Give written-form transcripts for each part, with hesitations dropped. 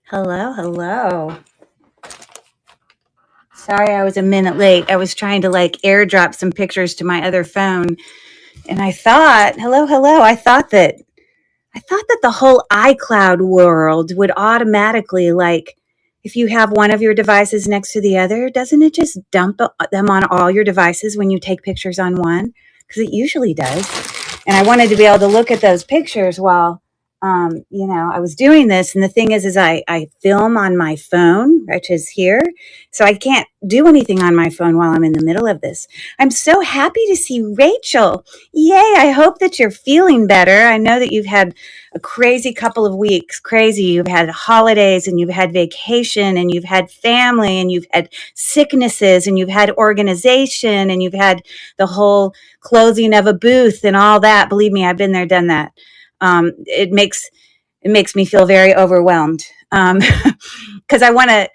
Hello, hello. Sorry I was a minute late. I was trying to airdrop some pictures to my other phone and I thought, hello. I thought that the whole iCloud world would automatically if you have one of your devices next to the other, doesn't it just dump them on all your devices when you take pictures on one? Because it usually does. And I wanted to be able to look at those pictures while I was doing this. And the thing is I film on my phone, which is here. So I can't do anything on my phone while I'm in the middle of this. I'm so happy to see Rachel. Yay. I hope that you're feeling better. I know that you've had a crazy couple of weeks. Crazy. You've had holidays and you've had vacation and you've had family and you've had sicknesses and you've had organization and you've had the whole closing of a booth and all that. Believe me, I've been there, done that. It makes me feel very overwhelmed because I want to,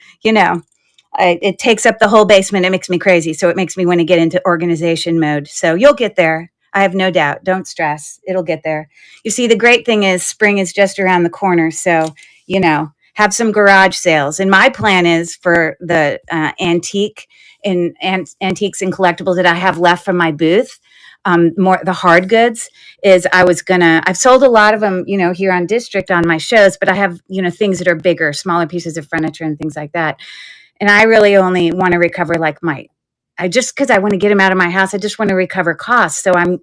it takes up the whole basement. It makes me crazy. So it makes me want to get into organization mode. So you'll get there. I have no doubt. Don't stress. It'll get there. You see, the great thing is spring is just around the corner. So, have some garage sales. And my plan is for the antiques and collectibles that I have left from my booth. More the hard goods is I've sold a lot of them, here on District on my shows, but I have, things that are bigger, smaller pieces of furniture and things like that. And I really only want to recover because I want to get them out of my house. I just want to recover costs. So I'm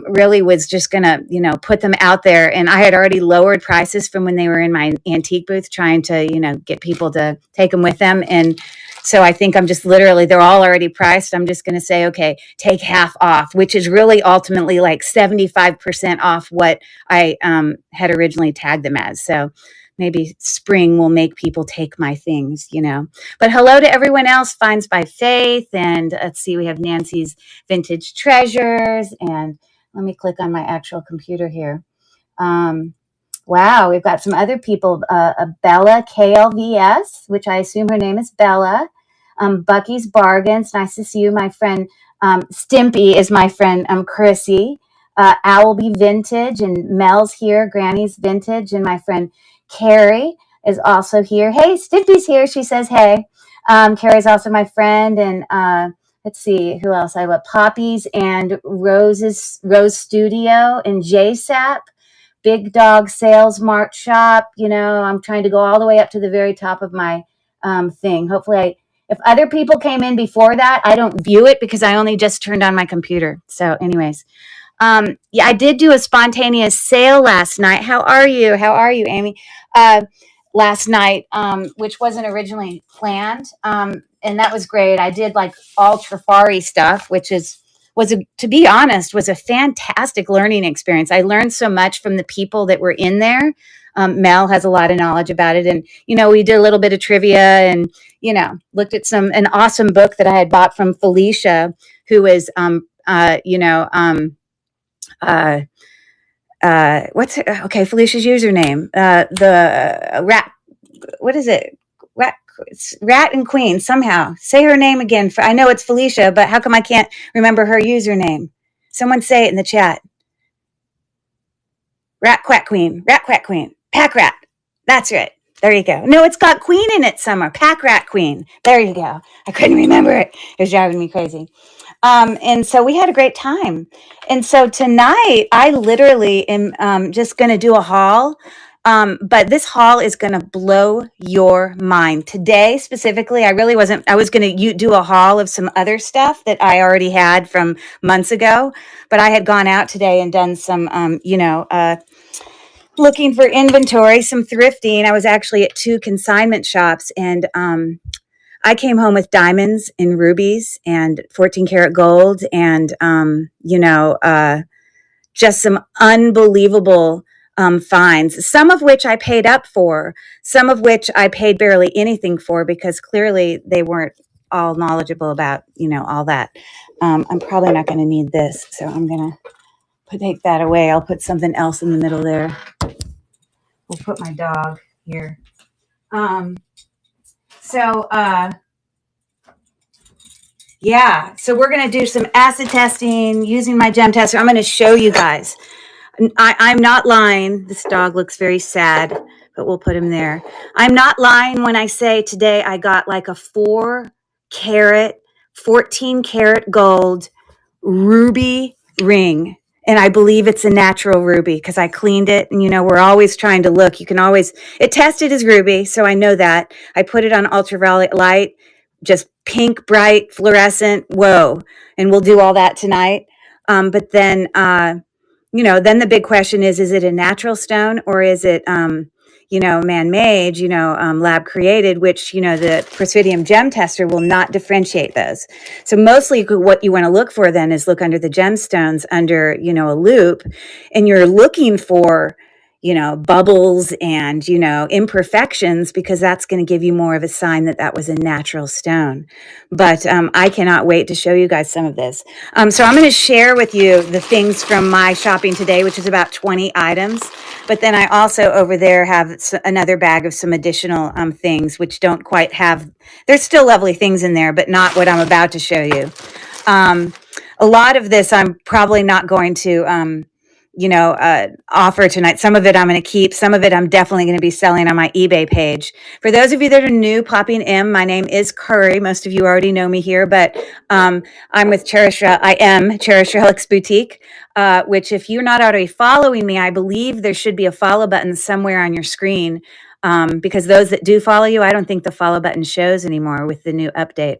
really was just going to, put them out there. And I had already lowered prices from when they were in my antique booth, trying to, get people to take them with them. And so I think I'm just literally, they're all already priced. I'm just going to say, okay, take half off, which is really ultimately 75% off what I had originally tagged them as. So maybe spring will make people take my things, But hello to everyone else, Finds by Faith. And let's see, we have Nancy's Vintage Treasures. And let me click on my actual computer here. Wow, we've got some other people. Bella KLVS, which I assume her name is Bella. Bucky's Bargains. Nice to see you, my friend. Stimpy is my friend, Chrissy. Owlby Vintage, and Mel's here. Granny's Vintage, and my friend Carrie is also here. Hey, Stimpy's here. She says, hey. Carrie's also my friend. And let's see who else I love. Poppies and Rose Studio and JSAP. Big Dog Sales Mart Shop. I'm trying to go all the way up to the very top of my thing. Hopefully, if other people came in before that, I don't view it because I only just turned on my computer. So anyways, yeah, I did do a spontaneous sale last night. How are you? How are you, Amy? Last night, which wasn't originally planned. And that was great. I did all Trifari stuff, which to be honest, was a fantastic learning experience. I learned so much from the people that were in there. Mel has a lot of knowledge about it. And, we did a little bit of trivia and, looked at an awesome book that I had bought from Felicia, who is, Felicia's username, the rat, what is it? Rat and Queen. Somehow say her name again. I know it's Felicia, but how come I can't remember her username? Someone say it in the chat. Rat Quack Queen, Pack Rat. That's right. There you go. No, it's got Queen in it somewhere. Pack Rat Queen. There you go. I couldn't remember it. It was driving me crazy. And so we had a great time. And so tonight I literally am just going to do a haul. But this haul is going to blow your mind. Today, specifically, I was going to do a haul of some other stuff that I already had from months ago, but I had gone out today and done some, looking for inventory, some thrifting. I was actually at 2 consignment shops, and I came home with diamonds and rubies and 14 karat gold and, just some unbelievable finds, some of which I paid up for, some of which I paid barely anything for because clearly they weren't all knowledgeable about, all that. I'm probably not going to need this, so I'm going to take that away. I'll put something else in the middle there. We'll put my dog here. Yeah, so we're going to do some acid testing using my gem tester. I'm going to show you guys. I'm not lying. This dog looks very sad, but we'll put them there. I'm not lying when I say today I got like a 4-carat, 14-carat gold ruby ring. And I believe it's a natural ruby because I cleaned it. And, we're always trying to look. You can always, it tested as ruby. So I know that. I put it on ultraviolet light, just pink, bright, fluorescent. Whoa. And we'll do all that tonight. But then, then the big question is it a natural stone or is it, man-made, lab created, which, the Presidium gem tester will not differentiate those. So mostly what you want to look for then is look under the gemstones under, a loop, and you're looking for, bubbles and, imperfections, because that's going to give you more of a sign that that was a natural stone. But I cannot wait to show you guys some of this. So I'm going to share with you the things from my shopping today, which is about 20 items. But then I also over there have another bag of some additional things, which don't quite have, there's still lovely things in there, but not what I'm about to show you. A lot of this I'm probably not going to offer tonight. Some of it I'm going to keep. Some of it I'm definitely going to be selling on my eBay page. For those of you that are new, popping in, my name is Curry. Most of you already know me here, but I'm with I am Cherish Relics Boutique, which if you're not already following me, I believe there should be a follow button somewhere on your screen. Because those that do follow you, I don't think the follow button shows anymore with the new update.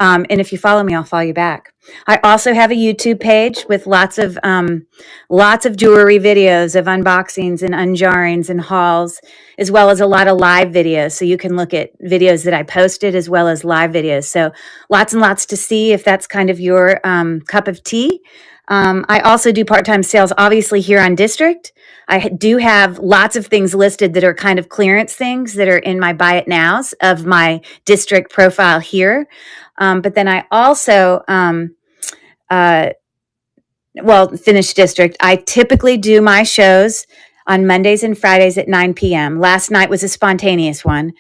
And if you follow me, I'll follow you back. I also have a YouTube page with lots of jewelry videos of unboxings and unjarrings and hauls, as well as a lot of live videos. So you can look at videos that I posted as well as live videos. So lots and lots to see if that's kind of your cup of tea. I also do part-time sales, obviously, here on District. I do have lots of things listed that are kind of clearance things that are in my buy it nows of my District profile here. But then I also, finish District. I typically do my shows on Mondays and Fridays at 9 p.m. Last night was a spontaneous one,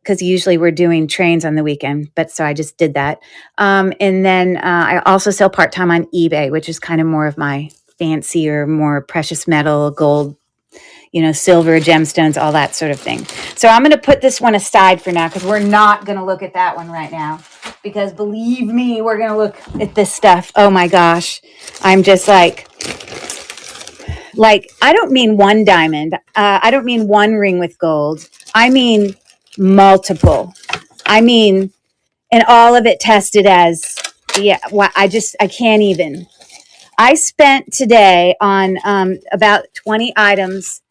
because usually we're doing trains on the weekend, but so I just did that. And then I also sell part-time on eBay, which is kind of more of my fancier, more precious metal, gold, silver, gemstones, all that sort of thing. So I'm going to put this one aside for now, because we're not going to look at that one right now, because believe me, we're going to look at this stuff. Oh my gosh. I'm just like, I don't mean one diamond. I don't mean one ring with gold. I mean multiple. And all of it tested as, I can't even. I spent today on about 20 items.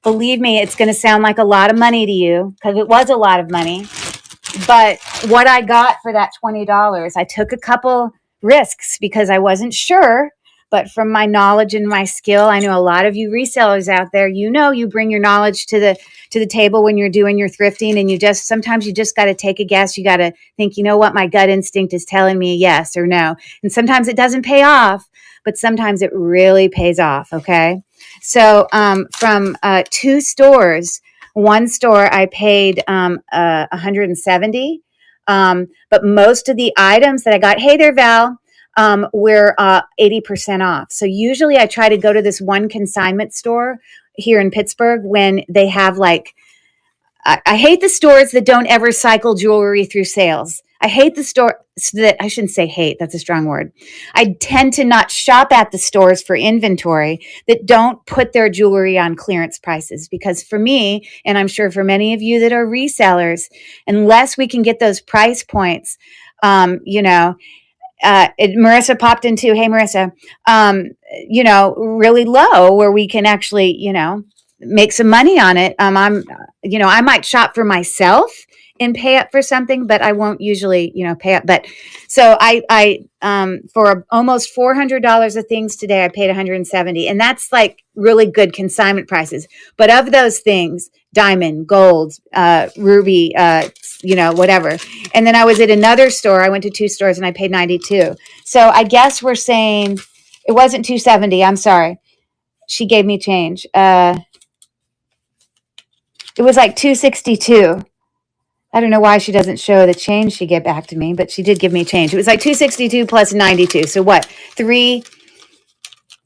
Believe me, it's going to sound like a lot of money to you, because it was a lot of money. But what I got for that $20, I took a couple risks because I wasn't sure. But from my knowledge and my skill, I know a lot of you resellers out there, you bring your knowledge to the table when you're doing your thrifting, and sometimes you just got to take a guess. You got to think, what my gut instinct is telling me, yes or no. And sometimes it doesn't pay off, but sometimes it really pays off. Okay. So, from 2 stores, one store I paid $170. But most of the items that I got, hey there, Val, we're 80% off. So usually I try to go to this one consignment store here in Pittsburgh when they have I hate the stores that don't ever cycle jewelry through sales. I hate the store that, I shouldn't say hate, that's a strong word. I tend to not shop at the stores for inventory that don't put their jewelry on clearance prices, because for me, and I'm sure for many of you that are resellers, unless we can get those price points, Marissa popped into, hey, Marissa, really low where we can actually, make some money on it. I might shop for myself and pay up for something, but I won't usually, pay up. But so I for almost $400 of things today, I paid $170, and that's like really good consignment prices. But of those things, diamond, gold, ruby, whatever. And then I was at another store. I went to 2 stores and I paid $92. So I guess we're saying it wasn't $270. I'm sorry. She gave me change. It was like $262. I don't know why she doesn't show the change she gave back to me, but she did give me change. It was like $262 plus $92. So what? $350,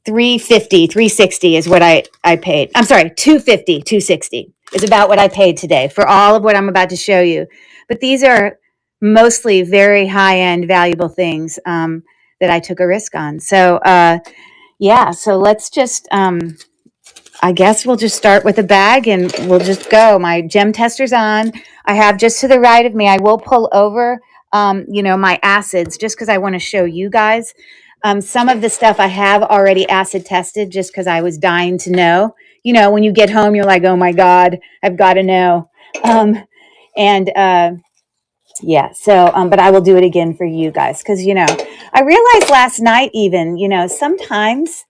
$360 is what I paid. I'm sorry, $250, $260. is about what I paid today for all of what I'm about to show you. But these are mostly very high-end, valuable things that I took a risk on. So, yeah, so let's just, I guess we'll just start with a bag and we'll just go. My gem tester's on. I have just to the right of me, I will pull over, my acids just because I want to show you guys. Some of the stuff I have already acid tested just because I was dying to know. When you get home, you're like, oh my God, I've got to know. And yeah, so, but I will do it again for you guys because, I realized last night even, sometimes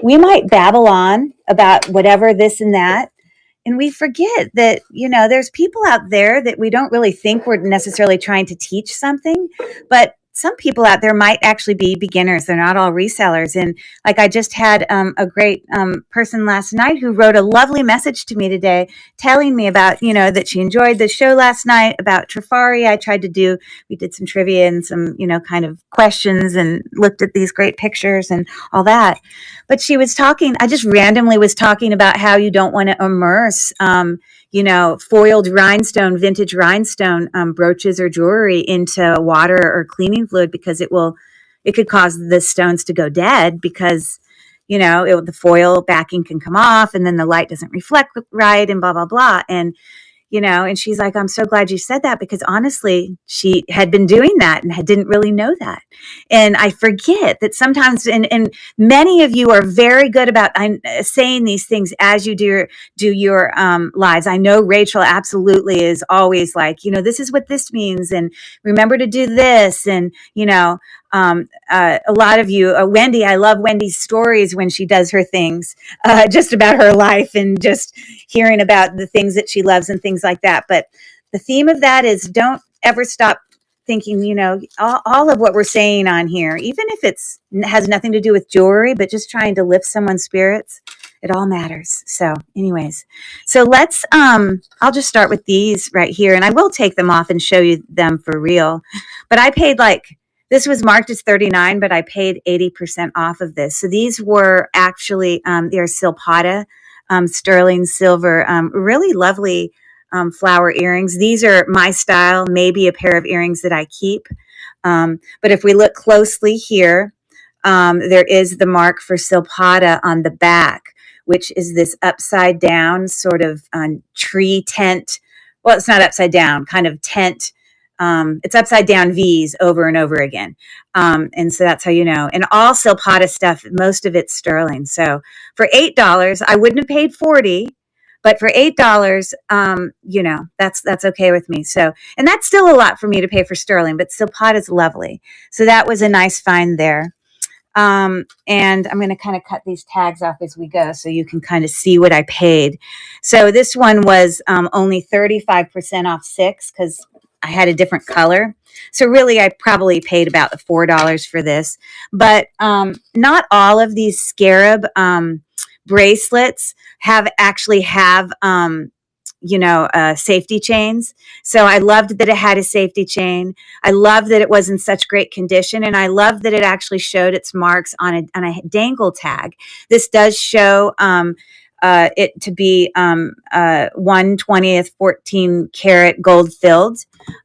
we might babble on about whatever, this and that. And we forget that, there's people out there that we don't really think we're necessarily trying to teach something, but some people out there might actually be beginners. They're not all resellers. And like I just had a great person last night who wrote a lovely message to me today telling me about, that she enjoyed the show last night about Trifari. We did some trivia and some, kind of questions and looked at these great pictures and all that. But she was talking, I just randomly was talking about how you don't want to immerse, foiled rhinestone, vintage rhinestone brooches or jewelry into water or cleaning fluid because it could cause the stones to go dead because, the foil backing can come off and then the light doesn't reflect right and blah, blah, blah. And and she's like, I'm so glad you said that because honestly, she had been doing that and didn't really know that. And I forget that sometimes, and many of you are very good about saying these things as you do your lives. I know Rachel absolutely is always like, this is what this means. And remember to do this. And, a lot of you, Wendy, I love Wendy's stories when she does her things, just about her life and just hearing about the things that she loves and things like that. But the theme of that is don't ever stop thinking, all of what we're saying on here, even if has nothing to do with jewelry, but just trying to lift someone's spirits, it all matters. So anyways, so let's, I'll just start with these right here and I will take them off and show you them for real. But I paid this was marked as $39, but I paid 80% off of this. So these were actually, they're Silpata, sterling silver, really lovely flower earrings. These are my style, maybe a pair of earrings that I keep. But if we look closely here, there is the mark for Silpata on the back, which is this upside down sort of tree tent. Well, it's not upside down, kind of tent. It's upside down V's over and over again. And so that's how you know. And all Silpata stuff, most of it's sterling. So for $8, I wouldn't have paid $40, but for $8, that's okay with me. So, and that's still a lot for me to pay for sterling, but Silpata is lovely. So that was a nice find there. And I'm going to kind of cut these tags off as we go so you can kind of see what I paid. So this one was only 35% off 6 because I had a different color. So really, I probably paid about $4 for this. But not all of these scarab bracelets have safety chains. So I loved that it had a safety chain. I loved that it was in such great condition. And I loved that it actually showed its marks on a dangle tag. This does show it to be 1/20th 14 karat gold filled.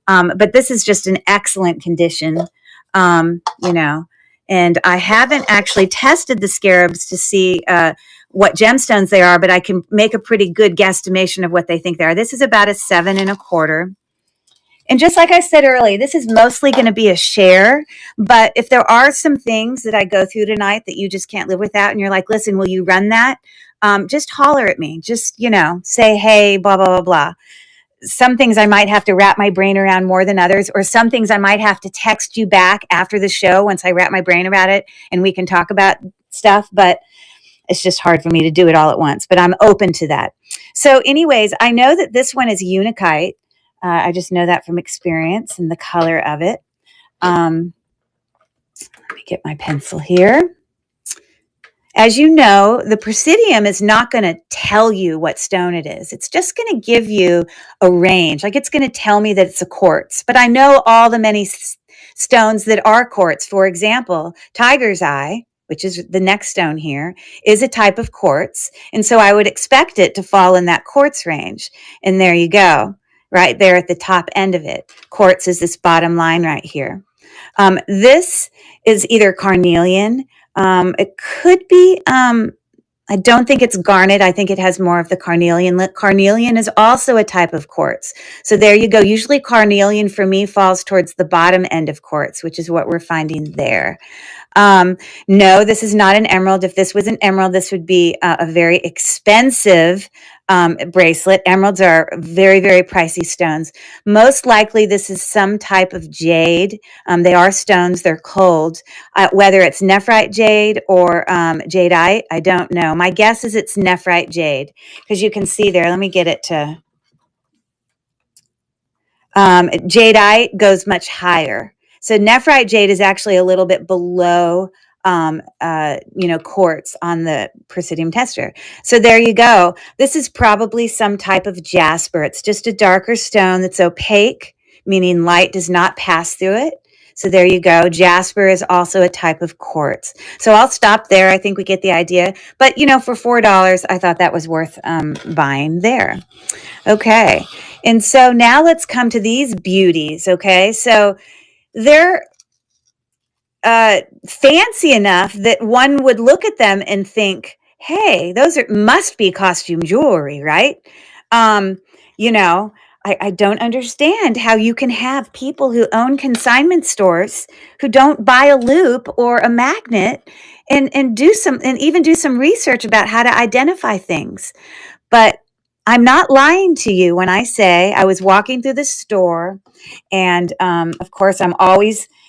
But this is just an excellent condition, and I haven't actually tested the scarabs to see what gemstones they are, but I can make a pretty good guesstimation of what they think they are. This is about a 7 1/4. And just like I said earlier, this is mostly going to be a share. But if there are some things that I go through tonight that you just can't live without, and you're like, listen, will you run that? Just holler at me. Just, say, hey, blah, blah, blah, blah. Some things I might have to wrap my brain around more than others, or some things I might have to text you back after the show once I wrap my brain about it and we can talk about stuff. But it's just hard for me to do it all at once. But I'm open to that. So anyways, I know that this one is Unikite. I just know that from experience and the color of it. Let me get my pencil here. As you know, the Presidium is not going to tell you what stone it is. It's just going to give you a range. Like it's going to tell me that it's a quartz. But I know all the many stones that are quartz. For example, Tiger's Eye which is the next stone here, is a type of quartz. And so I would expect it to fall in that quartz range. And there you go, right there at the top end of it. Quartz is this bottom line right here. This is either carnelian. It could be, I don't think it's garnet. I think it has more of the carnelian. Carnelian is also a type of quartz. So there you go. Usually carnelian for me falls towards the bottom end of quartz, which is what we're finding there. No, this is not an emerald. If this was an emerald, this would be a very expensive bracelet. Emeralds are very, very pricey stones. Most likely this is some type of jade. They are stones. They're cold. Whether it's nephrite jade or jadeite, I don't know. My guess is it's nephrite jade because you can see there. Let me get it to... jadeite goes much higher. So nephrite jade is actually a little bit below, quartz on the Presidium tester. So there you go. This is probably some type of jasper. It's just a darker stone that's opaque, meaning light does not pass through it. So there you go. Jasper is also a type of quartz. So I'll stop there. I think we get the idea. But, for $4, I thought that was worth buying there. Okay. And so now let's come to these beauties. Okay. So they're fancy enough that one would look at them and think, hey, those must be costume jewelry, right? I don't understand how you can have people who own consignment stores who don't buy a loop or a magnet and even do some research about how to identify things. But I'm not lying to you when I say I was walking through the store, and of course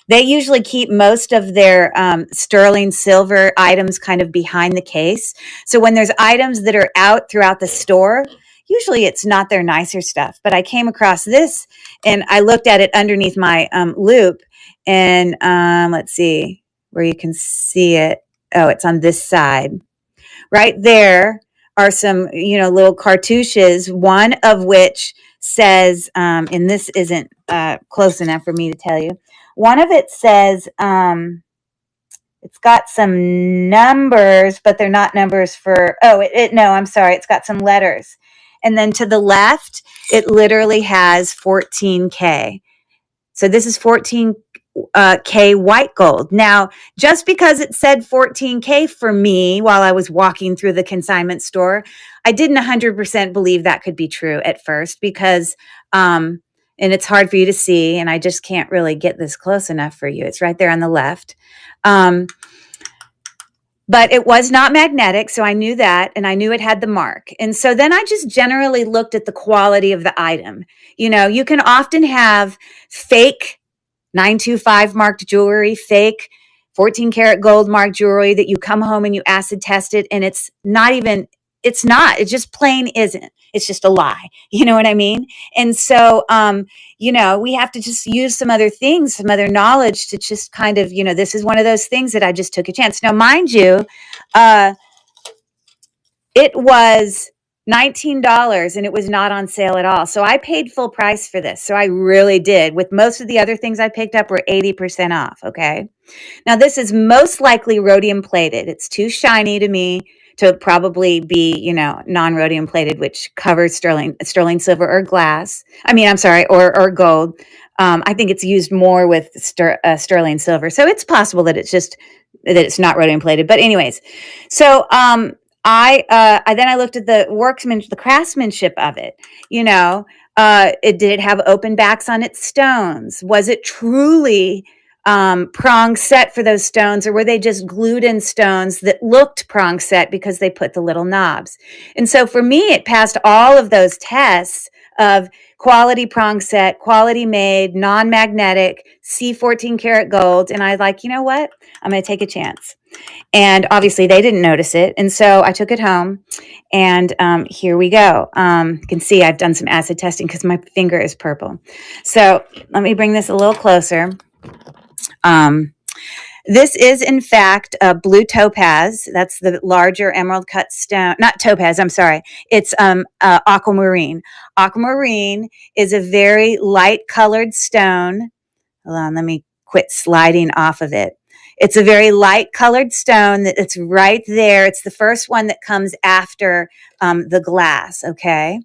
they usually keep most of their sterling silver items kind of behind the case. So when there's items that are out throughout the store, usually it's not their nicer stuff. But I came across this and I looked at it underneath my loop, and let's see where you can see it. Oh, it's on this side. Right there are some, little cartouches, one of which says, and this isn't close enough for me to tell you. One of it says, it's got some numbers, but they're not numbers for, no, I'm sorry. It's got some letters. And then to the left, it literally has 14K. So this is 14K white gold. Now, just because it said 14K for me while I was walking through the consignment store, I didn't 100% believe that could be true at first because, and it's hard for you to see, and I just can't really get this close enough for you. It's right there on the left. But it was not magnetic, so I knew that, and I knew it had the mark. And so then I just generally looked at the quality of the item. You can often have fake 925 marked jewelry, fake 14 karat gold marked jewelry that you come home and you acid test it, and it just plain isn't. It's just a lie. You know what I mean? And so, we have to just use some other things, some other knowledge to just kind of, this is one of those things that I just took a chance. Now, mind you, it was $19 and it was not on sale at all. So I paid full price for this. So I really did. With most of the other things I picked up were 80% off. Okay. Now this is most likely rhodium plated. It's too shiny to me to probably be, non-rhodium plated, which covers sterling silver or glass. Or gold. I think it's used more with sterling silver. So it's possible that it's not rhodium plated. But anyways, so I looked at the craftsmanship of it. Did it have open backs on its stones? Was it truly prong set for those stones, or were they just glued in stones that looked prong set because they put the little knobs? And so for me, it passed all of those tests of quality prong set, quality made, non-magnetic, C14 karat gold. And I was like, you know what? I'm going to take a chance. And obviously they didn't notice it. And so I took it home, and here we go. You can see I've done some acid testing because my finger is purple. So let me bring this a little closer. This is, in fact, a blue topaz. That's the larger emerald cut stone. Not topaz, I'm sorry. It's aquamarine. Aquamarine is a very light colored stone. Hold on, let me quit sliding off of it. It's a very light colored stone that it's right there. It's the first one that comes after the glass. Okay.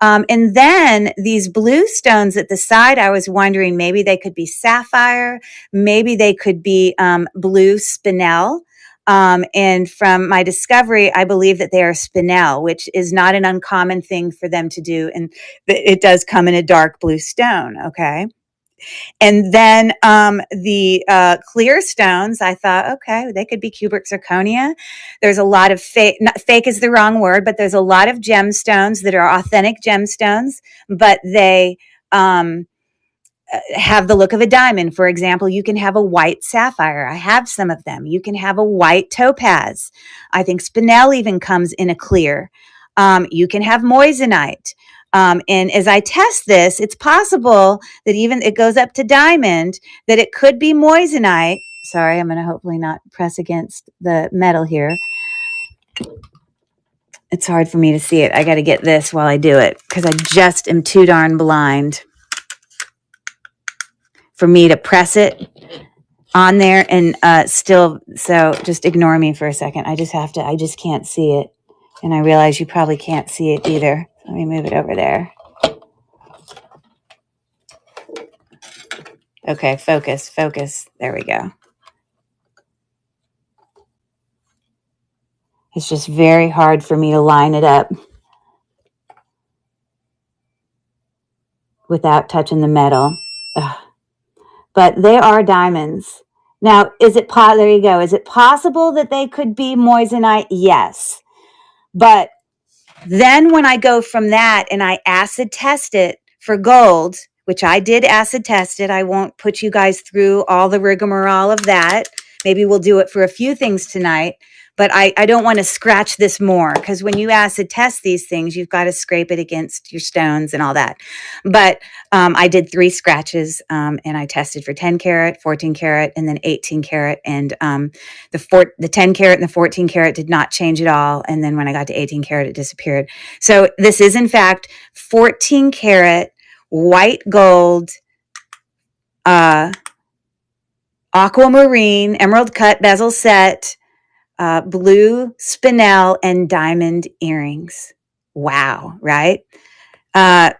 And then these blue stones at the side, I was wondering maybe they could be sapphire, maybe they could be blue spinel. And from my discovery, I believe that they are spinel, which is not an uncommon thing for them to do. And it does come in a dark blue stone. Okay. And then the clear stones, I thought, okay, they could be cubic zirconia. There's a lot of fake, not, fake is the wrong word, but there's a lot of gemstones that are authentic gemstones, but they have the look of a diamond. For example, you can have a white sapphire. I have some of them. You can have a white topaz. I think spinel even comes in a clear. You can have moissanite. And as I test this, it's possible that even it goes up to diamond, that it could be moissanite. Sorry, I'm going to hopefully not press against the metal here. It's hard for me to see it. I got to get this while I do it because I just am too darn blind for me to press it on there and still. So just ignore me for a second. I just can't see it. And I realize you probably can't see it either. Let me move it over there. Okay, focus. There we go. It's just very hard for me to line it up without touching the metal. Ugh. But they are diamonds. Now, there you go. Is it possible that they could be moissanite? Yes. But then when I go from that and I acid test it for gold, which I did acid test it, I won't put you guys through all the rigmarole of that. Maybe we'll do it for a few things tonight. But I don't want to scratch this more because when you acid test these things, you've got to scrape it against your stones and all that. But I did 3 scratches and I tested for 10 karat, 14 karat, and then 18 karat. And the 10 karat and the 14 karat did not change at all. And then when I got to 18 karat, it disappeared. So this is in fact 14 karat white gold, aquamarine, emerald cut bezel set, blue spinel and diamond earrings. Wow, right? Got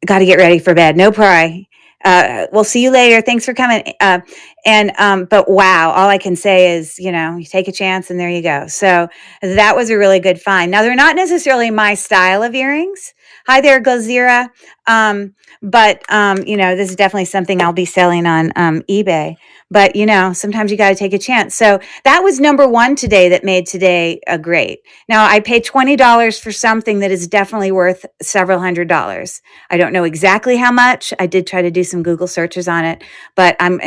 to get ready for bed. No pry. We'll see you later. Thanks for coming. But wow, all I can say is, you take a chance and there you go. So that was a really good find. Now they're not necessarily my style of earrings. Hi there, Gozira. But this is definitely something I'll be selling on eBay. But, sometimes you got to take a chance. So that was number 1 today that made today great. Now, I paid $20 for something that is definitely worth several $100s. I don't know exactly how much. I did try to do some Google searches on it, but I'm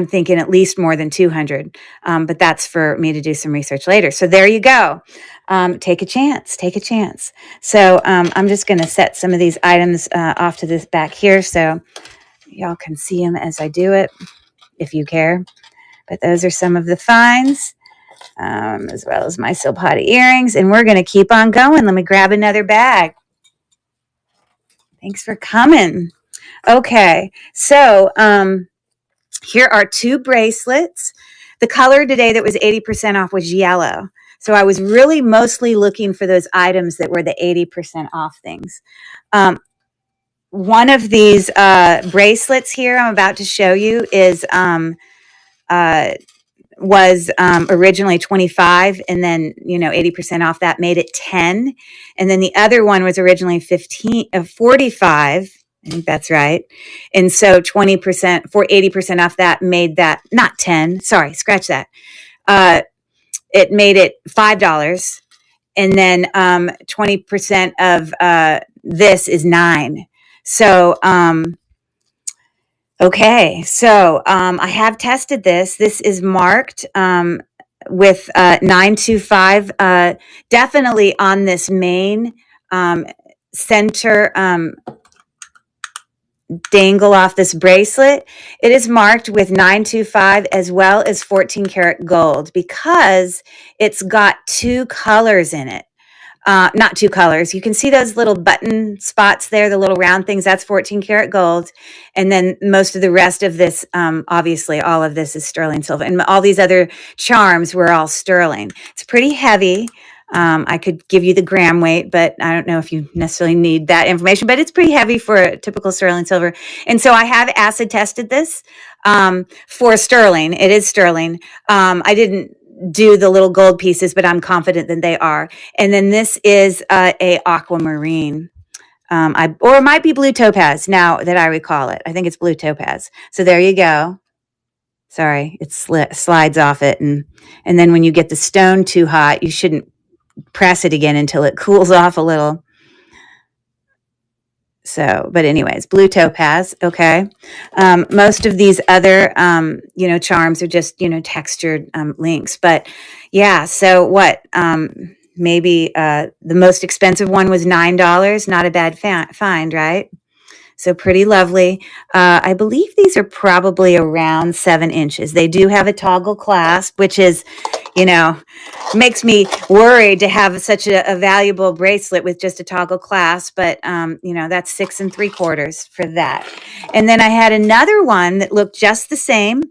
thinking at least more than 200. But that's for me to do some research later. So there you go. Take a chance. So I'm just going to set some of these items off to this back here so y'all can see them as I do it, if you care. But those are some of the finds, as well as my Silpati earrings. And we're going to keep on going. Let me grab another bag. Thanks for coming. Okay, so here are 2 bracelets. The color today that was 80% off was yellow. So I was really mostly looking for those items that were the 80% off things. One of these bracelets here I'm about to show you was originally 25, and then 80% off that made it 10, and then the other one was originally 45. I think that's right. And so 20% for 80% off that made that not 10. Sorry, scratch that. It made it $5, and then 20% of this is 9. So okay, so I have tested this. This is marked with 925, definitely on this main center dangle off this bracelet. It is marked with 925 as well as 14 karat gold because it's got 2 colors in it. not two colors. You can see those little button spots there, the little round things. That's 14 karat gold. And then most of the rest of this, obviously all of this is sterling silver. And all these other charms were all sterling. It's pretty heavy. I could give you the gram weight, but I don't know if you necessarily need that information, but it's pretty heavy for a typical sterling silver. And so I have acid tested this for sterling. It is sterling. I didn't do the little gold pieces, but I'm confident that they are. And then this is a aquamarine. Or it might be blue topaz now that I recall it. I think it's blue topaz. So there you go. Sorry, it slides off it. And then when you get the stone too hot, you shouldn't press it again until it cools off a little. So, but anyways, blue topaz. Okay. Most of these other, charms are just, textured links. But yeah, so what? Maybe the most expensive one was $9. Not a bad find, right? So pretty lovely. I believe these are probably around 7 inches. They do have a toggle clasp, which is, makes me worried to have such a valuable bracelet with just a toggle clasp. But, that's 6 3/4 for that. And then I had another one that looked just the same.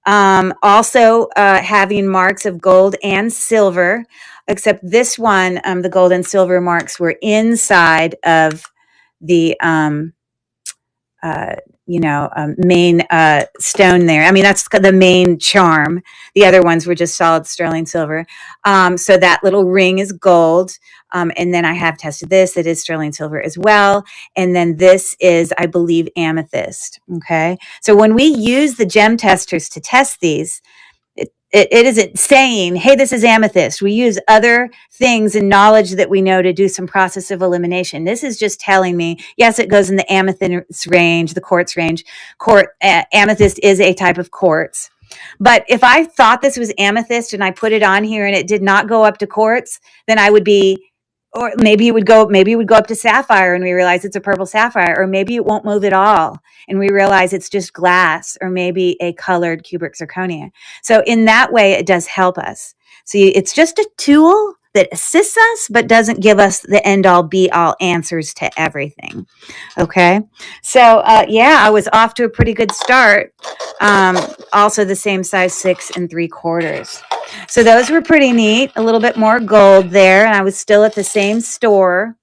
Also having marks of gold and silver, except this one, the gold and silver marks were inside of the main stone there. I mean, that's the main charm. The other ones were just solid sterling silver. So that little ring is gold. And then I have tested this. It is sterling silver as well. And then this is, I believe, amethyst. Okay. So when we use the gem testers to test these, it isn't saying, hey, this is amethyst. We use other things and knowledge that we know to do some process of elimination. This is just telling me, yes, it goes in the amethyst range, the quartz range. Amethyst is a type of quartz. But if I thought this was amethyst and I put it on here and it did not go up to quartz, then I would be, or maybe it would go up to sapphire and we realize it's a purple sapphire, or maybe it won't move at all and we realize it's just glass, or maybe a colored cubic zirconia. So in that way, it does help us. So it's just a tool that assists us, but doesn't give us the end all be all answers to everything. Okay. So, I was off to a pretty good start. Also the same size, 6 3/4. So those were pretty neat. A little bit more gold there. And I was still at the same store.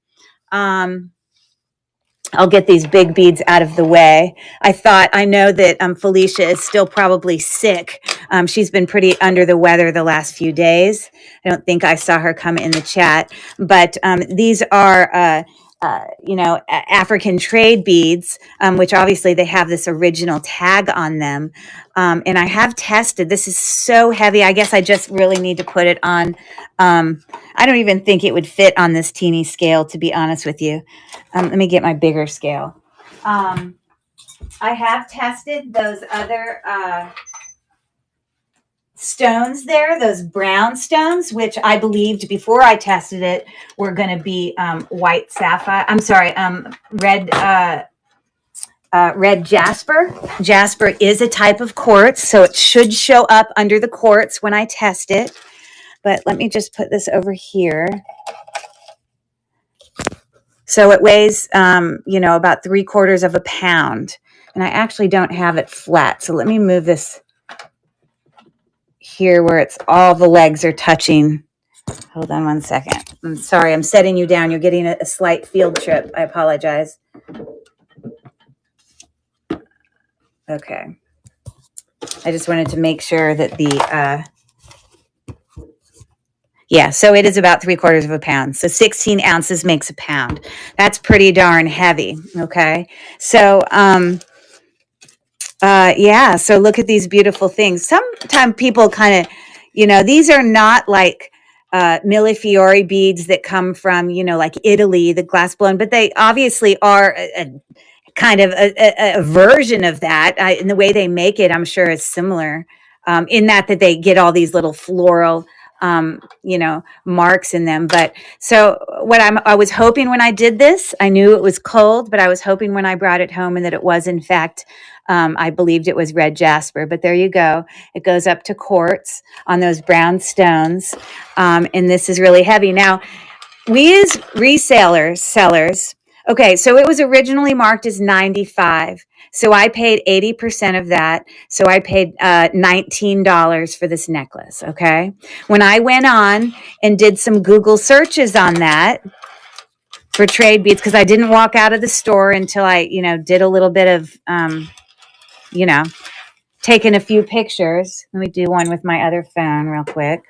I'll get these big beads out of the way. I know that Felicia is still probably sick. She's been pretty under the weather the last few days. I don't think I saw her come in the chat, but these are, African trade beads, which obviously they have this original tag on them. And I have tested. This is so heavy. I guess I just really need to put it on. I don't even think it would fit on this teeny scale, to be honest with you. Let me get my bigger scale. I have tested those other stones there, those brown stones, which I believed before I tested it were going to be white sapphire. I'm sorry, red jasper. Jasper is a type of quartz, so it should show up under the quartz when I test it. But let me just put this over here. So it weighs, about 3/4 of a pound. And I actually don't have it flat. So let me move this here where it's all the legs are touching. Hold on one second. I'm sorry, I'm setting you down. You're getting a slight field trip. I apologize. Okay. I just wanted to make sure that so it is about 3/4 of a pound. So 16 ounces makes a pound. That's pretty darn heavy. Okay. So, so look at these beautiful things. Sometimes people kind of, these are not like millefiori beads that come from, like Italy, the glass blown, but they obviously are a kind of a version of that. And the way they make it, I'm sure is similar in that they get all these little floral marks in them. But so what I was hoping when I did this, I knew it was cold, but I was hoping when I brought it home and that it was in fact, I believed it was red jasper, but there you go. It goes up to quartz on those brown stones. And this is really heavy. Now, We use resellers, sellers. Okay, so it was originally marked as 95. So I paid 80% of that. So I paid $19 for this necklace. Okay. When I went on and did some Google searches on that for trade beads, because I didn't walk out of the store until I, did a little bit of, you know, taking a few pictures. Let me do one with my other phone real quick.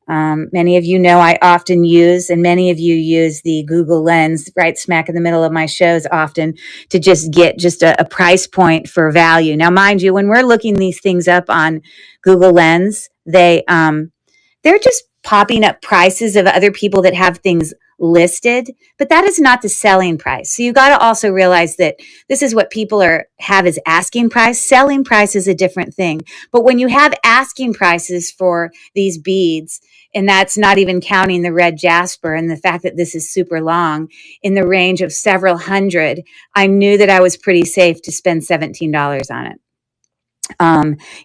Many of you know I often use, and many of you use the Google Lens right smack in the middle of my shows often to just get just a price point for value. Now, mind you, when we're looking these things up on Google Lens, they're just popping up prices of other people that have things listed, but that is not the selling price. So you got to also realize that this is what people have as asking price. Selling price is a different thing. But when you have asking prices for these beads, and that's not even counting the red jasper and the fact that this is super long, in the range of several hundred, I knew that I was pretty safe to spend $17 on it.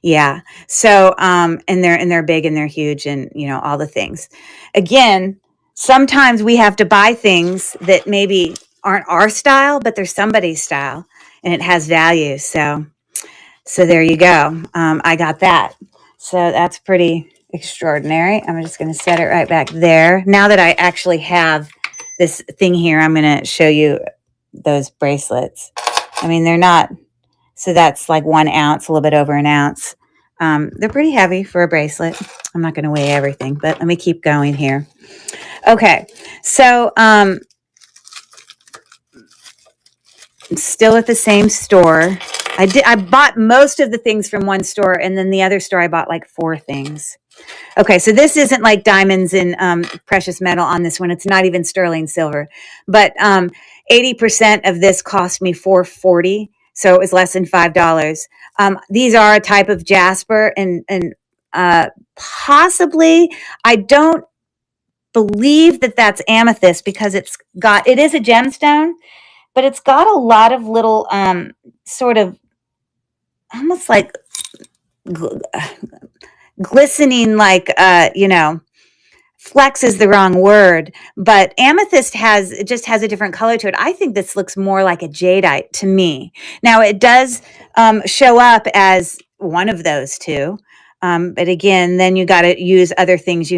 Yeah. So, and they're big and they're huge and, all the things. Again, sometimes we have to buy things that maybe aren't our style, but they're somebody's style and it has value. So there you go. I got that. So that's pretty extraordinary. I'm just going to set it right back there. Now that I actually have this thing here, I'm going to show you those bracelets. I mean, they're not, so that's like 1 ounce, a little bit over an ounce. They're pretty heavy for a bracelet. I'm not going to weigh everything, but let me keep going here. Okay. So, still at the same store. I bought most of the things from one store, and then the other store I bought like 4 things. Okay, so this isn't like diamonds and precious metal on this one. It's not even sterling silver, but 80% of this cost me $4.40, so it was less than $5. These are a type of jasper, and possibly I don't believe that that's amethyst because it is a gemstone, but it's got a lot of little sort of almost like glistening, like flex is the wrong word, but amethyst has a different color to it. I think this looks more like a jadeite to me. Now it does show up as one of those two, but again, then you got to use other things.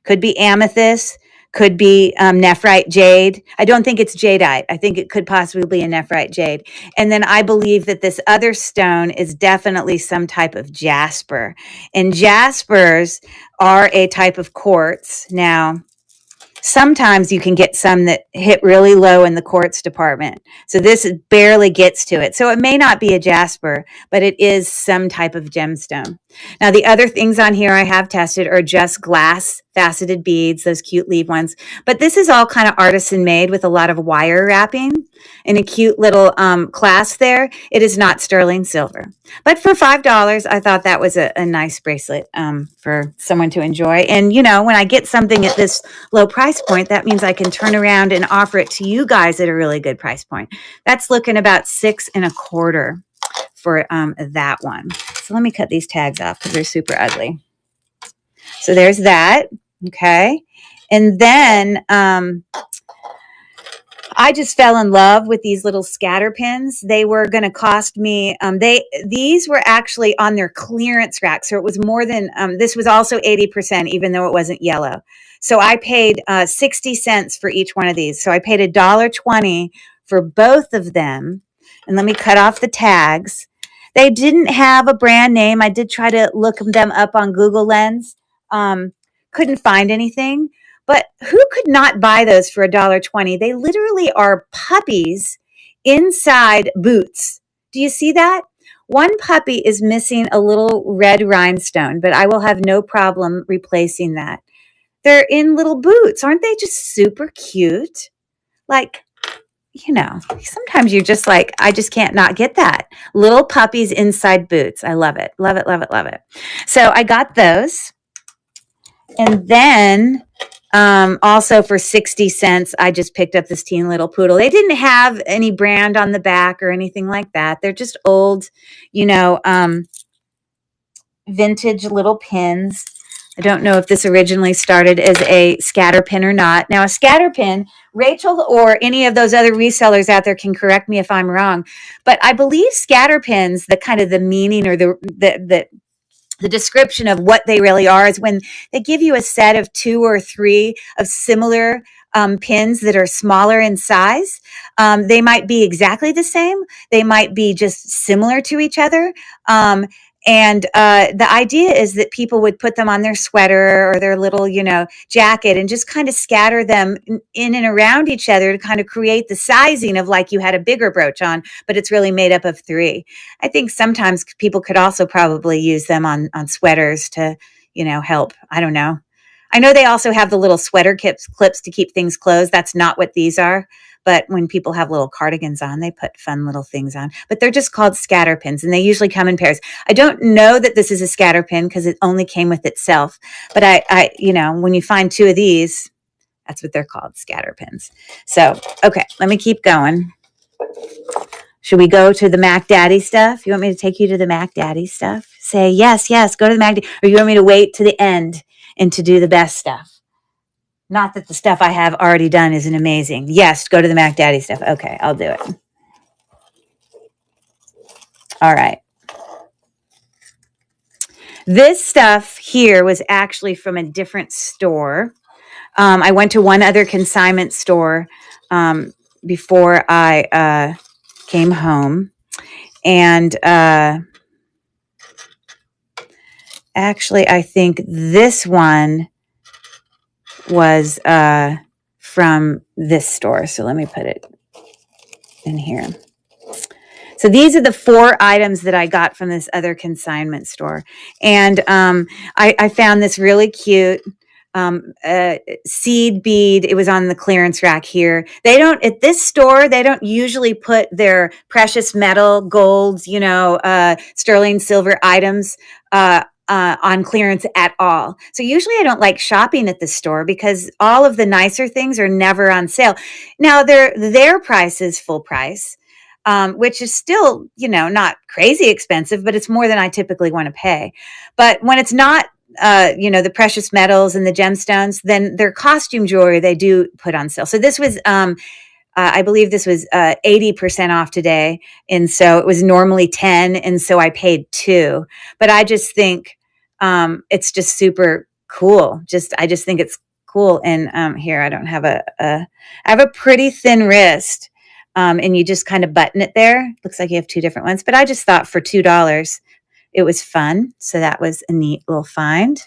Could be amethyst, could be nephrite jade. I don't think it's jadeite. I think it could possibly be a nephrite jade. And then I believe that this other stone is definitely some type of jasper. And jaspers are a type of quartz. Now, sometimes you can get some that hit really low in the quartz department. So this barely gets to it. So it may not be a jasper, but it is some type of gemstone. Now, the other things on here I have tested are just glass faceted beads, those cute leaf ones. But this is all kind of artisan made with a lot of wire wrapping and a cute little clasp there. It is not sterling silver. But for $5, I thought that was a nice bracelet for someone to enjoy. And, when I get something at this low price point, that means I can turn around and offer it to you guys at a really good price point. That's looking about $6.25 for that one. So let me cut these tags off because they're super ugly. So there's that. Okay. And then I just fell in love with these little scatter pins. They were going to cost me, these were actually on their clearance rack. So it was more than, this was also 80%, even though it wasn't yellow. So I paid 60 cents for each one of these. So I paid $1.20 for both of them. And let me cut off the tags. They didn't have a brand name. I did try to look them up on Google Lens. Couldn't find anything. But who could not buy those for $1.20? They literally are puppies inside boots. Do you see that? One puppy is missing a little red rhinestone, but I will have no problem replacing that. They're in little boots. Aren't they just super cute? Like, sometimes you're just like, I just can't not get that. Little puppies inside boots. I love it. Love it, love it, love it. So I got those. And then also for 60 cents, I just picked up this teen little poodle. They didn't have any brand on the back or anything like that. They're just old, vintage little pins. I don't know if this originally started as a scatter pin or not. Now, a scatter pin, Rachel or any of those other resellers out there can correct me if I'm wrong, but I believe scatter pins, the kind of the meaning or the description of what they really are is when they give you a set of 2 or 3 of similar pins that are smaller in size. They might be exactly the same. They might be just similar to each other. And the idea is that people would put them on their sweater or their little, jacket and just kind of scatter them in and around each other to kind of create the sizing of like you had a bigger brooch on, but it's really made up of 3. I think sometimes people could also probably use them on sweaters to, help. I don't know. I know they also have the little sweater clips to keep things closed. That's not what these are. But when people have little cardigans on, they put fun little things on. But they're just called scatter pins, and they usually come in pairs. I don't know that this is a scatter pin because it only came with itself. But I, when you find 2 of these, that's what they're called, scatter pins. So, okay, let me keep going. Should we go to the Mac Daddy stuff? You want me to take you to the Mac Daddy stuff? Say, yes, go to the Mac Daddy. Or you want me to wait to the end and to do the best stuff? Not that the stuff I have already done isn't amazing. Yes, go to the Mac Daddy stuff. Okay, I'll do it. All right. This stuff here was actually from a different store. I went to one other consignment store before I came home. And actually, I think this one was from this store. So let me put it in here. So these are the 4 items that I got from this other consignment store. And I found this really cute seed bead. It was on the clearance rack here. At this store, they don't usually put their precious metal, golds, sterling silver items on clearance at all. So usually I don't like shopping at the store because all of the nicer things are never on sale. Now their price is full price, which is still, not crazy expensive, but it's more than I typically want to pay. But when it's not, the precious metals and the gemstones, then their costume jewelry, they do put on sale. So this was, I believe this was 80% off today. And so it was normally 10. And so I paid 2. But I just think it's just super cool. I just think it's cool. And here, I don't have I have a pretty thin wrist. And you just kind of button it there. Looks like you have 2 different ones. But I just thought for $2, it was fun. So that was a neat little find.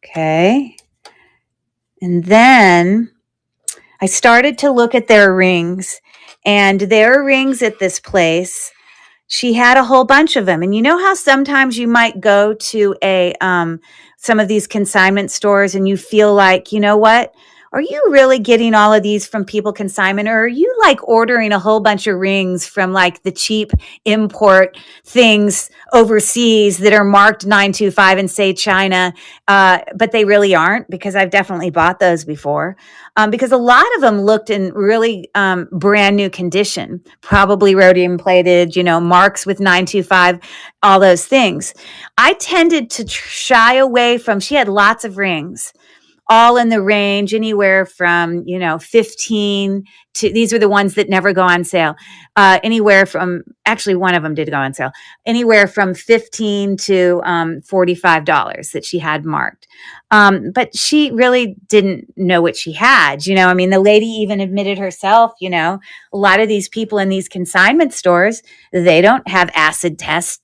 Okay. And then I started to look at their rings, and their rings at this place, she had a whole bunch of them. And you know how sometimes you might go to some of these consignment stores and you feel like, you know what? Are you really getting all of these from people consignment, or are you like ordering a whole bunch of rings from like the cheap import things overseas that are marked 925 and say China, but they really aren't? Because I've definitely bought those before. Because a lot of them looked in really brand new condition, probably rhodium plated, marks with 925, all those things. I tended to shy away from, she had lots of rings, all in the range anywhere from, 15 to, these are the ones that never go on sale. Anywhere from, actually one of them did go on sale, anywhere from $15 to $45 that she had marked. But she really didn't know what she had. The lady even admitted herself, a lot of these people in these consignment stores, they don't have acid testing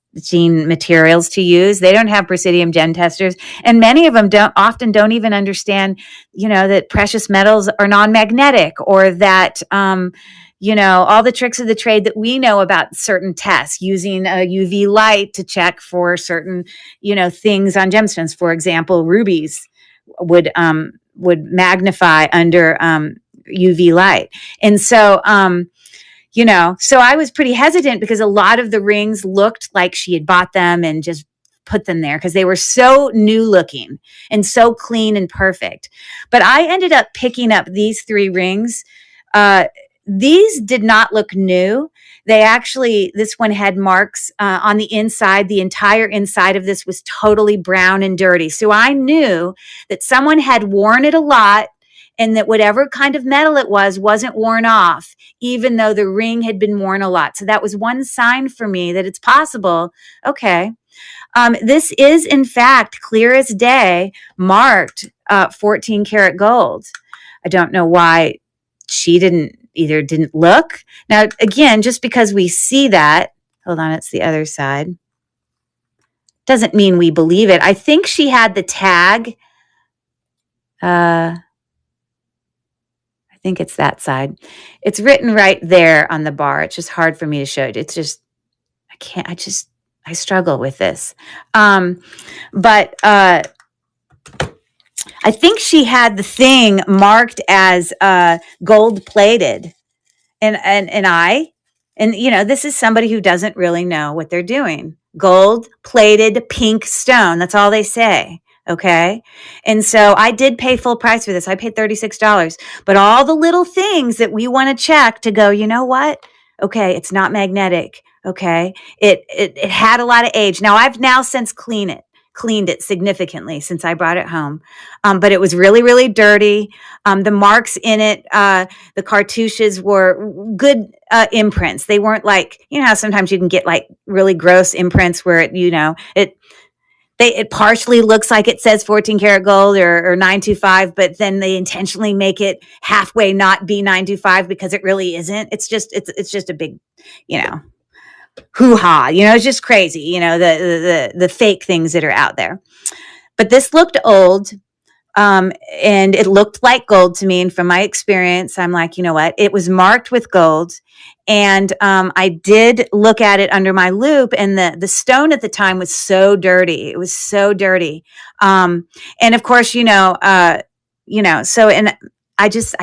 materials to use. They don't have presidium gem testers. And many of them don't even understand, that precious metals are non-magnetic, or that, all the tricks of the trade that we know about certain tests, using a UV light to check for certain, things on gemstones. For example, rubies would magnify under UV light. And so, so I was pretty hesitant because a lot of the rings looked like she had bought them and just put them there because they were so new looking and so clean and perfect. But I ended up picking up these 3 rings. These did not look new. this one had marks on the inside. The entire inside of this was totally brown and dirty. So I knew that someone had worn it a lot, and that whatever kind of metal it wasn't worn off, even though the ring had been worn a lot. So that was one sign for me that it's possible. Okay. This is, in fact, clear as day, marked 14 karat gold. I don't know why she didn't look. Now, again, just because we see that, hold on, it's the other side, doesn't mean we believe it. I think she had the tag. I think it's that side. It's written right there on the bar. It's just hard for me to show it. It's just, I struggle with this. But I think she had the thing marked as gold plated. And you know, this is somebody who doesn't really know what they're doing. Gold plated pink stone. That's all they say. Okay. And so I did pay full price for this. I paid $36, but all the little things that we want to check to go, you know what? Okay. It's not magnetic. Okay. It had a lot of age. Now I've since cleaned it significantly since I brought it home. But it was really, really dirty. The marks in it, the cartouches were good imprints. They weren't like, you know how sometimes you can get like really gross imprints where it partially looks like it says 14 karat gold or 925, but then they intentionally make it halfway not be 925 because it really isn't. It's just a big, you know, hoo-ha, you know, it's just crazy, you know, the fake things that are out there. But this looked old, and it looked like gold to me. And from my experience, I'm like, you know what? It was marked with gold. And I did look at it under my loupe, and the stone at the time was so dirty. It was so dirty. And of course, I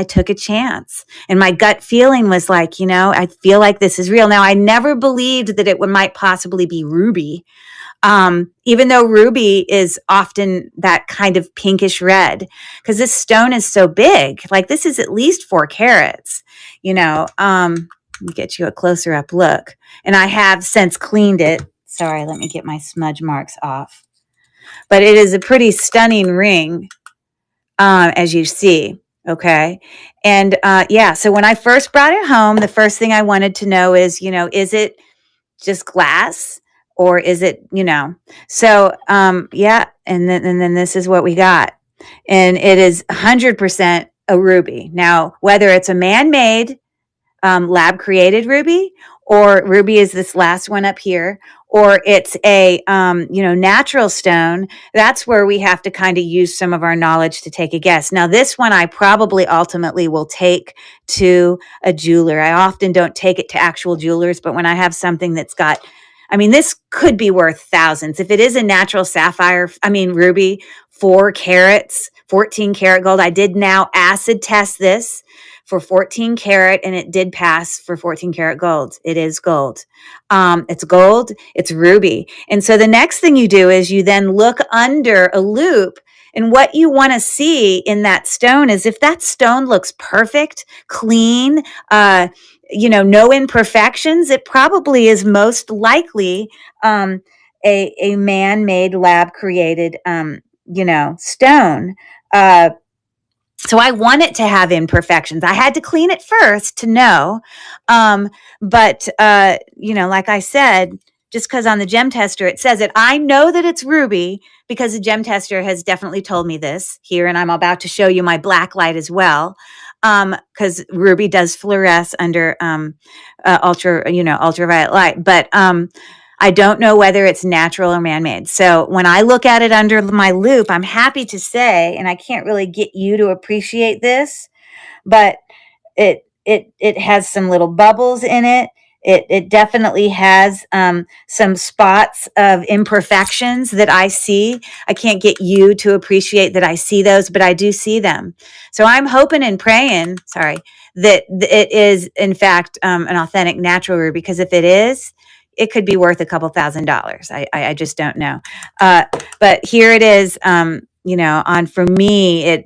took a chance, and my gut feeling was like, you know, I feel like this is real. Now, I never believed that it might possibly be ruby. Even though ruby is often that kind of pinkish red, because this stone is so big. Like, this is at least 4 carats, you know. Let me get you a closer up look. And I have since cleaned it. Sorry, let me get my smudge marks off. But it is a pretty stunning ring, as you see. Okay. And so when I first brought it home, the first thing I wanted to know is, you know, is it just glass, or is it, you know? So and then this is what we got. And it is 100% a ruby. Now, whether it's a man-made lab created ruby, or ruby is this last one up here, or it's a natural stone, that's where we have to kind of use some of our knowledge to take a guess. Now, this one I probably ultimately will take to a jeweler. I often don't take it to actual jewelers, but when I have something that's got, I mean, this could be worth thousands. If it is a natural ruby, 4 carats, 14 karat gold. I did now acid test this for 14 karat, and it did pass for 14 karat gold. It is gold. It's gold. It's ruby. And so the next thing you do is you then look under a loupe, and what you want to see in that stone is if that stone looks perfect, clean, no imperfections, it probably is most likely a man-made, lab-created, stone. So I want it to have imperfections. I had to clean it first to know. But like I said, just because on the gem tester it says it, I know that it's ruby because the gem tester has definitely told me this here, and I'm about to show you my black light as well. Because ruby does fluoresce under ultraviolet light, but I don't know whether it's natural or man-made. So when I look at it under my loupe, I'm happy to say, and I can't really get you to appreciate this, but it has some little bubbles in it. It definitely has some spots of imperfections that I see. I can't get you to appreciate that I see those, but I do see them. So I'm hoping and praying, that it is, in fact, an authentic natural ruby, because if it is, it could be worth a couple $1,000s. I just don't know. But here it is, for me,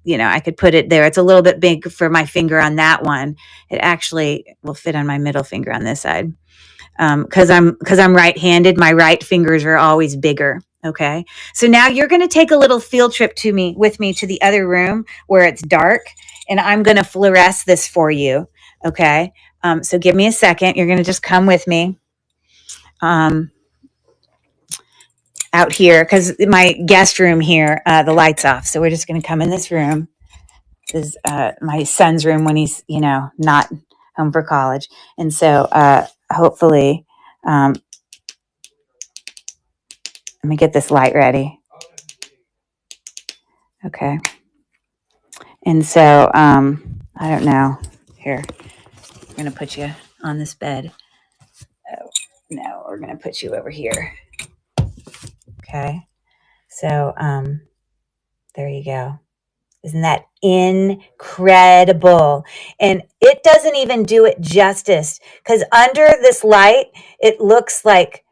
I could put it there. It's a little bit big for my finger on that one. It actually will fit on my middle finger on this side. Cause I'm right-handed. My right fingers are always bigger. Okay. So now you're going to take a little field trip with me to the other room where it's dark, and I'm going to fluoresce this for you. Okay. So give me a second. You're going to just come with me. Out here, because my guest room here, the light's off. So we're just going to come in this room. This is my son's room when he's, not home for college. And so hopefully, let me get this light ready. Okay. And so, I don't know. Here, I'm going to put you on this bed. Oh, no, we're going to put you over here. Okay. So, there you go. Isn't that incredible? And it doesn't even do it justice, because under this light, it looks like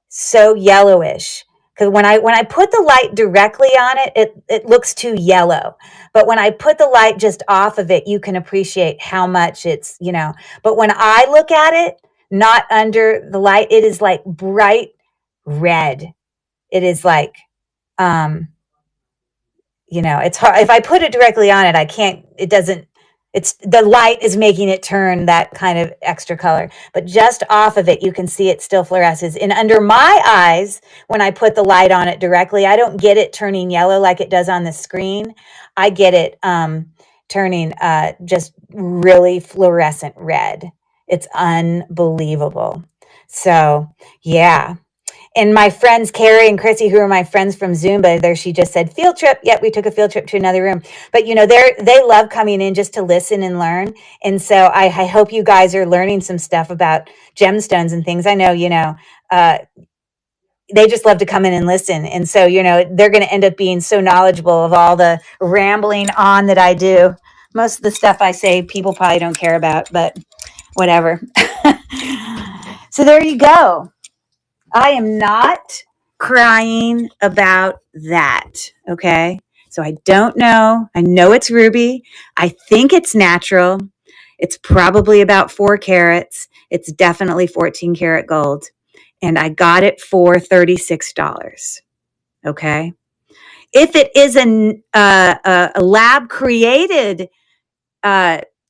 so yellowish. Because when I put the light directly on it, it looks too yellow. But when I put the light just off of it, you can appreciate how much it's, But when I look at it, not under the light, it is like bright red. It is like, it's hard. If I put it directly on it, the light is making it turn that kind of extra color. But just off of it, you can see it still fluoresces. And under my eyes, when I put the light on it directly, I don't get it turning yellow like it does on the screen. I get it turning just really fluorescent red. It's unbelievable. So, yeah. And my friends, Carrie and Chrissy, who are my friends from Zumba, there she just said, field trip. Yep, we took a field trip to another room. But, they love coming in just to listen and learn. And so I hope you guys are learning some stuff about gemstones and things. I know, they just love to come in and listen. And so, they're going to end up being so knowledgeable of all the rambling on that I do. Most of the stuff I say, people probably don't care about, but whatever. So there you go. I am not crying about that, okay? So I don't know. I know it's ruby. I think it's natural. It's probably about 4 carats. It's definitely 14 karat gold. And I got it for $36, okay? If it is a lab-created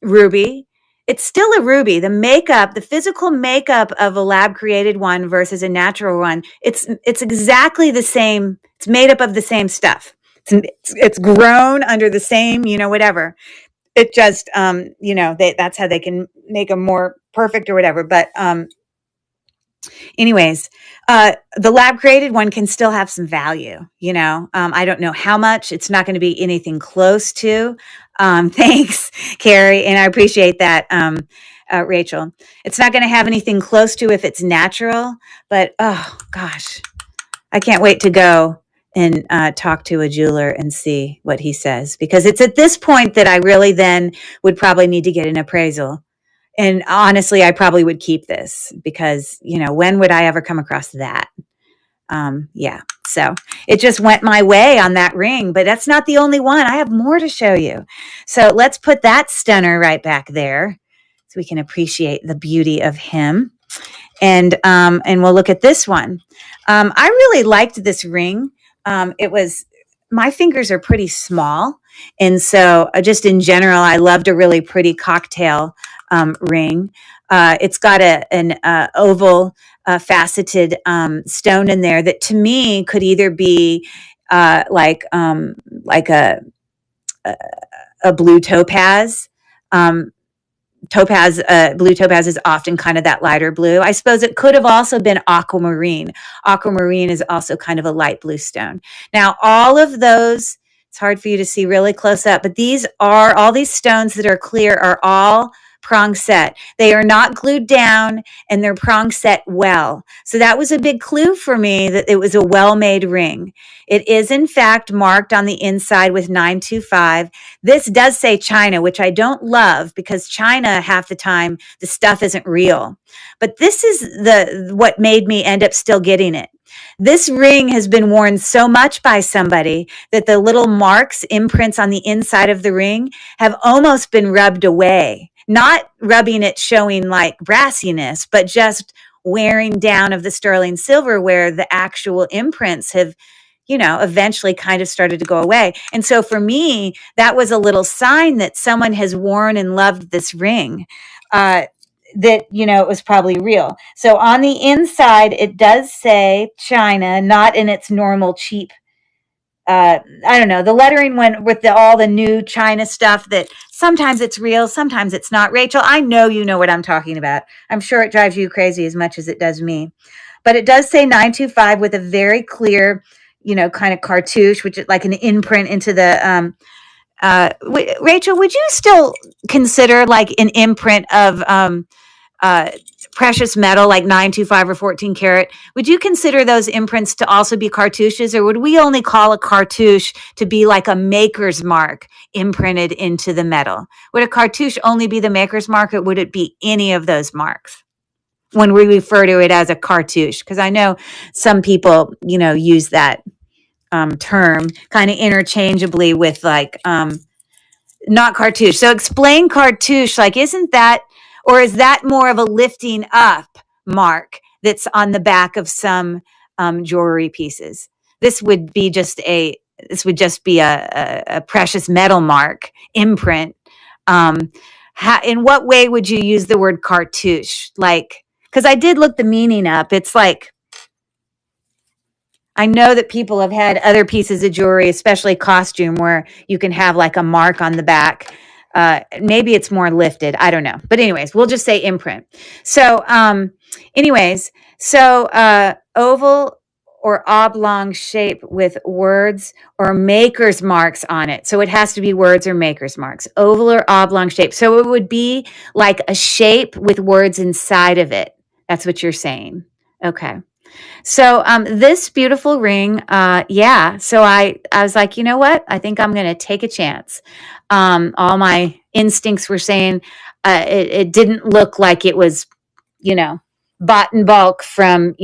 ruby, it's still a ruby. The physical makeup of a lab created one versus a natural one, it's exactly the same. It's made up of the same stuff. It's grown under the same, whatever. It just, that's how they can make them more perfect or whatever. But anyways, the lab created one can still have some value, I don't know how much. It's not going to be anything close to. Thanks, Carrie. And I appreciate that, Rachel. It's not going to have anything close to if it's natural, but oh gosh, I can't wait to go and talk to a jeweler and see what he says, because it's at this point that I really then would probably need to get an appraisal. And honestly, I probably would keep this because, when would I ever come across that? Yeah. So it just went my way on that ring, but that's not the only one. I have more to show you. So let's put that stunner right back there so we can appreciate the beauty of him. And we'll look at this one. I really liked this ring. My fingers are pretty small. And so just in general, I loved a really pretty cocktail ring. It's got an oval faceted stone in there that to me could either be like a blue topaz. Blue topaz is often kind of that lighter blue. I suppose it could have also been aquamarine. Aquamarine is also kind of a light blue stone. Now, all of those, it's hard for you to see really close up, but all these stones that are clear are all prong set. They are not glued down and they're prong set well. So that was a big clue for me that it was a well-made ring. It is in fact marked on the inside with 925. This does say China, which I don't love because China, half the time, the stuff isn't real. But this is what made me end up still getting it. This ring has been worn so much by somebody that the little marks, imprints on the inside of the ring have almost been rubbed away. Not rubbing it showing like brassiness, but just wearing down of the sterling silver where the actual imprints have, eventually kind of started to go away. And so for me, that was a little sign that someone has worn and loved this ring. That, it was probably real. So on the inside, it does say China, not in its normal cheap, I don't know. The lettering went with all the new China stuff that sometimes it's real, sometimes it's not. Rachel, I know you know what I'm talking about. I'm sure it drives you crazy as much as it does me. But it does say 925 with a very clear, kind of cartouche, which is like an imprint into the, Rachel, would you still consider like an imprint of, precious metal like 925 or 14 karat, would you consider those imprints to also be cartouches, or would we only call a cartouche to be like a maker's mark imprinted into the metal? Would a cartouche only be the maker's mark, or would it be any of those marks when we refer to it as a cartouche? Because I know some people, use that term kind of interchangeably with like not cartouche. So explain cartouche, like isn't that, or is that more of a lifting up mark that's on the back of some jewelry pieces? This would just be a precious metal mark imprint. In what way would you use the word cartouche? Like, because I did look the meaning up. It's like, I know that people have had other pieces of jewelry, especially costume, where you can have like a mark on the back. Maybe it's more lifted. I don't know. But anyways, we'll just say imprint. So oval or oblong shape with words or maker's marks on it. So it has to be words or maker's marks. Oval or oblong shape. So it would be like a shape with words inside of it. That's what you're saying. Okay. So this beautiful ring, So I was like, you know what? I think I'm going to take a chance. All my instincts were saying it didn't look like it was, bought in bulk from,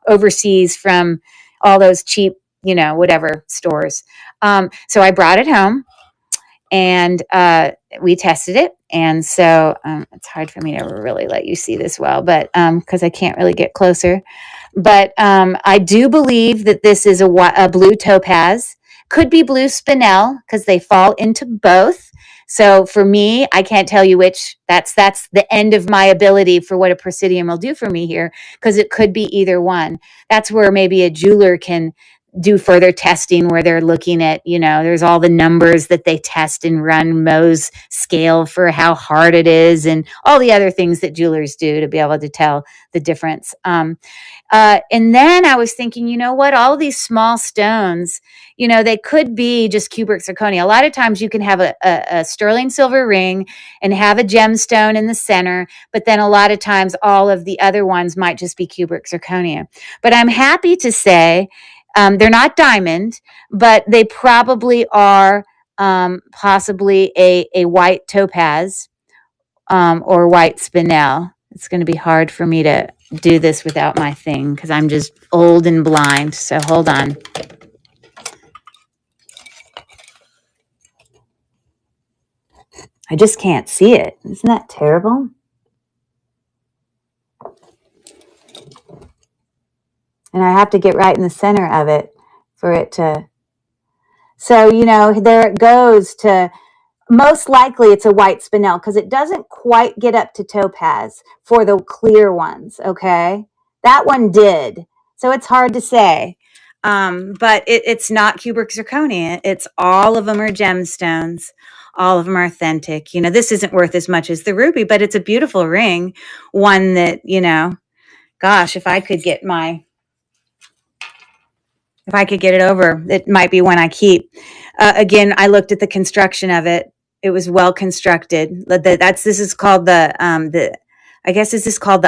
overseas from all those cheap, whatever stores. So I brought it home and we tested it. And so it's hard for me to really let you see this well, but because I can't really get closer. But I do believe that this is a blue topaz. Could be blue spinel because they fall into both. So for me, I can't tell you which. That's the end of my ability for what a presidium will do for me here, because it could be either one. That's where maybe a jeweler can do further testing, where they're looking at, there's all the numbers that they test and run Mohs scale for how hard it is and all the other things that jewelers do to be able to tell the difference. And then I was thinking, you know what, all these small stones, they could be just cubic zirconia. A lot of times you can have a sterling silver ring and have a gemstone in the center, but then a lot of times all of the other ones might just be cubic zirconia. But I'm happy to say they're not diamond, but they probably are possibly a white topaz or white spinel. It's going to be hard for me to do this without my thing because I'm just old and blind. So hold on. I just can't see it. Isn't that terrible? And I have to get right in the center of it for it to. So, there it goes to. Most likely it's a white spinel because it doesn't quite get up to topaz for the clear ones, okay? That one did. So it's hard to say. But it's not cubic zirconia. It's all of them are gemstones. All of them are authentic. This isn't worth as much as the ruby, but it's a beautiful ring. One that, gosh, if I could get it over, it might be one I keep. Again, I looked at the construction of it. It was well constructed. This is called the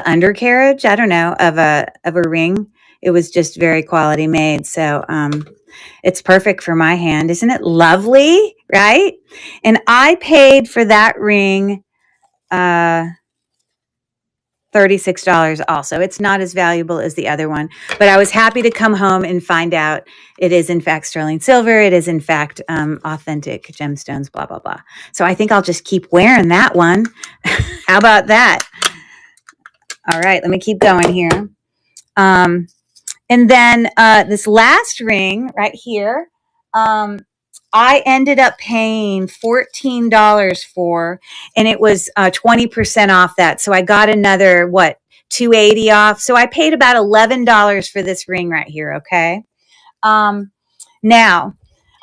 undercarriage. I don't know, of a ring. It was just very quality made. So it's perfect for my hand. Isn't it lovely? Right? And I paid for that ring $36 also. It's not as valuable as the other one, but I was happy to come home and find out it is in fact sterling silver. It is in fact authentic gemstones, blah, blah, blah. So I think I'll just keep wearing that one. How about that? All right, let me keep going here. And then this last ring right here, I ended up paying $14 for, and it was 20% off that. So I got another, what, $280 off. So I paid about $11 for this ring right here. Okay. Now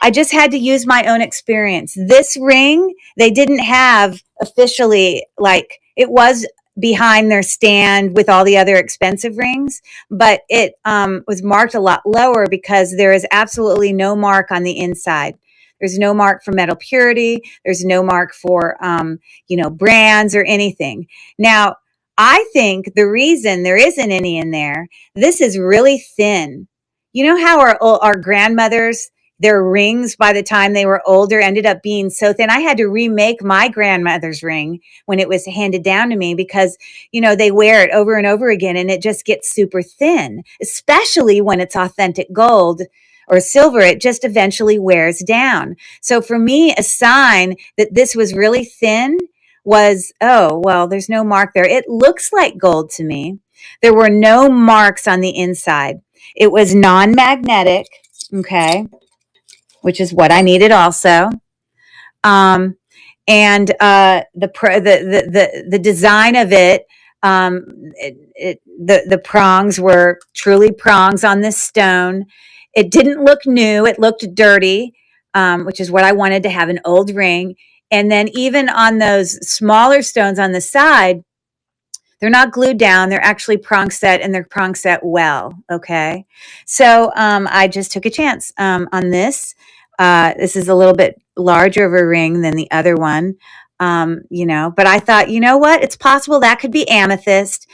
I just had to use my own experience. This ring, they didn't have officially, like it was behind their stand with all the other expensive rings, but it was marked a lot lower because there is absolutely no mark on the inside. There's no mark for metal purity. There's no mark for, brands or anything. Now, I think the reason there isn't any in there, this is really thin. You know how our grandmothers, their rings by the time they were older ended up being so thin. I had to remake my grandmother's ring when it was handed down to me because, they wear it over and over again and it just gets super thin, especially when it's authentic gold or silver. It just eventually wears down. So for me, a sign that this was really thin was, oh, well, there's no mark there. It looks like gold to me. There were no marks on the inside. It was non-magnetic, okay, which is what I needed also. And the design of it, the prongs were truly prongs on this stone. It didn't look new. It looked dirty, which is what I wanted to have, an old ring. And then even on those smaller stones on the side, they're not glued down. They're actually prong set, and they're prong set well. Okay. So I just took a chance on this. This is a little bit larger of a ring than the other one, but I thought, you know what? It's possible that could be amethyst.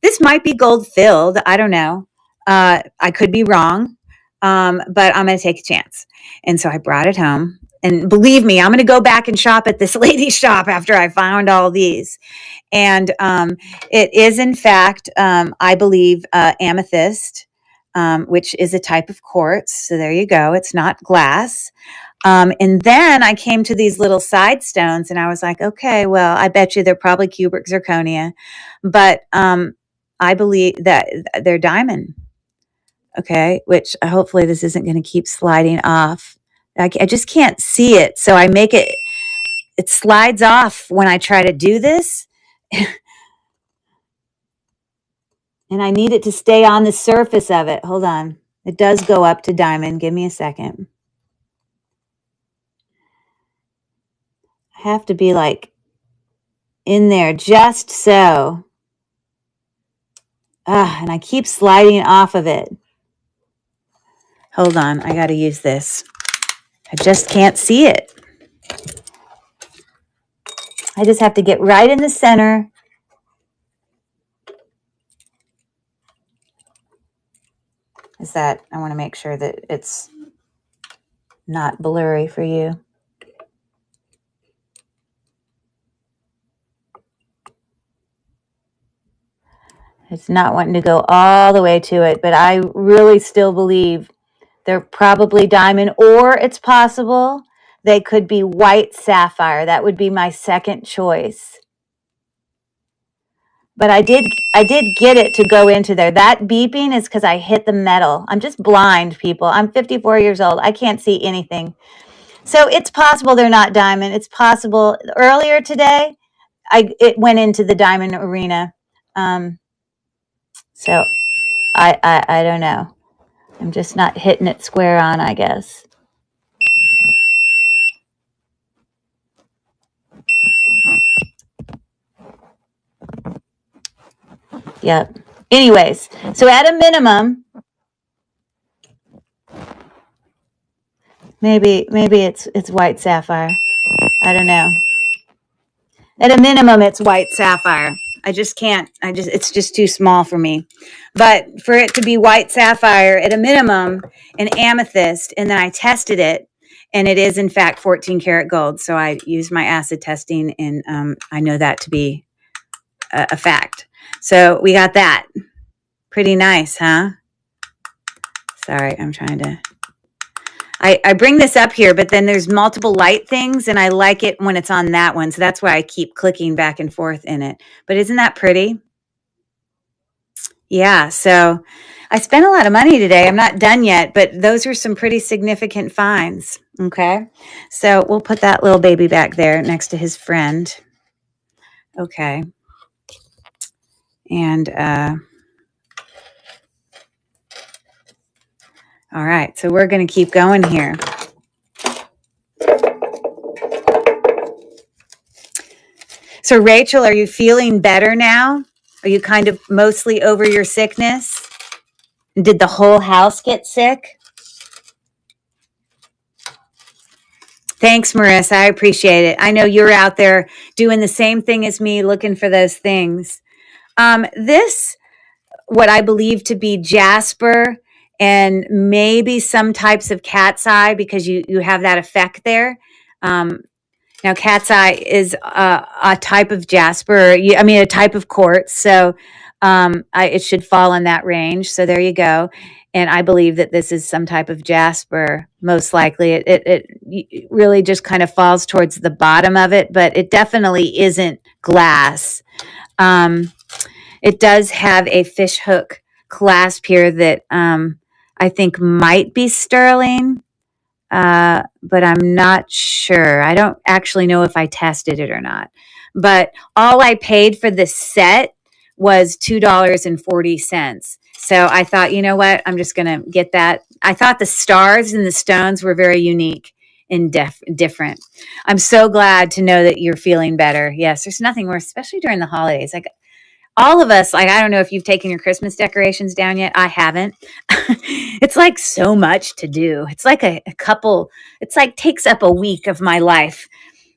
This might be gold filled. I don't know. I could be wrong, but I'm going to take a chance. And so I brought it home. And believe me, I'm going to go back and shop at this lady's shop after I found all these. And it is, in fact, I believe, amethyst, which is a type of quartz. So there you go. It's not glass. And then I came to these little side stones and I was like, okay, well, I bet you they're probably cubic zirconia, but I believe that they're diamond. Okay, which hopefully this isn't going to keep sliding off. I just can't see it. So I make it slides off when I try to do this. And I need it to stay on the surface of it. Hold on. It does go up to diamond. Give me a second. I have to be like in there just so. And I keep sliding off of it. Hold on. I got to use this. I just can't see it. I just have to get right in the center. I want to make sure that it's not blurry for you. It's not wanting to go all the way to it, but I really still believe they're probably diamond, or it's possible they could be white sapphire. That would be my second choice. But I did get it to go into there. That beeping is because I hit the metal. I'm just blind, people. I'm 54 years old. I can't see anything. So it's possible they're not diamond. It's possible. Earlier today, it went into the diamond arena. So I don't know. I'm just not hitting it square on, I guess. Yep. Anyways, so at a minimum, maybe it's white sapphire. I don't know. At a minimum, it's white sapphire. I just can't. It's just too small for me. But for it to be white sapphire, at a minimum, an amethyst, and then I tested it, and it is in fact 14 karat gold. So I used my acid testing, and I know that to be a fact. So we got that. Pretty nice, huh? Sorry, I'm trying to... I bring this up here, but then there's multiple light things, and I like it when it's on that one. So that's why I keep clicking back and forth in it. But isn't that pretty? Yeah, so I spent a lot of money today. I'm not done yet, but those are some pretty significant finds. Okay, so we'll put that little baby back there next to his friend. Okay. And all right, so we're going to keep going here. So Rachel, are you feeling better now? Are you kind of mostly over your sickness? Did the whole house get sick? Thanks, Marissa. I appreciate it. I know you're out there doing the same thing as me, looking for those things. This, what I believe to be jasper and maybe some types of cat's eye, because you have that effect there. Now, cat's eye is a type of jasper, a type of quartz. So it should fall in that range. So there you go. And I believe that this is some type of jasper, most likely. It really just kind of falls towards the bottom of it, but it definitely isn't glass. It does have a fish hook clasp here that I think might be sterling. But I'm not sure. I don't actually know if I tested it or not. But all I paid for this set was $2.40. So I thought, you know what? I'm just going to get that. I thought the stars and the stones were very unique and different. I'm so glad to know that you're feeling better. Yes, there's nothing worse, especially during the holidays. Like all of us, I don't know if you've taken your Christmas decorations down yet. I haven't. It's like so much to do. It's like it's like takes up a week of my life,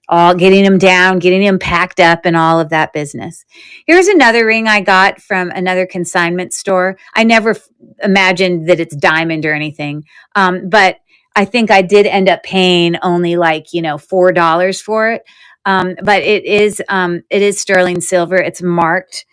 all getting them down, getting them packed up and all of that business. Here's another ring I got from another consignment store. I never imagined that it's diamond or anything. But I think I did end up paying only like, $4 for it. But it is sterling silver. It's marked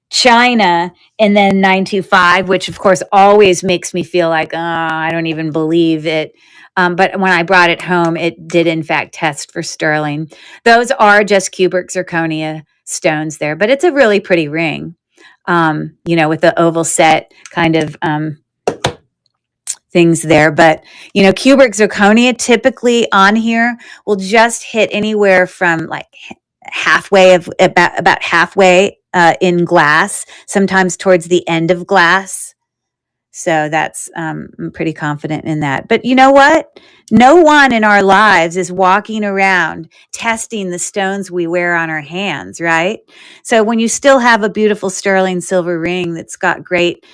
China and then 925, which of course always makes me feel like, I don't even believe it. But when I brought it home, it did in fact test for sterling. Those are just cubic zirconia stones there, but it's a really pretty ring, with the oval set kind of things there. But, cubic zirconia typically on here will just hit anywhere from like about halfway in glass, sometimes towards the end of glass. So that's, I'm pretty confident in that. But you know what? No one in our lives is walking around testing the stones we wear on our hands, right? So when you still have a beautiful sterling silver ring that's got great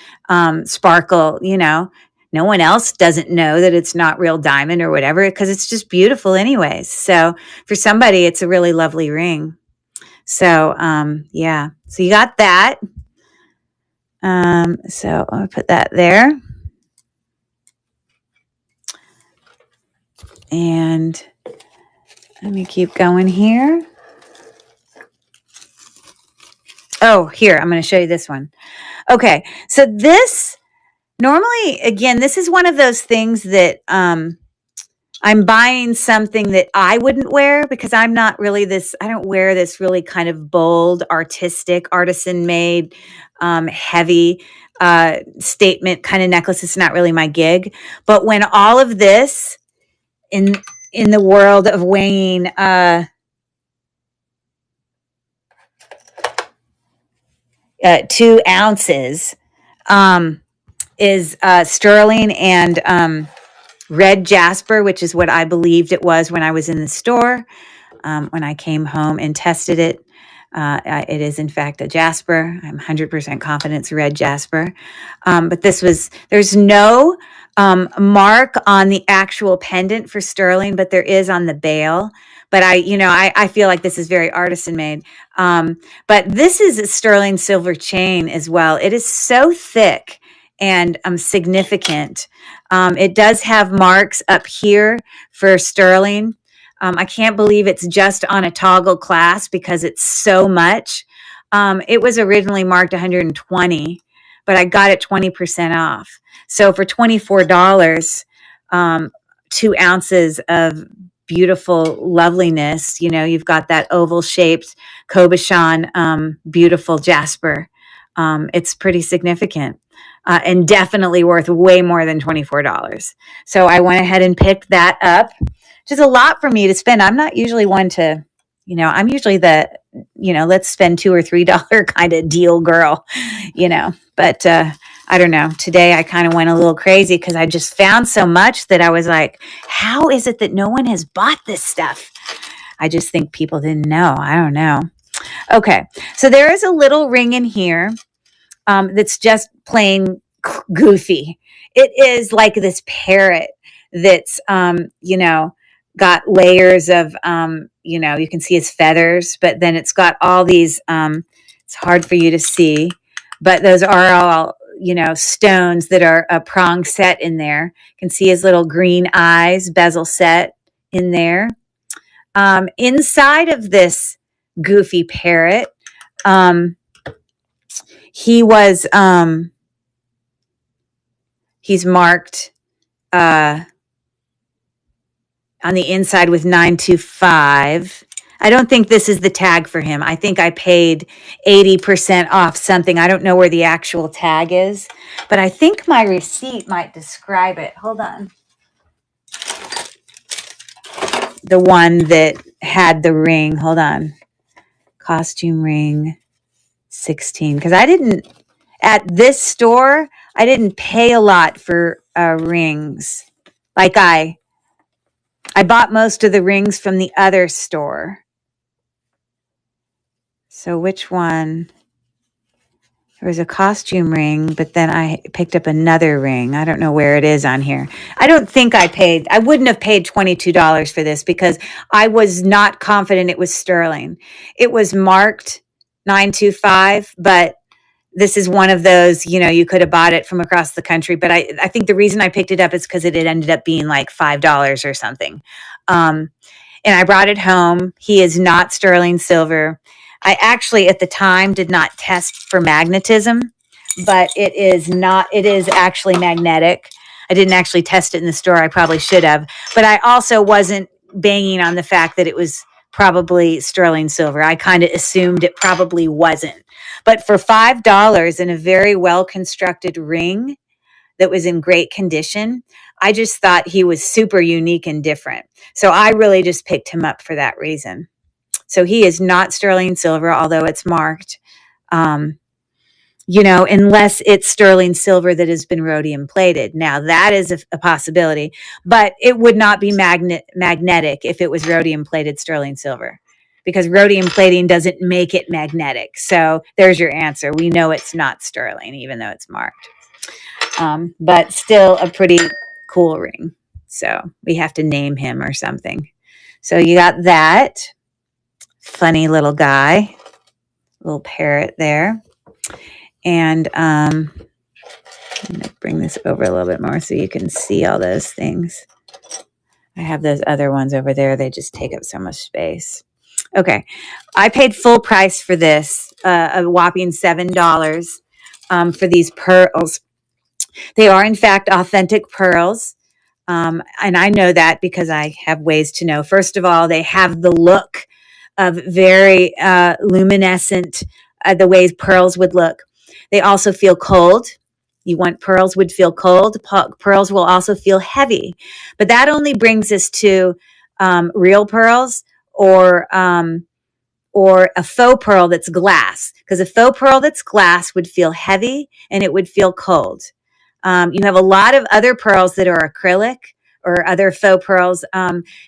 sparkle, no one else doesn't know that it's not real diamond or whatever, because it's just beautiful anyways. So for somebody, it's a really lovely ring. So, yeah. So you got that. So I'll put that there. And let me keep going here. Oh, here, I'm going to show you this one. Okay. So this, normally, again, this is one of those things that, I'm buying something that I wouldn't wear because I'm not really I don't wear this really kind of bold, artistic, artisan made, heavy statement kind of necklace. It's not really my gig. But when all of this in the world of weighing 2 ounces is sterling and red jasper, which is what I believed it was when I was in the store. When I came home and tested it, it is in fact a jasper. I'm 100% confident it's red jasper. But there's no mark on the actual pendant for sterling, but there is on the bail. But I feel like this is very artisan made. But this is a sterling silver chain as well. It is so thick and significant. It does have marks up here for sterling. I can't believe it's just on a toggle class because it's so much. It was originally marked 120, but I got it 20% off. So for $24, 2 ounces of beautiful loveliness, you've got that oval shaped Kobashan, beautiful jasper. It's pretty significant. And definitely worth way more than $24. So I went ahead and picked that up, which is a lot for me to spend. I'm not usually one to, I'm usually the, let's spend $2 or $3 kind of deal girl, but I don't know. Today I kind of went a little crazy because I just found so much that I was like, how is it that no one has bought this stuff? I just think people didn't know. I don't know. Okay. So there is a little ring in here that's just plain goofy. It is like this parrot that's, got layers of, you can see his feathers, but then it's got all these, it's hard for you to see, but those are all, stones that are a prong set in there. You can see his little green eyes, bezel set in there. Inside of this goofy parrot, he was, he's marked, on the inside with 925. I don't think this is the tag for him. I think I paid 80% off something. I don't know where the actual tag is, but I think my receipt might describe it. Hold on. The one that had the ring. Hold on. Costume ring 16. Because at this store, I didn't pay a lot for rings. Like I bought most of the rings from the other store. So which one? There was a costume ring, but then I picked up another ring. I don't know where it is on here. I wouldn't have paid $22 for this because I was not confident it was sterling. It was marked 925, but this is one of those, you could have bought it from across the country. But I think the reason I picked it up is because it had ended up being like $5 or something. And I brought it home. He is not sterling silver. I actually, at the time, did not test for magnetism, but it is actually magnetic. I didn't actually test it in the store. I probably should have. But I also wasn't banging on the fact that it was probably sterling silver. I kind of assumed it probably wasn't. But for $5 in a very well-constructed ring that was in great condition, I just thought he was super unique and different. So I really just picked him up for that reason. So he is not sterling silver, although it's marked, unless it's sterling silver that has been rhodium plated. Now that is a possibility, but it would not be magnetic if it was rhodium plated sterling silver, because rhodium plating doesn't make it magnetic. So there's your answer. We know it's not sterling, even though it's marked, but still a pretty cool ring. So we have to name him or something. So you got that. Funny little guy, little parrot there. And I'm going to bring this over a little bit more so you can see all those things. I have those other ones over there. They just take up so much space. Okay. I paid full price for this, a whopping $7 for these pearls. They are, in fact, authentic pearls. And I know that because I have ways to know. First of all, they have the look of very luminescent, the ways pearls would look. They also feel cold. Pearls would feel cold. Pearls will also feel heavy. But that only brings us to real pearls or a faux pearl that's glass. Because a faux pearl that's glass would feel heavy and it would feel cold. You have a lot of other pearls that are acrylic or other faux pearls.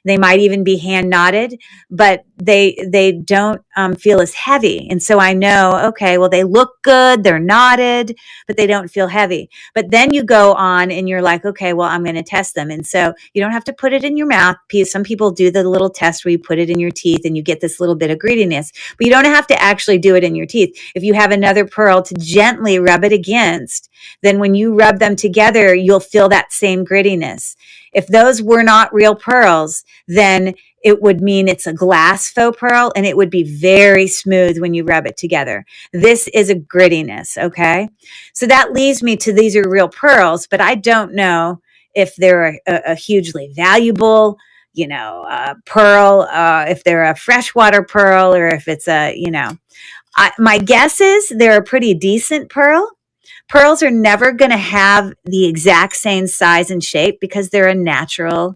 They might even be hand knotted, but they don't feel as heavy. And so I know, okay, well, they look good, they're knotted, but they don't feel heavy. But then you go on and you're like, okay, well, I'm going to test them. And so you don't have to put it in your mouth. Some people do the little test where you put it in your teeth and you get this little bit of grittiness, but you don't have to actually do it in your teeth. If you have another pearl to gently rub it against, then when you rub them together, you'll feel that same grittiness. If those were not real pearls, then it would mean it's a glass faux pearl, and it would be very smooth when you rub it together. This is a grittiness, okay? So that leads me to these are real pearls, but I don't know if they're a hugely valuable, pearl, if they're a freshwater pearl, or if it's my guess is they're a pretty decent pearl. Pearls are never going to have the exact same size and shape because they're a natural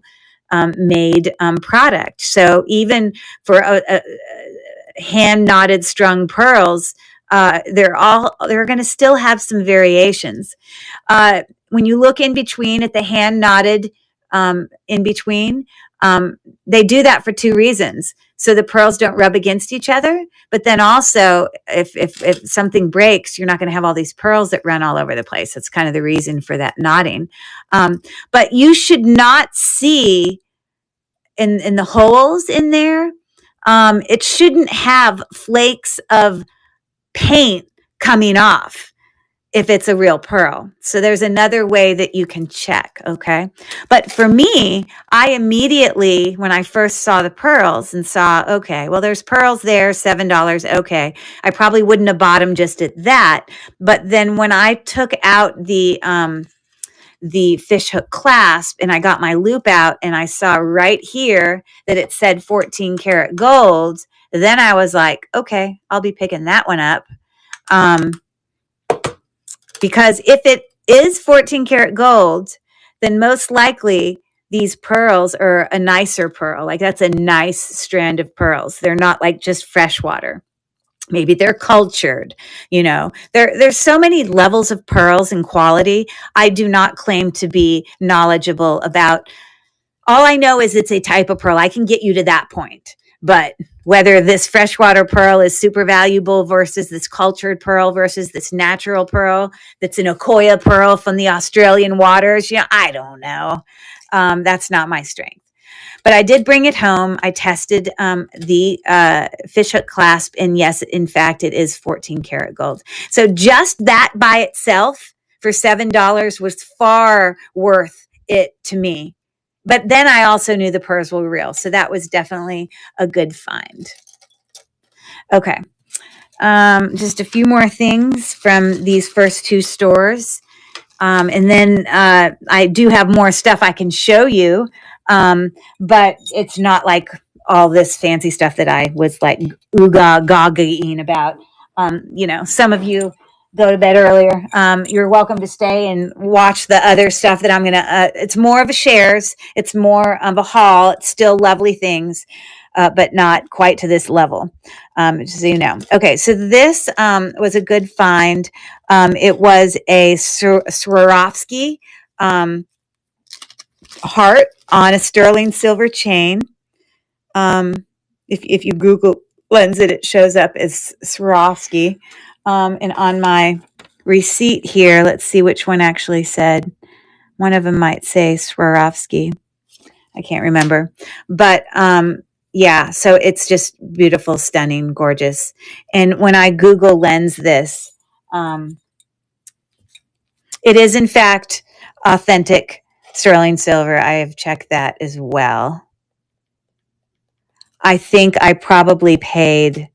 made product. So even for a hand knotted strung pearls, they're going to still have some variations. When you look in between at the hand knotted in between, they do that for two reasons. So the pearls don't rub against each other, but then also if something breaks, you're not going to have all these pearls that run all over the place. That's kind of the reason for that knotting. But you should not see in the holes in there. It shouldn't have flakes of paint coming off if it's a real pearl. So there's another way that you can check, okay? But for me, I immediately, when I first saw the pearls and saw, okay, well, there's pearls there, $7, okay. I probably wouldn't have bought them just at that. But then when I took out the fishhook clasp and I got my loop out and I saw right here that it said 14 karat gold, then I was like, okay, I'll be picking that one up. Because if it is 14 karat gold, then most likely these pearls are a nicer pearl. Like that's a nice strand of pearls. They're not like just freshwater. Maybe they're cultured, there's so many levels of pearls and quality. I do not claim to be knowledgeable about. All I know is it's a type of pearl. I can get you to that point. But whether this freshwater pearl is super valuable versus this cultured pearl versus this natural pearl that's an Okoya pearl from the Australian waters, I don't know. That's not my strength. But I did bring it home. I tested the fishhook clasp, and yes, in fact, it is 14 karat gold. So just that by itself for $7 was far worth it to me. But then I also knew the pearls were real. So that was definitely a good find. Okay. Just a few more things from these first two stores. And then I do have more stuff I can show you. But it's not like all this fancy stuff that I was like ooga gaga-ing about. Some of you go to bed earlier. You're welcome to stay and watch the other stuff that I'm going to, it's more of a shares. It's more of a haul. It's still lovely things, but not quite to this level. Just so you know. Okay. So this, was a good find. It was a Swarovski, heart on a sterling silver chain. If you Google lens it shows up as Swarovski. And on my receipt here, let's see which one actually said. One of them might say Swarovski. I can't remember. But yeah, so it's just beautiful, stunning, gorgeous. And when I Google lens this, it is in fact authentic sterling silver. I have checked that as well. I think I probably paid,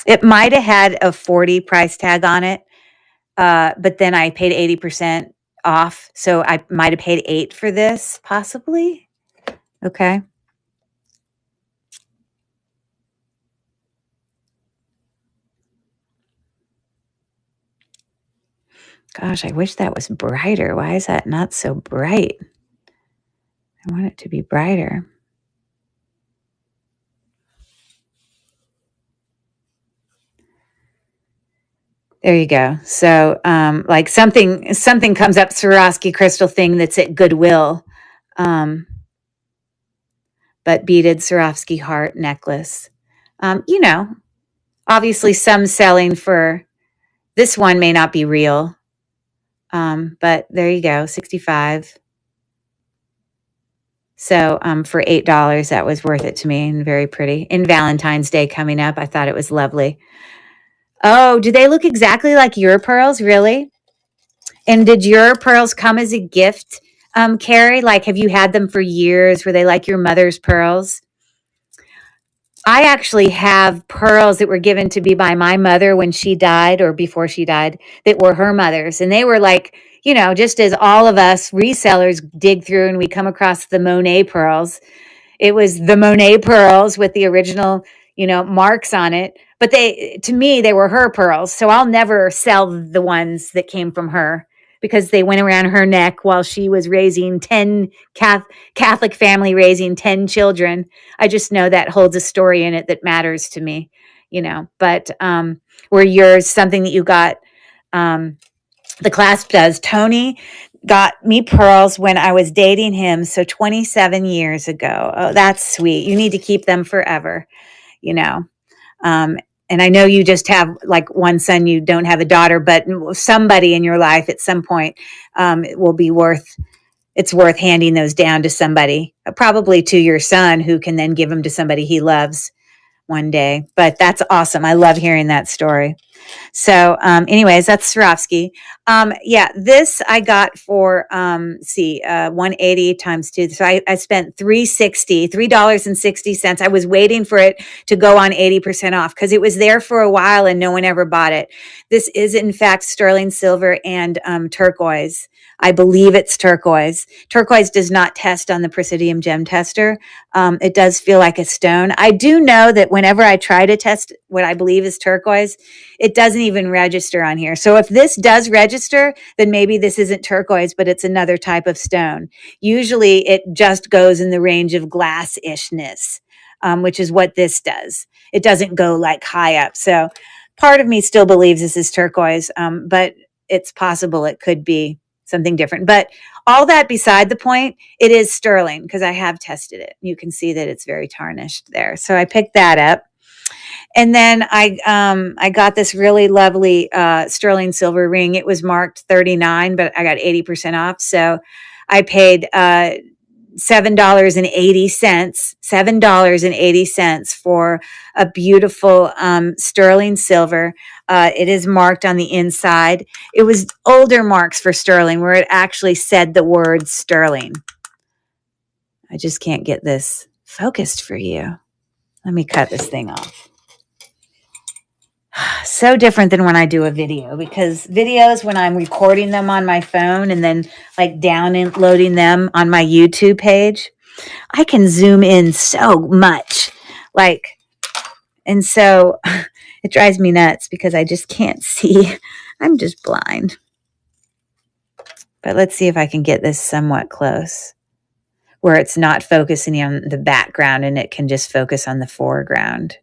it might have had a 40 price tag on it, but then I paid 80% off. So I might have paid $8 for this, possibly. Okay. Gosh, I wish that was brighter. Why is that not so bright? I want it to be brighter. There you go. So, like something comes up, Swarovski crystal thing that's at Goodwill, but beaded Swarovski heart necklace. Obviously some selling for, this one may not be real, but there you go, 65. So for $8, that was worth it to me and very pretty. And Valentine's Day coming up, I thought it was lovely. Oh, do they look exactly like your pearls? Really? And did your pearls come as a gift, Carrie? Like, have you had them for years? Were they like your mother's pearls? I actually have pearls that were given to me by my mother when she died or before she died that were her mother's. And they were like, just as all of us resellers dig through and we come across the Monet pearls, it was the Monet pearls with the original, marks on it. But to me, they were her pearls. So I'll never sell the ones that came from her because they went around her neck while she was raising 10 Catholic family, raising 10 children. I just know that holds a story in it that matters to me, but were yours something that you got? The clasp does. Tony got me pearls when I was dating him. So 27 years ago. Oh, that's sweet. You need to keep them forever, and I know you just have like one son, you don't have a daughter, but somebody in your life at some point, it will be it's worth handing those down to somebody, probably to your son, who can then give them to somebody he loves one day. But that's awesome. I love hearing that story. So anyways, that's Swarovski. This I got for, 180 times 2. So I spent $3.60. I was waiting for it to go on 80% off because it was there for a while and no one ever bought it. This is in fact sterling silver and turquoise. I believe it's turquoise. Turquoise does not test on the Presidium gem tester. It does feel like a stone. I do know that whenever I try to test what I believe is turquoise, it doesn't even register on here. So if this does register, then maybe this isn't turquoise, but it's another type of stone. Usually it just goes in the range of glass-ishness, which is what this does. It doesn't go like high up. So part of me still believes this is turquoise, but it's possible it could be something different. But all that beside the point, it is sterling because I have tested it. You can see that it's very tarnished there. So I picked that up. And then I got this really lovely sterling silver ring. It was marked $39, but I got 80% off. So I paid $7.80 for a beautiful sterling silver. It is marked on the inside. It was older marks for sterling where it actually said the word sterling. I just can't get this focused for you. Let me cut this thing off. So different than when I do a video, because videos, when I'm recording them on my phone and then like downloading them on my YouTube page, I can zoom in so much. And so it drives me nuts because I just can't see. I'm just blind. But let's see if I can get this somewhat close where it's not focusing on the background and it can just focus on the foreground.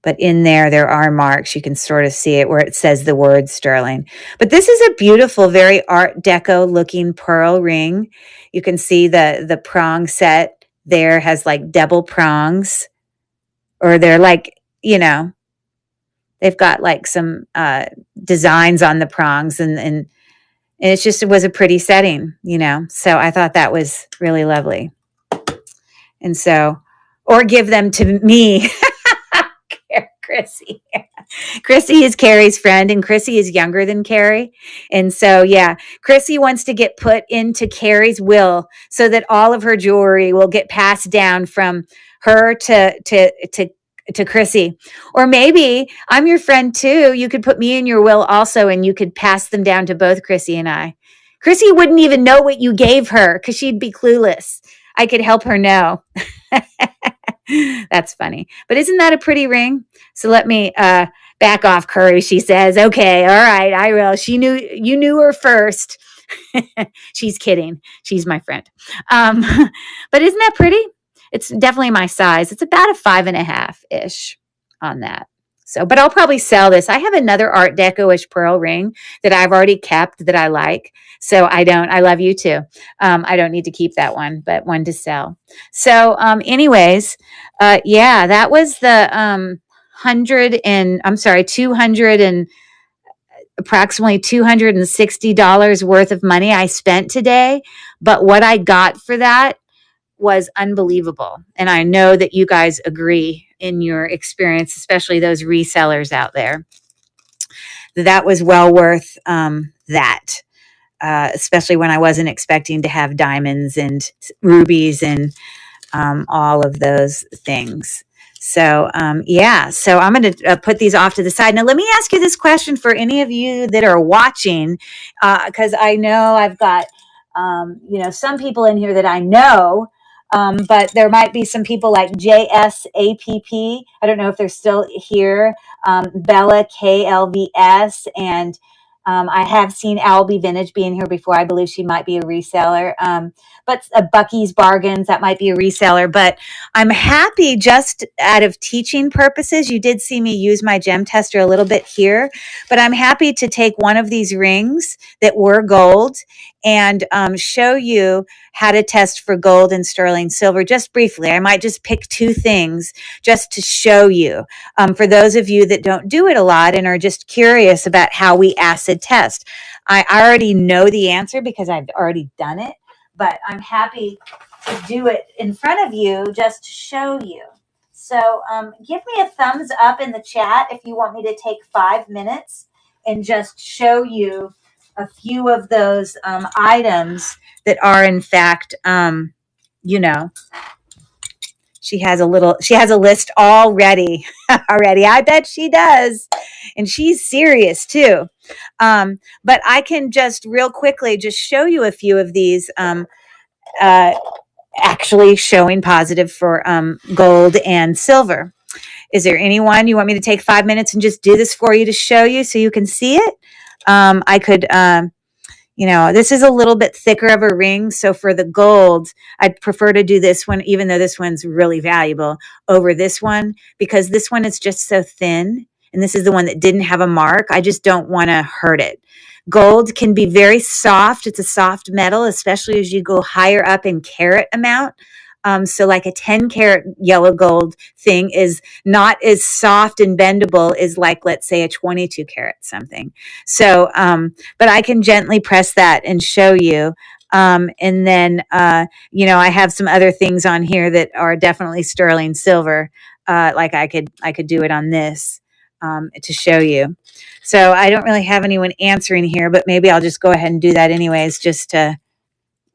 But in there are marks. You can sort of see it where it says the word sterling. But this is a beautiful, very Art Deco looking pearl ring. You can see the prong set there has like double prongs. Or they're like, they've got like some designs on the prongs. And it was a pretty setting, So I thought that was really lovely. And so, or give them to me. Chrissy. Chrissy is Carrie's friend, and Chrissy is younger than Carrie. And so, Chrissy wants to get put into Carrie's will so that all of her jewelry will get passed down from her to Chrissy. Or maybe I'm your friend too. You could put me in your will also, and you could pass them down to both Chrissy and I. Chrissy wouldn't even know what you gave her because she'd be clueless. I could help her know. That's funny. But isn't that a pretty ring? So let me back off, Curry. She says, okay, all right, I will. You knew her first. She's kidding. She's my friend. But isn't that pretty? It's definitely my size. It's about a 5.5-ish on that. So, but I'll probably sell this. I have another Art Deco-ish pearl ring that I've already kept that I like. So I love you too. I don't need to keep that one, but one to sell. So anyways, that was the 200 and approximately $260 worth of money I spent today. But what I got for that was unbelievable. And I know that you guys agree in your experience, especially those resellers out there, that was well worth that. Especially when I wasn't expecting to have diamonds and rubies and all of those things. So, yeah, so I'm going to put these off to the side. Now, let me ask you this question for any of you that are watching, because I know I've got, some people in here that I know, but there might be some people like JSAPP. I don't know if they're still here. Bella KLVS, and I have seen Albie Vintage being here before. I believe she might be a reseller. But Bucky's Bargains, that might be a reseller. But I'm happy just out of teaching purposes. You did see me use my gem tester a little bit here, but I'm happy to take one of these rings that were gold and show you how to test for gold and sterling silver just briefly. I might just pick two things just to show you. For those of you that don't do it a lot and are just curious about how we acid test, I already know the answer because I've already done it, but I'm happy to do it in front of you just to show you. So give me a thumbs up in the chat if you want me to take 5 minutes and just show you a few of those items that are in fact, she has a list already. I bet she does. And she's serious too. But I can just real quickly just show you a few of these actually showing positive for gold and silver. Is there anyone you want me to take 5 minutes and just do this for you to show you so you can see it? I could, this is a little bit thicker of a ring. So for the gold, I'd prefer to do this one, even though this one's really valuable, over this one, because this one is just so thin. And this is the one that didn't have a mark. I just don't want to hurt it. Gold can be very soft. It's a soft metal, especially as you go higher up in carat amount. So like a 10 karat yellow gold thing is not as soft and bendable as like, let's say, a 22 karat something. So, but I can gently press that and show you. And then, I have some other things on here that are definitely sterling silver. Like I could do it on this to show you. So I don't really have anyone answering here, but maybe I'll just go ahead and do that anyways, just to.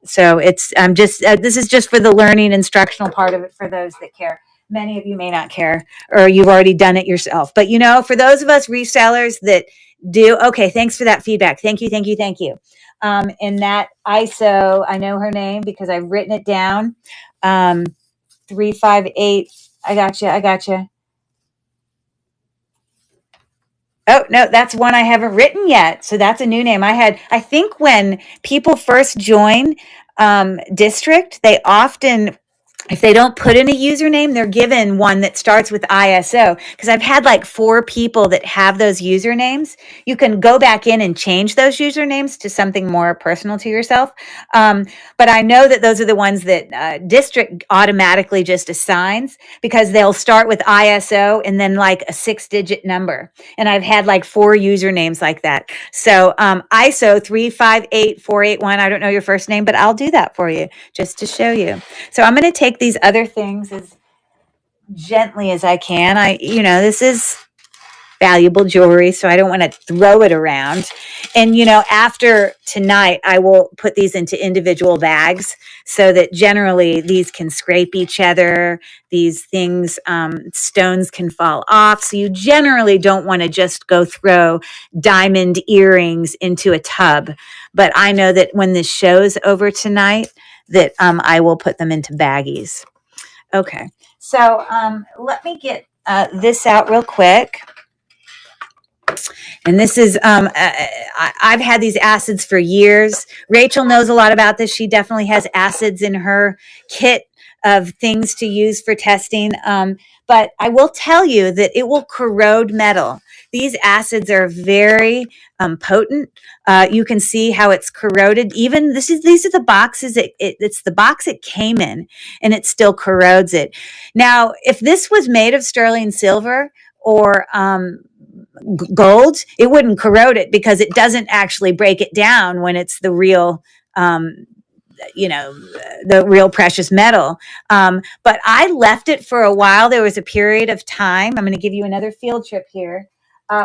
So it's this is just for the learning instructional part of it for those that care. Many of you may not care, or you've already done it yourself. But for those of us resellers that do, okay, thanks for that feedback. Thank you. And that ISO, I know her name because I've written it down. 358. I got you. Oh, no, that's one I haven't written yet. So that's a new name. I think when people first join District, they often, if they don't put in a username, they're given one that starts with ISO. Because I've had like 4 people that have those usernames. You can go back in and change those usernames to something more personal to yourself. But I know that those are the ones that District automatically just assigns because they'll start with ISO and then like a 6-digit number. And I've had like 4 usernames like that. So ISO 358481, I don't know your first name, but I'll do that for you just to show you. So I'm going to take these other things as gently as I can. This is valuable jewelry, so I don't want to throw it around. And, after tonight, I will put these into individual bags so that generally these can scrape each other. These things, stones can fall off. So you generally don't want to just go throw diamond earrings into a tub. But I know that when this show's over tonight, that I will put them into baggies. Okay, so let me get this out real quick. And this is, I've had these acids for years. Rachel knows a lot about this. She definitely has acids in her kit of things to use for testing. But I will tell you that it will corrode metal. These acids are very potent. You can see how it's corroded. Even these are the boxes. It's the box it came in, and it still corrodes it. Now, if this was made of sterling silver or gold, it wouldn't corrode it because it doesn't actually break it down when it's the real the real precious metal. But I left it for a while. There was a period of time. I'm going to give you another field trip here.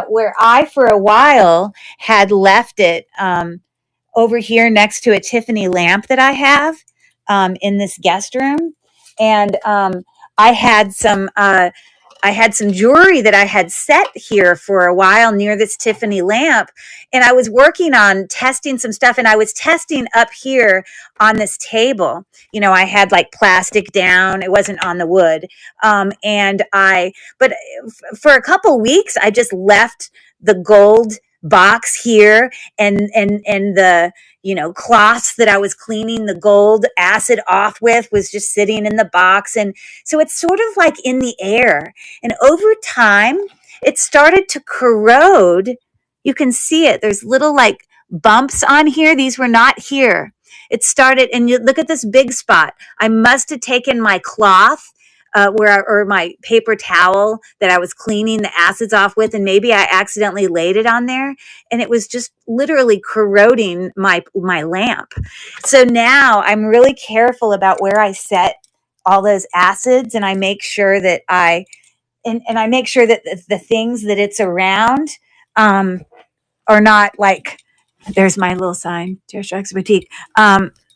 where I, for a while, had left it over here next to a Tiffany lamp that I have in this guest room. And I had some I had some jewelry that I had set here for a while near this Tiffany lamp. And I was working on testing some stuff, and I was testing up here on this table. You know, I had like plastic down, it wasn't on the wood. But for a couple weeks, I just left the gold box here, and the, you know, cloths that I was cleaning the gold acid off with was just sitting in the box. And so it's sort of like in the air. And over time, it started to corrode. You can see it. There's little like bumps on here. These were not here. It started, and you look at this big spot. I must have taken my cloth or my paper towel that I was cleaning the acids off with, and maybe I accidentally laid it on there, and it was just literally corroding my lamp. So now I'm really careful about where I set all those acids, and I make sure that I make sure that the things that it's around are not like, there's my little sign, Terra Strikes Boutique,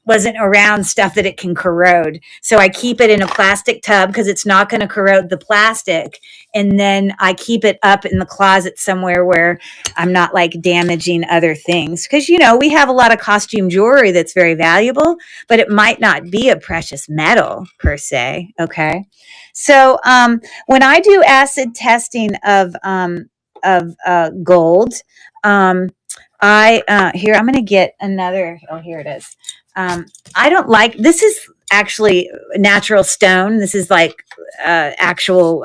wasn't around stuff that it can corrode. So I keep it in a plastic tub because it's not going to corrode the plastic. And then I keep it up in the closet somewhere where I'm not like damaging other things. Because, you know, we have a lot of costume jewelry that's very valuable, but it might not be a precious metal per se. Okay. So when I do acid testing of gold, here, I'm going to get another. Oh, here it is. I don't like, this is actually natural stone. This is like actual,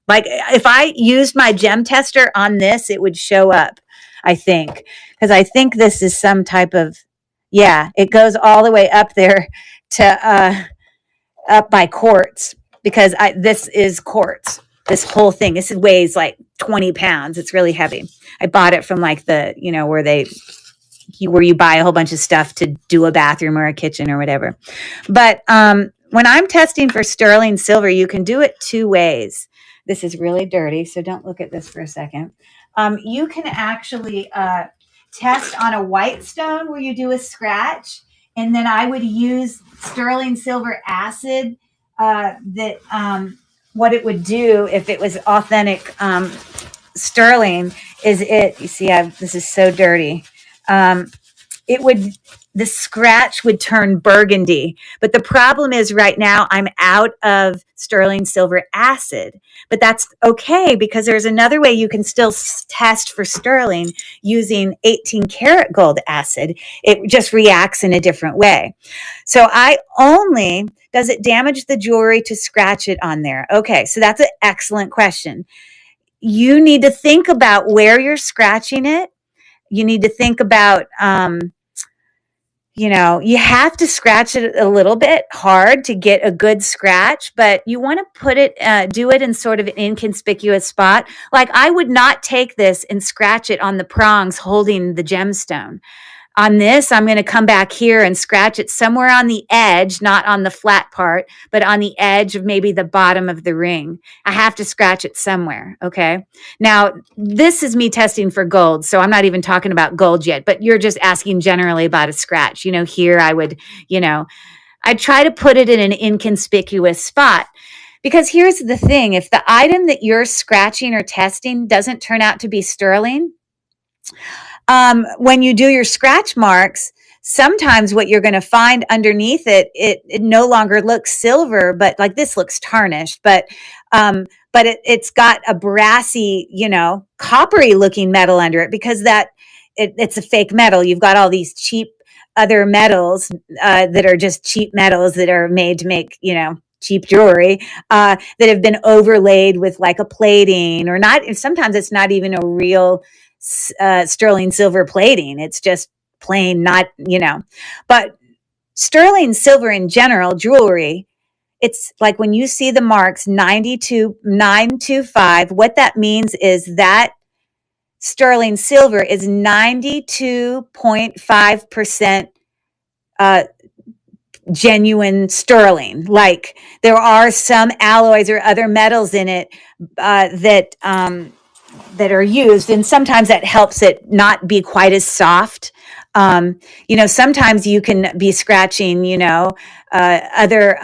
like if I used my gem tester on this, it would show up, I think, because I think this is some type of, yeah, it goes all the way up there to up by quartz, because this is quartz. This whole thing, this weighs like 20 pounds. It's really heavy. I bought it from like the, you know, where you buy a whole bunch of stuff to do a bathroom or a kitchen or whatever. But when I'm testing for sterling silver, you can do it two ways. This is really dirty, so don't look at this for a second. You can actually test on a white stone where you do a scratch, and then I would use sterling silver acid what it would do if it was authentic sterling is you see, this is so dirty. The scratch would turn burgundy. But the problem is right now I'm out of sterling silver acid. But that's okay, because there's another way you can still test for sterling using 18 karat gold acid. It just reacts in a different way. So does it damage the jewelry to scratch it on there? Okay, so that's an excellent question. You need to think about where you're scratching it. You need to think about, you know, you have to scratch it a little bit hard to get a good scratch, but you want to do it in sort of an inconspicuous spot. Like I would not take this and scratch it on the prongs holding the gemstone. On this, I'm going to come back here and scratch it somewhere on the edge, not on the flat part, but on the edge of maybe the bottom of the ring. I have to scratch it somewhere, okay? Now, this is me testing for gold, so I'm not even talking about gold yet, but you're just asking generally about a scratch. You know, here I would, you know, I'd try to put it in an inconspicuous spot. Because here's the thing, if the item that you're scratching or testing doesn't turn out to be sterling, when you do your scratch marks, sometimes what you're going to find underneath it no longer looks silver, but like this looks tarnished, but it's got a brassy, you know, coppery looking metal under it, because it's a fake metal. You've got all these cheap other metals that are just cheap metals that are made to make, you know, cheap jewelry that have been overlaid with like a plating, or not. Sometimes it's not even a real sterling silver plating. It's just plain, not, you know, but sterling silver in general, jewelry, it's like when you see the marks 92925, what that means is that sterling silver is 92.5% genuine sterling. Like there are some alloys or other metals in it that that are used, and sometimes that helps it not be quite as soft. Sometimes you can be scratching, other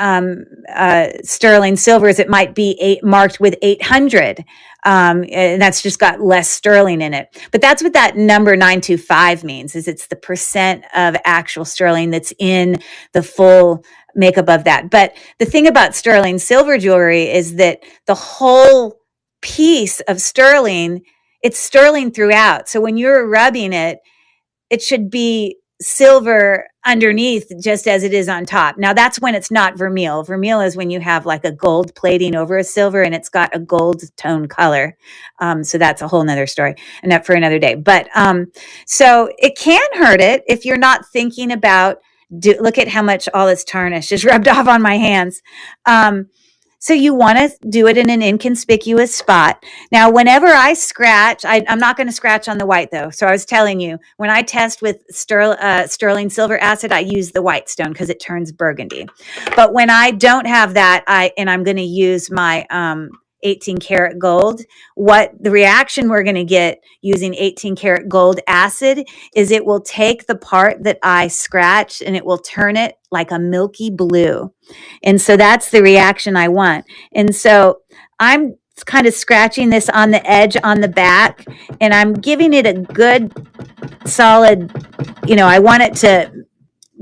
sterling silvers. It might be marked with 800, and that's just got less sterling in it. But that's what that number 925 means, is it's the percent of actual sterling that's in the full makeup of that. But the thing about sterling silver jewelry is that the whole piece of sterling, it's sterling throughout. So when you're rubbing it, it should be silver underneath just as it is on top. Now that's when it's not vermeil. Vermeil is when you have like a gold plating over a silver and it's got a gold tone color. So that's a whole nother story and that for another day. But so it can hurt it if you're not thinking about, look at how much all this tarnish is rubbed off on my hands. So you want to do it in an inconspicuous spot. Now, whenever I scratch, I'm not going to scratch on the white though. So I was telling you, when I test with sterling silver acid, I use the white stone because it turns burgundy. But when I don't have that, I'm going to use my 18 karat gold. What the reaction we're going to get using 18 karat gold acid is it will take the part that I scratched and it will turn it like a milky blue. And so that's the reaction I want. And so I'm kind of scratching this on the edge on the back, and I'm giving it a good solid, I want it to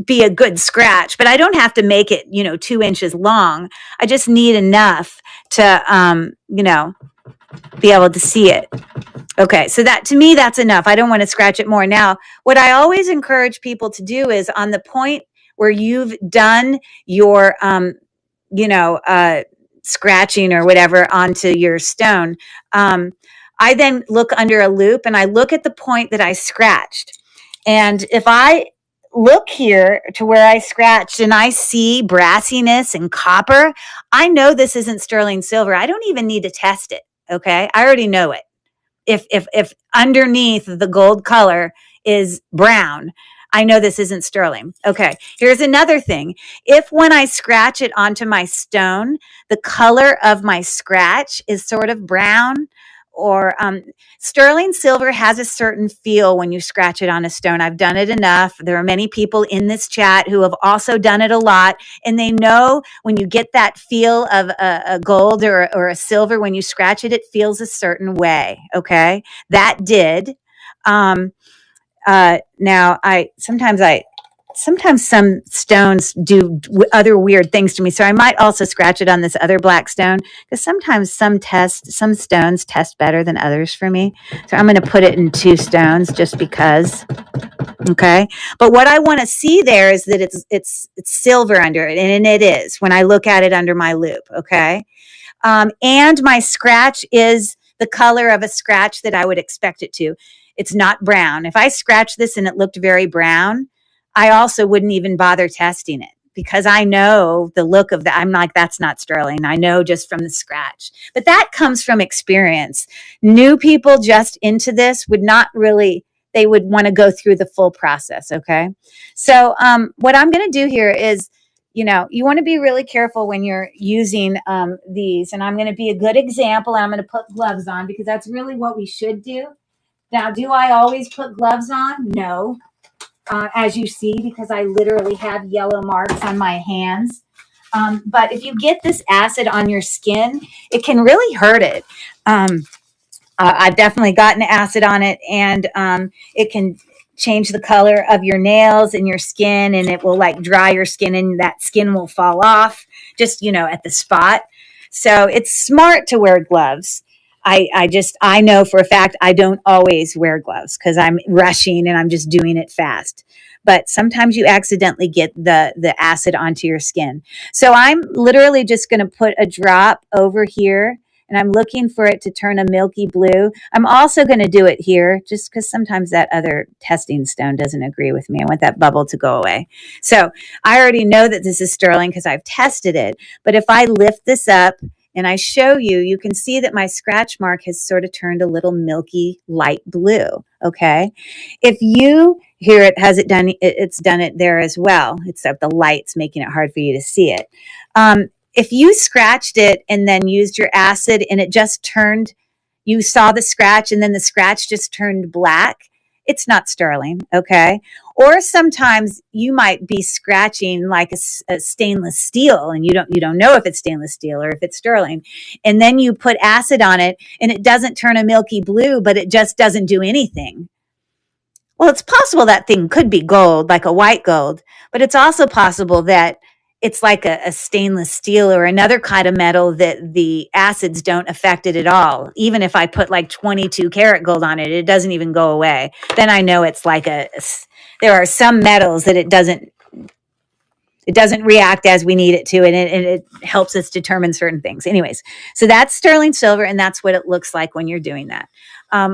be a good scratch, but I don't have to make it, 2 inches long. I just need enough to, be able to see it. Okay, so that to me, that's enough. I don't want to scratch it more. Now, what I always encourage people to do is on the point where you've done your, scratching or whatever onto your stone, I then look under a loop and I look at the point that I scratched. And if I look here to where I scratched and I see brassiness and copper, I know this isn't sterling silver. I don't even need to test it. Okay, I already know it. If underneath the gold color is brown, I know this isn't sterling. Okay, here's another thing. If when I scratch it onto my stone, the color of my scratch is sort of brown, or sterling silver has a certain feel when you scratch it on a stone. I've done it enough. There are many people in this chat who have also done it a lot, and they know when you get that feel of a gold or a silver, when you scratch it, it feels a certain way. Okay, that did. Now sometimes some stones do other weird things to me. So I might also scratch it on this other black stone, because sometimes some stones test better than others for me. So I'm going to put it in 2 stones just because. Okay. But what I want to see there is that it's silver under it. And it is when I look at it under my loop. Okay. And my scratch is the color of a scratch that I would expect it to. It's not brown. If I scratch this and it looked very brown, I also wouldn't even bother testing it, because I know the look of that. I'm like, that's not sterling. I know just from the scratch. But that comes from experience. New people just into this would not really, they would want to go through the full process. Okay. So what I'm going to do here is, you want to be really careful when you're using these. And I'm going to be a good example. I'm going to put gloves on, because that's really what we should do. Now, do I always put gloves on? No. As you see, because I literally have yellow marks on my hands. But if you get this acid on your skin, it can really hurt it. I've definitely gotten acid on it, and it can change the color of your nails and your skin, and it will like dry your skin, and that skin will fall off just, at the spot. So it's smart to wear gloves. I know for a fact I don't always wear gloves because I'm rushing and I'm just doing it fast. But sometimes you accidentally get the acid onto your skin. So I'm literally just going to put a drop over here, and I'm looking for it to turn a milky blue. I'm also going to do it here just because sometimes that other testing stone doesn't agree with me. I want that bubble to go away. So I already know that this is sterling because I've tested it. But if I lift this up and I show you, you can see that my scratch mark has sort of turned a little milky light blue. Okay. If you hear it, it's done it there as well, except the light's making it hard for you to see it. If you scratched it and then used your acid and it just turned, you saw the scratch and then the scratch just turned black, it's not sterling, okay? Or sometimes you might be scratching like a stainless steel, and you don't know if it's stainless steel or if it's sterling. And then you put acid on it and it doesn't turn a milky blue, but it just doesn't do anything. Well, it's possible that thing could be gold, like a white gold, but it's also possible that it's like a stainless steel or another kind of metal that the acids don't affect it at all. Even if I put like 22 karat gold on it, it doesn't even go away. Then I know it's like there are some metals that it doesn't react as we need it to, and it helps us determine certain things. Anyways, so that's sterling silver, and that's what it looks like when you're doing that.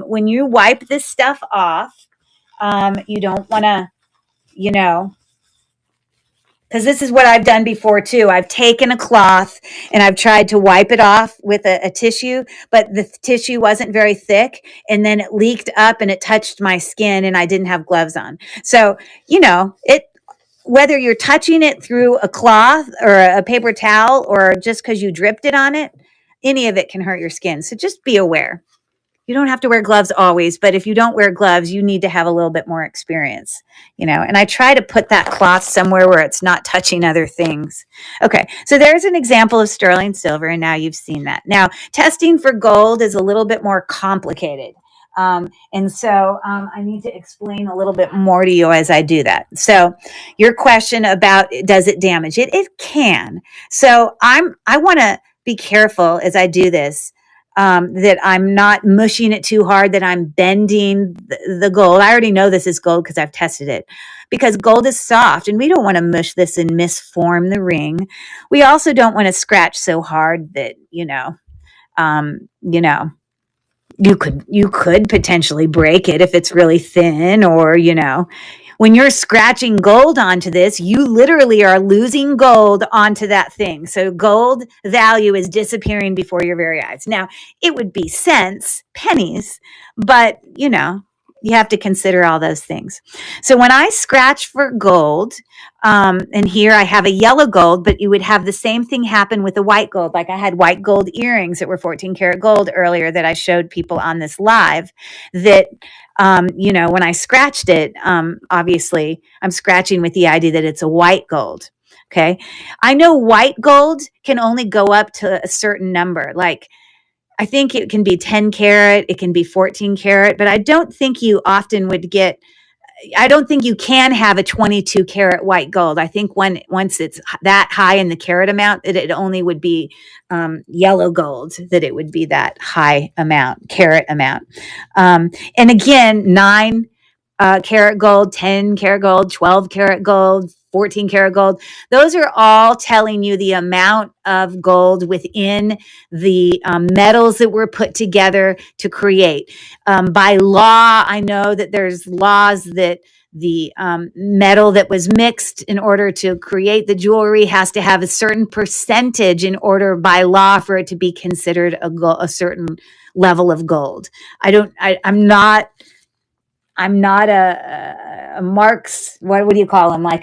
When you wipe this stuff off, you don't want to, because this is what I've done before too. I've taken a cloth and I've tried to wipe it off with a tissue, but the tissue wasn't very thick, and then it leaked up and it touched my skin, and I didn't have gloves on. So, whether you're touching it through a cloth or a paper towel or just because you dripped it on it, any of it can hurt your skin. So just be aware. You don't have to wear gloves always, but if you don't wear gloves, you need to have a little bit more experience, and I try to put that cloth somewhere where it's not touching other things. Okay, so there's an example of sterling silver, and now you've seen that. Now, testing for gold is a little bit more complicated. And so I need to explain a little bit more to you as I do that. So your question about, does it damage it? It can. So I want to be careful as I do this. That I'm not mushing it too hard, that I'm bending the gold. I already know this is gold because I've tested it, because gold is soft and we don't want to mush this and misform the ring. We also don't want to scratch so hard that, you could potentially break it if it's really thin, or, when you're scratching gold onto this, you literally are losing gold onto that thing. So gold value is disappearing before your very eyes. Now, it would be cents, pennies, but, you have to consider all those things. So when I scratch for gold, and here I have a yellow gold, but you would have the same thing happen with a white gold. Like I had white gold earrings that were 14 karat gold earlier that I showed people on this live, that when I scratched it, obviously I'm scratching with the idea that it's a white gold. Okay. I know white gold can only go up to a certain number. Like I think it can be 10 karat, it can be 14 karat, but I don't think you often would get, I don't think you can have a 22 karat white gold. I think once it's that high in the carat amount, it only would be yellow gold, that it would be that high amount, carat amount. And again, 9 karat gold, 10 karat gold, 12 karat gold, 14 karat gold. Those are all telling you the amount of gold within the metals that were put together to create. By law, I know that there's laws that the metal that was mixed in order to create the jewelry has to have a certain percentage in order by law for it to be considered a certain level of gold. I'm not a Marx, what do you call him? Like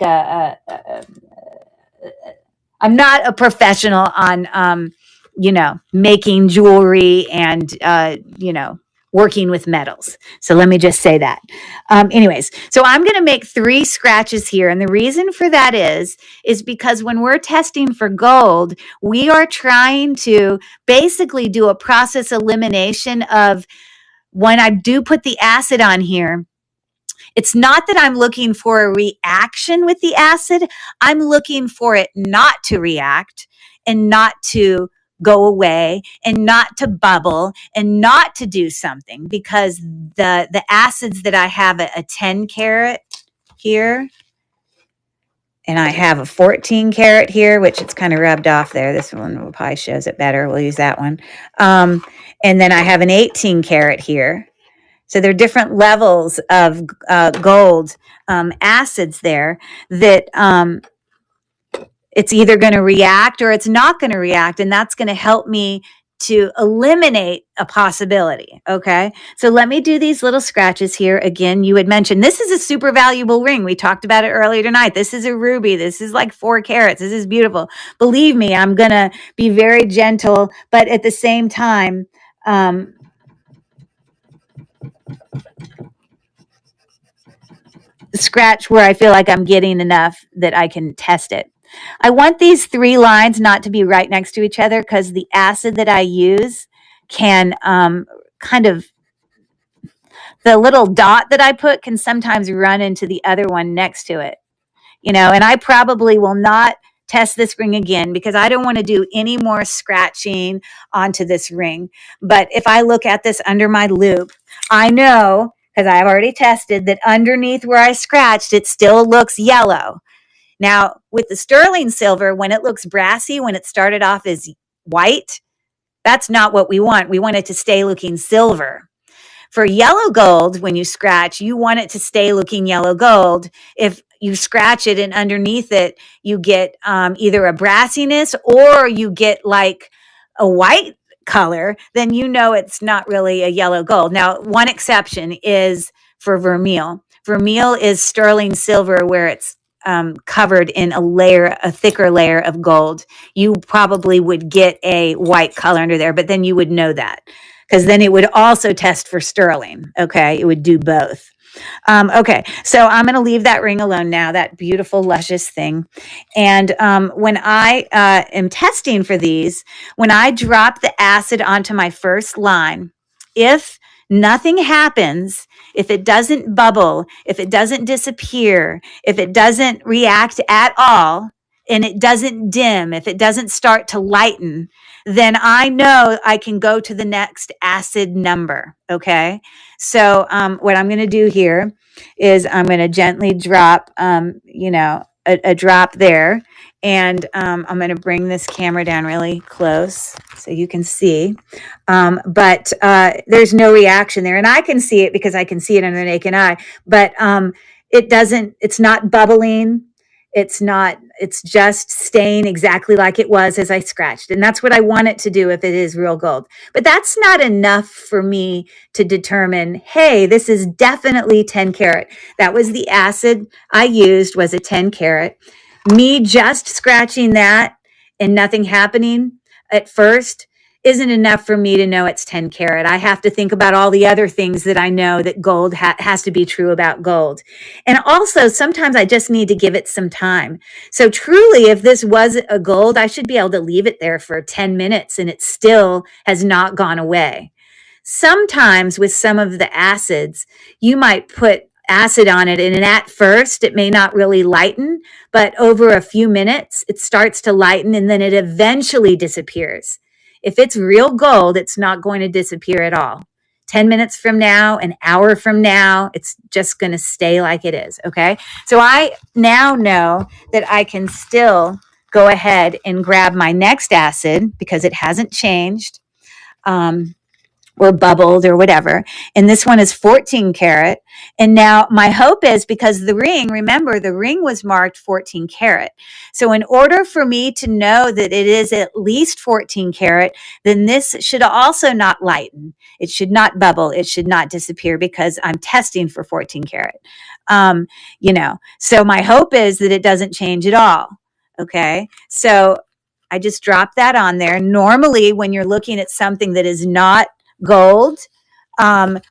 I'm not a professional on, making jewelry and, working with metals. So let me just say that. Anyways, so I'm going to make 3 scratches here. And the reason for that is because when we're testing for gold, we are trying to basically do a process elimination of, when I do put the acid on here, it's not that I'm looking for a reaction with the acid. I'm looking for it not to react and not to go away and not to bubble and not to do something, because the acids that I have a 10 karat here, and I have a 14 karat here, which it's kind of rubbed off there. This one probably shows it better. We'll use that one. And then I have an 18 karat here. So there are different levels of gold acids there that it's either going to react or it's not going to react. And that's going to help me to eliminate a possibility. Okay. So let me do these little scratches here. Again, you had mentioned this is a super valuable ring. We talked about it earlier tonight. This is a ruby. This is like 4 carats. This is beautiful. Believe me, I'm going to be very gentle, but at the same time, scratch where I feel like I'm getting enough that I can test it. I want these 3 lines not to be right next to each other because the acid that I use can kind of, the little dot that I put can sometimes run into the other one next to it, and I probably will not test this ring again because I don't want to do any more scratching onto this ring. But if I look at this under my loupe, I know, because I've already tested, that underneath where I scratched, it still looks yellow. Now, with the sterling silver, when it looks brassy, when it started off as white, that's not what we want. We want it to stay looking silver. For yellow gold, when you scratch, you want it to stay looking yellow gold. If you scratch it and underneath it, you get either a brassiness or you get like a white color, then you know it's not really a yellow gold. Now, one exception is for vermeil. Vermeil is sterling silver where it's covered in a thicker layer of gold. You probably would get a white color under there, but then you would know that because then it would also test for sterling. Okay, it would do both. Okay, so I'm going to leave that ring alone now, that beautiful, luscious thing. And when I am testing for these, when I drop the acid onto my first line, if nothing happens, if it doesn't bubble, if it doesn't disappear, if it doesn't react at all, and it doesn't dim, if it doesn't start to lighten, then I know I can go to the next acid number. Okay. So what I'm going to do here is I'm going to gently drop, a drop there. And I'm going to bring this camera down really close so you can see. But there's no reaction there. And I can see it because I can see it under the naked eye. But it's not bubbling. It's just staying exactly like it was as I scratched. And that's what I want it to do if it is real gold. But that's not enough for me to determine, hey, this is definitely 10 karat. That was the acid I used, was a 10 karat. Me just scratching that and nothing happening at first isn't enough for me to know it's 10 karat. I have to think about all the other things that I know that gold has to be true about gold. And also, sometimes I just need to give it some time. So truly, if this was a gold, I should be able to leave it there for 10 minutes and it still has not gone away. Sometimes with some of the acids, you might put acid on it and at first it may not really lighten, but over a few minutes, it starts to lighten and then it eventually disappears. If it's real gold, it's not going to disappear at all. 10 minutes from now, an hour from now, it's just going to stay like it is. Okay. So I now know that I can still go ahead and grab my next acid because it hasn't changed. Or bubbled or whatever. And this one is 14 karat. And now my hope is because remember, the ring was marked 14 karat. So in order for me to know that it is at least 14 karat, then this should also not lighten. It should not bubble. It should not disappear because I'm testing for 14 karat. So my hope is that it doesn't change at all. Okay. So I just drop that on there. Normally, when you're looking at something that is not gold,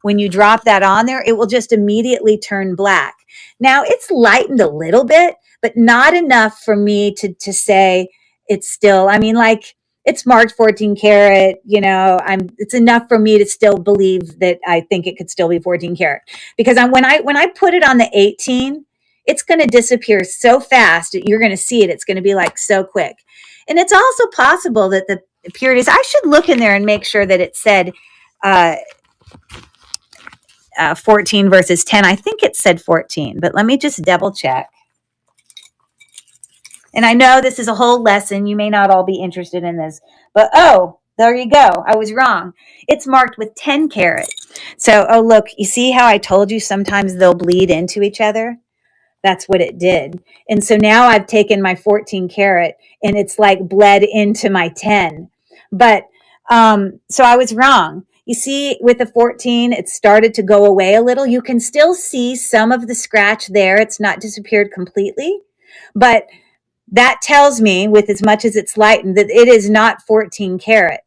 when you drop that on there, it will just immediately turn black. Now it's lightened a little bit, but not enough for me to say it's still, it's marked 14 karat, it's enough for me to still believe that I think it could still be 14 karat because when I put it on the 18, it's going to disappear so fast that you're going to see it. It's going to be like so quick. And it's also possible that the purities, I should look in there and make sure that it said 14 versus 10. I think it said 14, but let me just double check. And I know this is a whole lesson. You may not all be interested in this, but there you go. I was wrong. It's marked with 10 karat. So, look, you see how I told you sometimes they'll bleed into each other? That's what it did. And so now I've taken my 14 karat and it's like bled into my 10. But so I was wrong. You see, with the 14, it started to go away a little. You can still see some of the scratch there. It's not disappeared completely. But that tells me, with as much as it's lightened, that it is not 14 karat.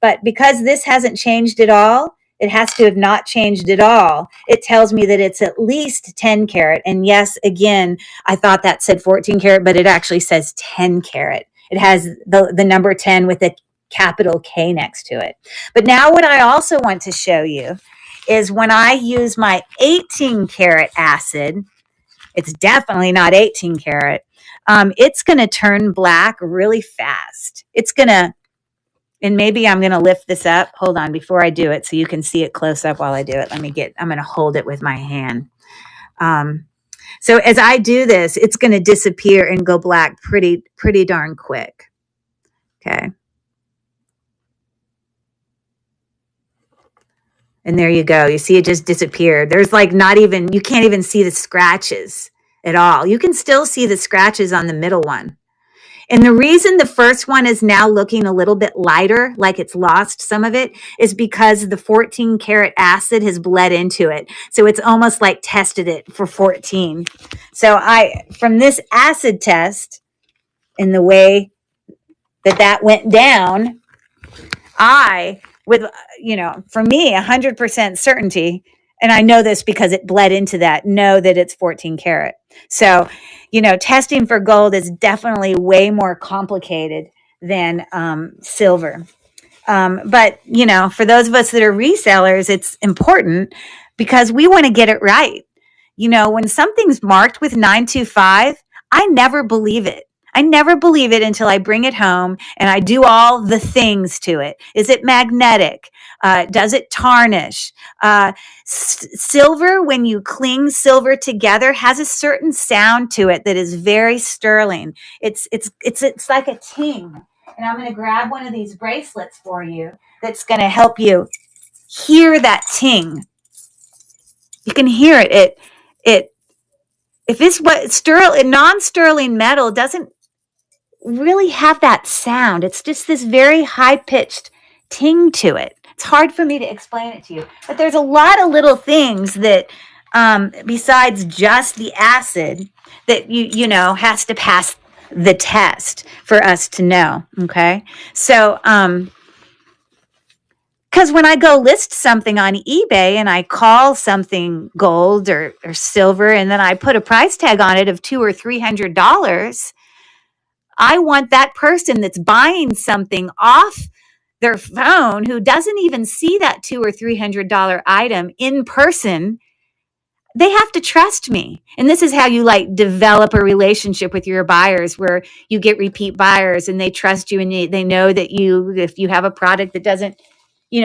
But because this hasn't changed at all, it has to have not changed at all. It tells me that it's at least 10 karat. And yes, again, I thought that said 14 karat, but it actually says 10 karat. It has the number 10 with a capital K next to it. But now what I also want to show you is when I use my 18 karat acid, it's definitely not 18 karat. It's going to turn black really fast. It's going to, and maybe I'm going to lift this up. Hold on before I do it so you can see it close up while I do it. I'm going to hold it with my hand. So as I do this, it's going to disappear and go black pretty darn quick. Okay. And there you go. You see it just disappeared. There's like you can't even see the scratches at all. You can still see the scratches on the middle one. And the reason the first one is now looking a little bit lighter, like it's lost some of it, is because the 14 karat acid has bled into it. So it's almost like tested it for 14. So from this acid test and the way that went down, for me, 100% certainty, and I know this because it bled into that, know that it's 14 karat. So, testing for gold is definitely way more complicated than silver. But, for those of us that are resellers, it's important because we want to get it right. When something's marked with 925, I never believe it. I never believe it until I bring it home and I do all the things to it. Is it magnetic? Does it tarnish? Silver, when you cling silver together, has a certain sound to it that is very sterling. It's like a ting. And I'm going to grab one of these bracelets for you that's going to help you hear that ting. You can hear it. If it's non-sterling metal doesn't really have that sound. It's just this very high-pitched ting to it. It's hard for me to explain it to you, but there's a lot of little things that, besides just the acid, that has to pass the test for us to know. Okay, so because when I go list something on eBay and I call something gold or silver, and then I put a price tag on it of $200 or $300. I want that person that's buying something off their phone who doesn't even see that $200 or $300 item in person. They have to trust me. And this is how you develop a relationship with your buyers, where you get repeat buyers and they trust you and they know that if you have a product that doesn't,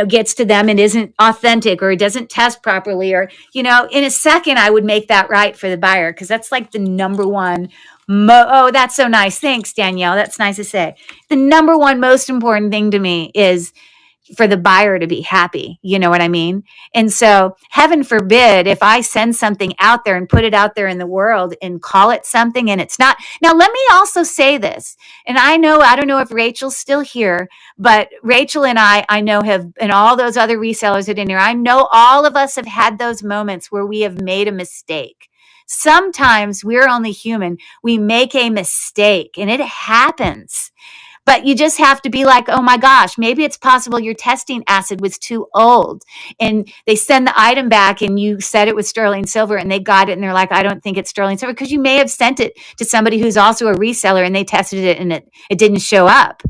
gets to them and isn't authentic or it doesn't test properly, or, in a second, I would make that right for the buyer. Cause that's like the number one. Oh, that's so nice. Thanks, Danielle. That's nice to say. The number one most important thing to me is for the buyer to be happy. You know what I mean? And so heaven forbid if I send something out there and put it out there in the world and call it something and it's not. Now, let me also say this. And I don't know if Rachel's still here, but Rachel and I know and all those other resellers that are in here, I know all of us have had those moments where we have made a mistake. Sometimes we're only human. We make a mistake and it happens. But you just have to be like, oh my gosh, maybe it's possible your testing acid was too old. And they send the item back and you said it was sterling silver and they got it and they're like, I don't think it's sterling silver, because you may have sent it to somebody who's also a reseller and they tested it and it didn't show up.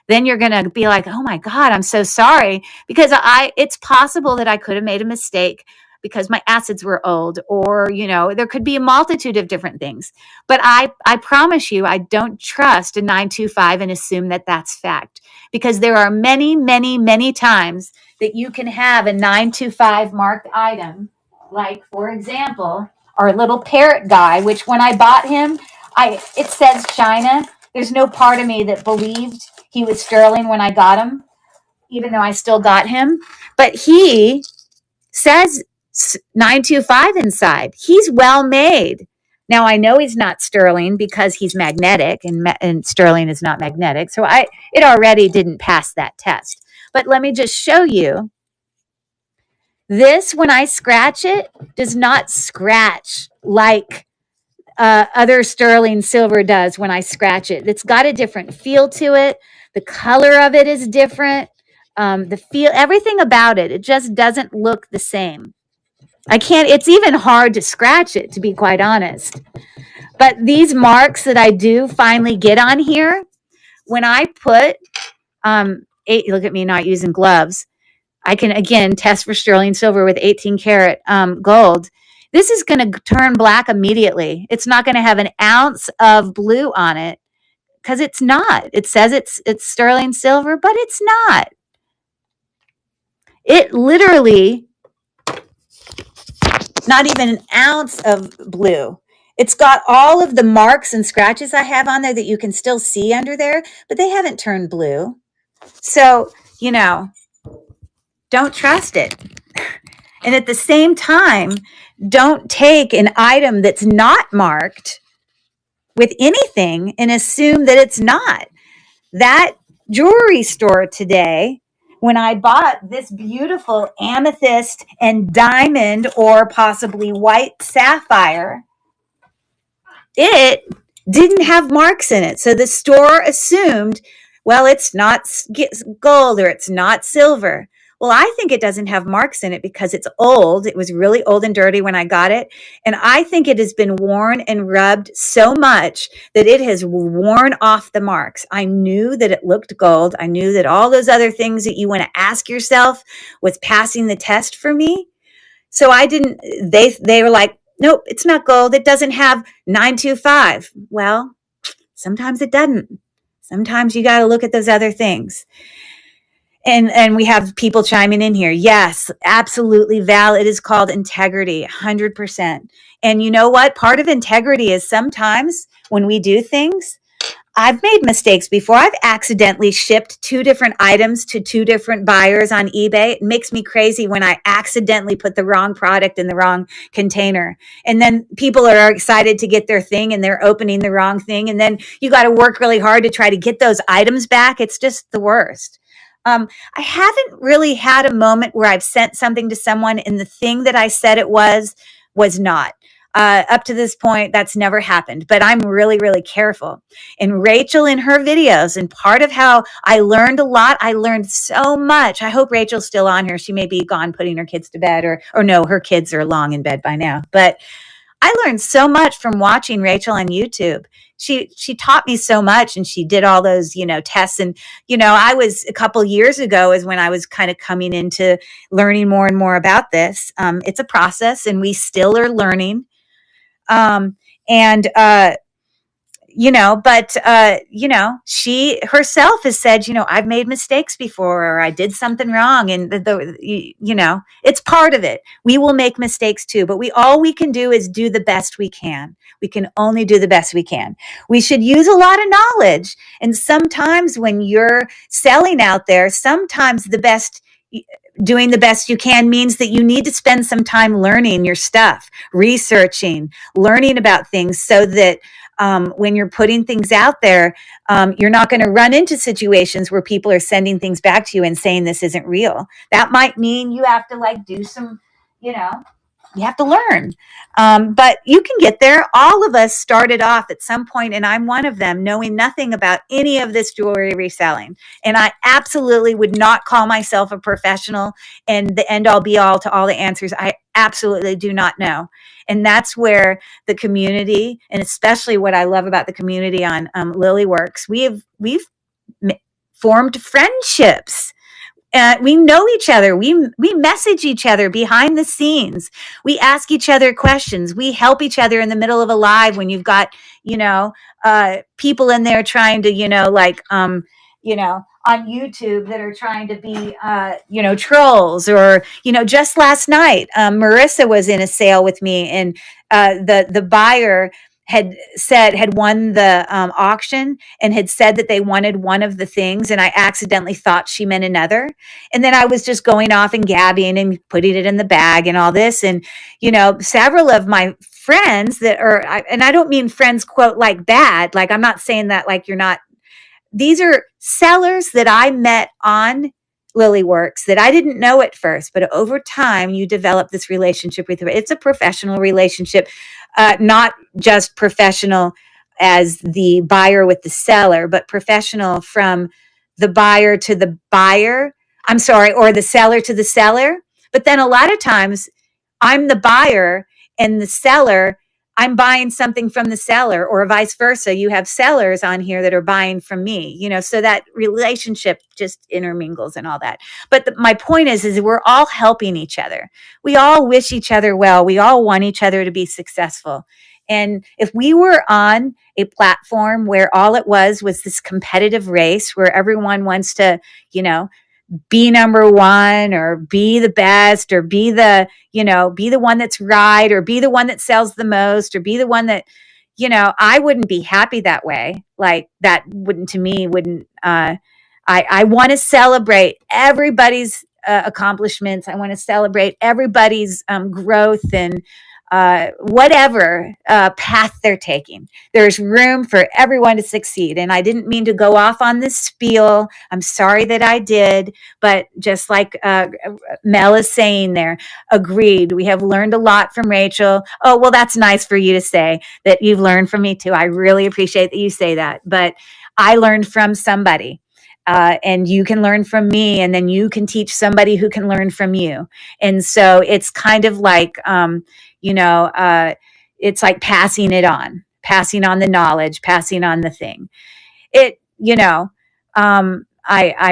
Then you're going to be like, oh my God, I'm so sorry, because it's possible that I could have made a mistake because my acids were old, or, there could be a multitude of different things. But I promise you, I don't trust a 925 and assume that that's fact, because there are many, many, many times that you can have a 925 marked item. Like, for example, our little parrot guy, which when I bought him, it says China. There's no part of me that believed he was sterling when I got him, even though I still got him. But he says 925 inside. He's well made. Now I know he's not sterling because he's magnetic, and sterling is not magnetic. So it already didn't pass that test. But let me just show you. This, when I scratch it, does not scratch like other sterling silver does when I scratch it. It's got a different feel to it. The color of it is different. The feel, everything about it, it just doesn't look the same. It's even hard to scratch it, to be quite honest. But these marks that I do finally get on here, when I put, look at me not using gloves. I can, again, test for sterling silver with 18 karat gold. This is going to turn black immediately. It's not going to have an ounce of blue on it because it's not. It says it's sterling silver, but it's not. It literally, not even an ounce of blue. It's got all of the marks and scratches I have on there that you can still see under there, but they haven't turned blue. So, don't trust it. And at the same time, don't take an item that's not marked with anything and assume that it's not. That jewelry store today, when I bought this beautiful amethyst and diamond or possibly white sapphire, it didn't have marks in it. So the store assumed, well, it's not gold or it's not silver. Well, I think it doesn't have marks in it because it's old. It was really old and dirty when I got it. And I think it has been worn and rubbed so much that it has worn off the marks. I knew that it looked gold. I knew that all those other things that you want to ask yourself was passing the test for me. So I didn't, they were like, nope, it's not gold. It doesn't have 925. Well, sometimes it doesn't. Sometimes you got to look at those other things. And we have people chiming in here. Yes, absolutely, Val. It is called integrity, 100%. And you know what? Part of integrity is sometimes when we do things, I've made mistakes before. I've accidentally shipped 2 different items to 2 different buyers on eBay. It makes me crazy when I accidentally put the wrong product in the wrong container. And then people are excited to get their thing and they're opening the wrong thing. And then you got to work really hard to try to get those items back. It's just the worst. I haven't really had a moment where I've sent something to someone and the thing that I said it was not. Up to this point, that's never happened, but I'm really, really careful. And Rachel in her videos, and part of how I learned a lot, I learned so much. I hope Rachel's still on here. She may be gone putting her kids to bed or no, her kids are long in bed by now. But I learned so much from watching Rachel on YouTube. She taught me so much, and she did all those, tests. And, I was a couple years ago is when I was kind of coming into learning more and more about this. It's a process and we still are learning. She herself has said, I've made mistakes before, or I did something wrong. And it's part of it. We will make mistakes too, but all we can do is do the best we can. We can only do the best we can. We should use a lot of knowledge. And sometimes when you're selling out there, sometimes doing the best you can means that you need to spend some time learning your stuff, researching, learning about things so that when you're putting things out there, you're not going to run into situations where people are sending things back to you and saying this isn't real. That might mean you have to do some, you have to learn. But you can get there. All of us started off at some point, and I'm one of them, knowing nothing about any of this jewelry reselling. And I absolutely would not call myself a professional and the end all be all to all the answers. I absolutely do not know. And that's where the community, and especially what I love about the community on Lilyworks, we've formed friendships. We know each other. We message each other behind the scenes. We ask each other questions. We help each other in the middle of a live when you've got, people in there trying to, on YouTube that are trying to be, trolls or, just last night, Marissa was in a sale with me and the buyer had won the auction and had said that they wanted one of the things, and I accidentally thought she meant another. And then I was just going off and gabbing and putting it in the bag and all this. And, several of my friends that are, and I don't mean friends, quote, like bad, like I'm not saying that like you're not, these are sellers that I met on Lilyworks that I didn't know at first, but over time you develop this relationship with her. It's a professional relationship, not just professional as the buyer with the seller, but professional from the buyer to the buyer. I'm sorry, or the seller to the seller. But then a lot of times I'm the buyer and the seller, I'm buying something from the seller, or vice versa. You have sellers on here that are buying from me, so that relationship just intermingles and all that. But my point is we're all helping each other. We all wish each other well. We all want each other to be successful. And if we were on a platform where all it was this competitive race where everyone wants to, be number one or be the best or be the one that's right or be the one that sells the most or be the one that, I wouldn't be happy that way. Like that wouldn't, I want to celebrate everybody's accomplishments. I want to celebrate everybody's growth and whatever path they're taking. There's room for everyone to succeed. And I didn't mean to go off on this spiel. I'm sorry that I did. But just like Mel is saying there, agreed. We have learned a lot from Rachel. Oh, well, that's nice for you to say that you've learned from me too. I really appreciate that you say that. But I learned from somebody. And you can learn from me, and then you can teach somebody who can learn from you. And so it's kind of like, it's like passing on the knowledge, passing on the thing. I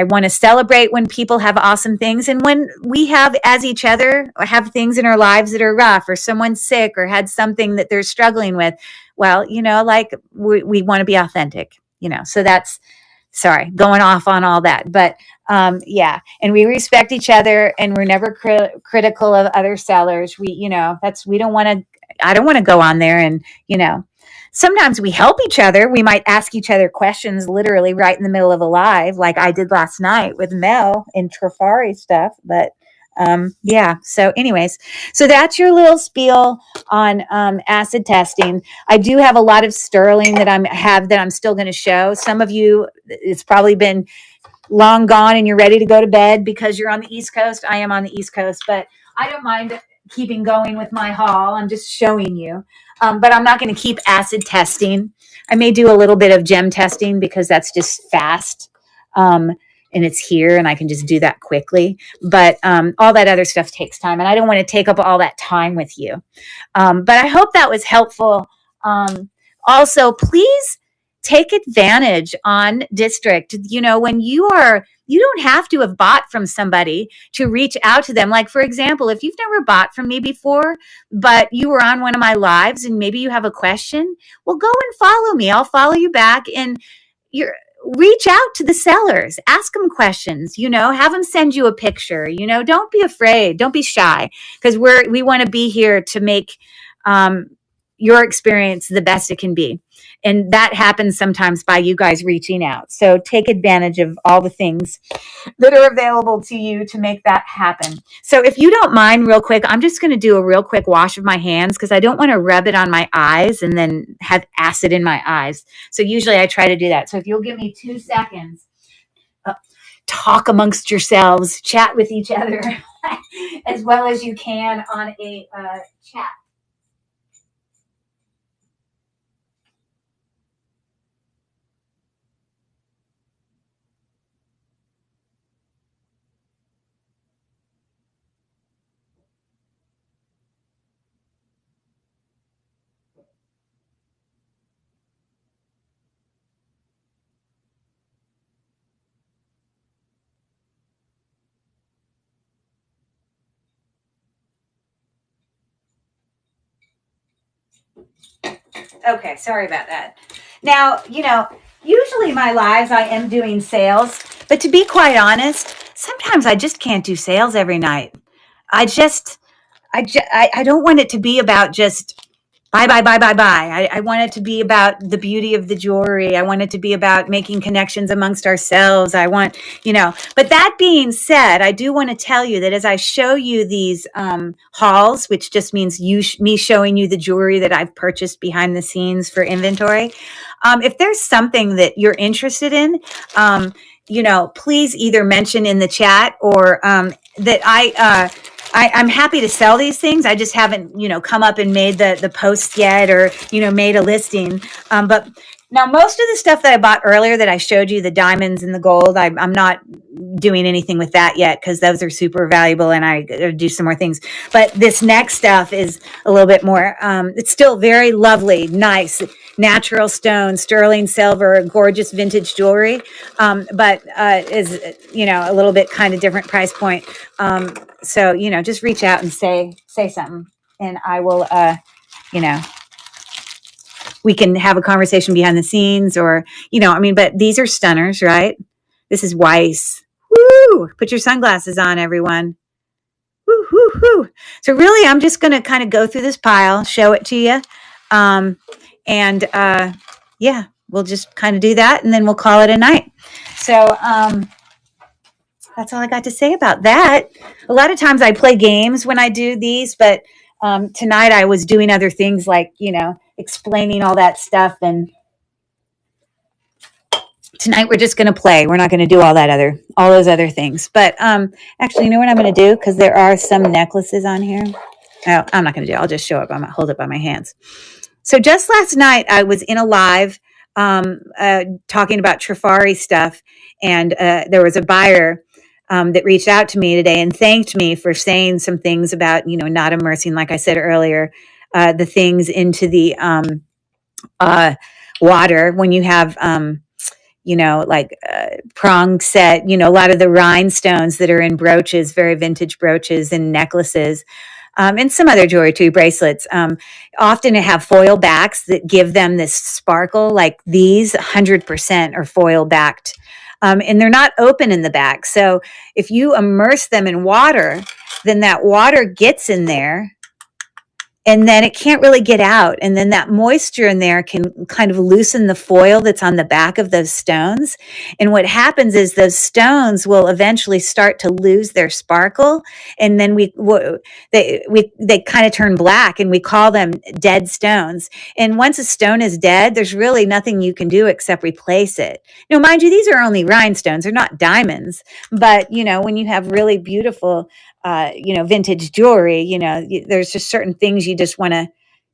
want to celebrate when people have awesome things. And when we have, as each other, have things in our lives that are rough, or someone's sick or had something that they're struggling with, well, like we want to be authentic, so that's, sorry, going off on all that. But yeah, and we respect each other, and we're never critical of other sellers. I don't want to go on there and, sometimes we help each other. We might ask each other questions literally right in the middle of a live, like I did last night with Mel in Trafari stuff. But yeah, so anyways, so that's your little spiel on acid testing. I do have a lot of sterling that I'm still going to show. Some of you, it's probably been long gone and you're ready to go to bed because you're on the East Coast. I am on the East Coast, but I don't mind keeping going with my haul. I'm just showing you. But I'm not going to keep acid testing. I may do a little bit of gem testing because that's just fast. And it's here and I can just do that quickly. But all that other stuff takes time. And I don't want to take up all that time with you. But I hope that was helpful. Also, please take advantage on district. When you don't have to have bought from somebody to reach out to them. Like, for example, if you've never bought from me before, but you were on one of my lives and maybe you have a question, well, go and follow me. I'll follow you back, and reach out to the sellers, ask them questions, have them send you a picture, don't be afraid. Don't be shy, because we want to be here to make your experience the best it can be. And that happens sometimes by you guys reaching out. So take advantage of all the things that are available to you to make that happen. So if you don't mind, real quick, I'm just going to do a real quick wash of my hands because I don't want to rub it on my eyes and then have acid in my eyes. So usually I try to do that. So if you'll give me 2 seconds, talk amongst yourselves, chat with each other as well as you can on a chat. Okay, sorry about that. Now, usually my lives I am doing sales, but to be quite honest, sometimes I just can't do sales every night. I don't want it to be about just buy, buy, buy, buy, buy. I want it to be about the beauty of the jewelry. I want it to be about making connections amongst ourselves. I want, but that being said, I do want to tell you that as I show you these hauls, which just means me showing you the jewelry that I've purchased behind the scenes for inventory. If there's something that you're interested in, please either mention in the chat or that I'm happy to sell these things. I just haven't, come up and made the post yet or, made a listing. But Now, most of the stuff that I bought earlier that I showed you, the diamonds and the gold, I'm not doing anything with that yet because those are super valuable and I do some more things. But this next stuff is a little bit more, it's still very lovely, nice, natural stone, sterling silver, gorgeous vintage jewelry, but is, a little bit kind of different price point. So, just reach out and say something and I will, you know, we can have a conversation behind the scenes or, but these are stunners, right? This is Weiss. Woo! Put your sunglasses on, everyone. Woo, woo, woo. So really, I'm just going to kind of go through this pile, show it to you. Yeah, we'll just kind of do that and then we'll call it a night. So, that's all I got to say about that. A lot of times I play games when I do these, but tonight I was doing other things like, explaining all that stuff. And tonight we're just going to play. We're not going to do all those other things. But actually, you know what I'm going to do? Because there are some necklaces on here. Oh, I'm not going to do it. I'll just hold it by my hands. So just last night I was in a live talking about Trifari stuff. And there was a buyer that reached out to me today and thanked me for saying some things about, not immersing, like I said earlier, the things into the water when you have, prong set, a lot of the rhinestones that are in brooches, very vintage brooches and necklaces. And some other jewelry too, bracelets, often have foil backs that give them this sparkle, like these 100% are foil backed. And they're not open in the back. So if you immerse them in water, then that water gets in there and then it can't really get out. And then that moisture in there can kind of loosen the foil that's on the back of those stones. And what happens is those stones will eventually start to lose their sparkle. And then they kind of turn black and we call them dead stones. And once a stone is dead, there's really nothing you can do except replace it. Now, mind you, these are only rhinestones. They're not diamonds. But, when you have really beautiful vintage jewelry, there's just certain things you just want to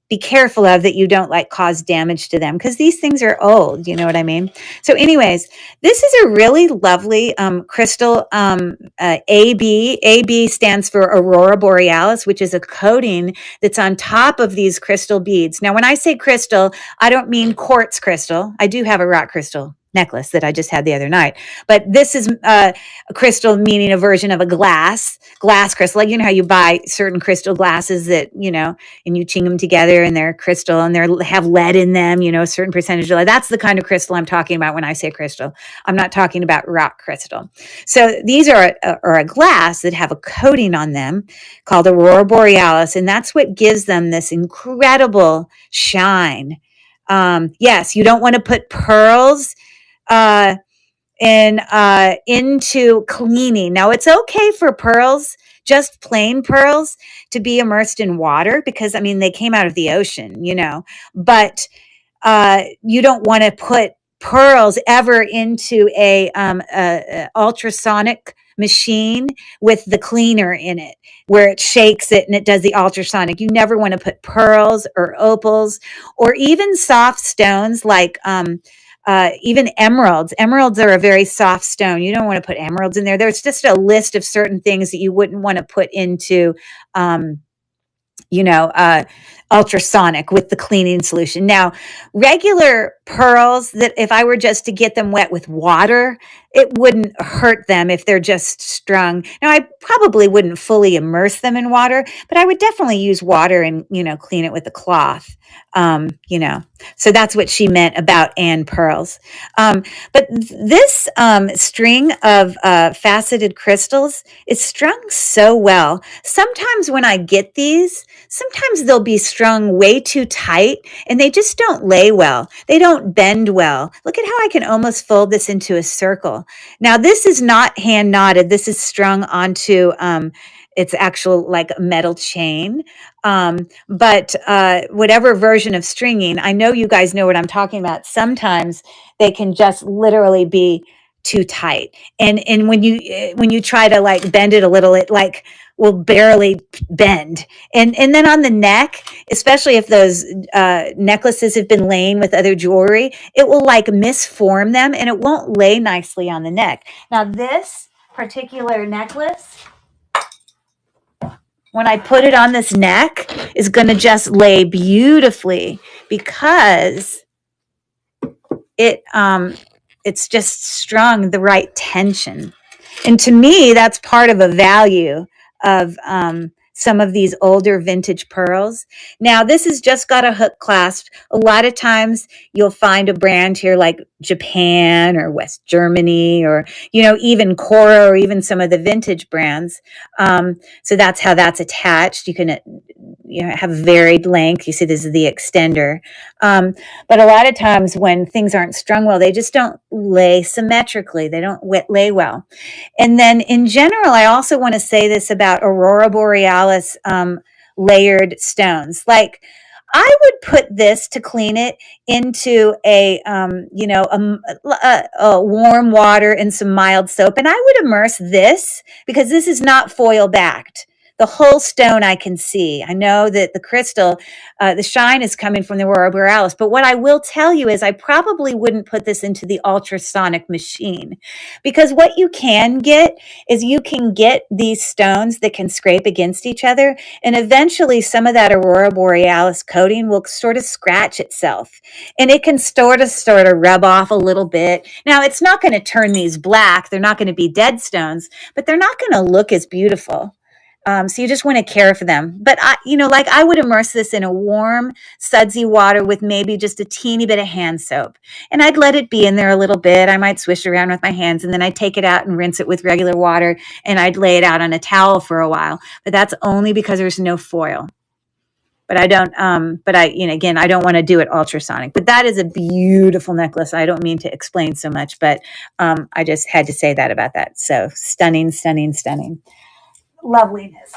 be careful of that you don't cause damage to them because these things are old, you know what I mean? So anyways, this is a really lovely crystal AB. AB stands for Aurora Borealis, which is a coating that's on top of these crystal beads. Now, when I say crystal, I don't mean quartz crystal. I do have a rock crystal necklace that I just had the other night. But this is a crystal, meaning a version of a glass crystal. Like, how you buy certain crystal glasses that, and you ching them together and they're crystal and they have lead in them, a certain percentage of lead. That's the kind of crystal I'm talking about when I say crystal. I'm not talking about rock crystal. So these are a glass that have a coating on them called Aurora Borealis. And that's what gives them this incredible shine. Yes, you don't want to put pearls into cleaning. Now, it's okay for pearls, just plain pearls, to be immersed in water because, they came out of the ocean, but you don't want to put pearls ever into a ultrasonic machine with the cleaner in it where it shakes it and it does the ultrasonic. You never want to put pearls or opals or even soft stones like even emeralds. Emeralds are a very soft stone. You don't want to put emeralds in there. There's just a list of certain things that you wouldn't want to put into, ultrasonic with the cleaning solution. Now, regular pearls that if I were just to get them wet with water, it wouldn't hurt them if they're just strung. Now, I probably wouldn't fully immerse them in water, but I would definitely use water and, clean it with a cloth. So that's what she meant about and pearls. But this string of faceted crystals is strung so well. Sometimes when I get these, sometimes they'll be strung way too tight and they just don't lay well. They don't bend well. Look at how I can almost fold this into a circle. Now, this is not hand knotted. This is strung onto its actual metal chain. But whatever version of stringing, I know you guys know what I'm talking about. Sometimes they can just literally be too tight. And when you try to bend it a little, it will barely bend. And then on the neck, especially if those necklaces have been laying with other jewelry, it will like misform them and it won't lay nicely on the neck. Now this particular necklace, when I put it on this neck, is going to just lay beautifully because it's just strung the right tension. And to me, that's part of a value of some of these older vintage pearls. Now, this has just got a hook clasp. A lot of times you'll find a brand here like Japan or West Germany or, even Cora or even some of the vintage brands. So that's how that's attached. You can have varied length. You see this is the extender. But a lot of times when things aren't strung well, they just don't lay symmetrically. They don't lay well. And then in general, I also want to say this about Aurora Borealis layered stones. Like I would put this to clean it into a warm water and some mild soap. And I would immerse this because this is not foil backed. The whole stone I can see. I know that the crystal, the shine is coming from the Aurora Borealis. But what I will tell you is I probably wouldn't put this into the ultrasonic machine because what you can get is you can get these stones that can scrape against each other. And eventually some of that Aurora Borealis coating will sort of scratch itself and it can sort of rub off a little bit. Now, it's not going to turn these black. They're not going to be dead stones, but they're not going to look as beautiful. So you just want to care for them. But I would immerse this in a warm, sudsy water with maybe just a teeny bit of hand soap. And I'd let it be in there a little bit. I might swish around with my hands and then I'd take it out and rinse it with regular water and I'd lay it out on a towel for a while. But that's only because there's no foil. But I don't, again, I don't want to do it ultrasonic. But that is a beautiful necklace. I don't mean to explain so much, but I just had to say that about that. So stunning, stunning, stunning. Loveliness.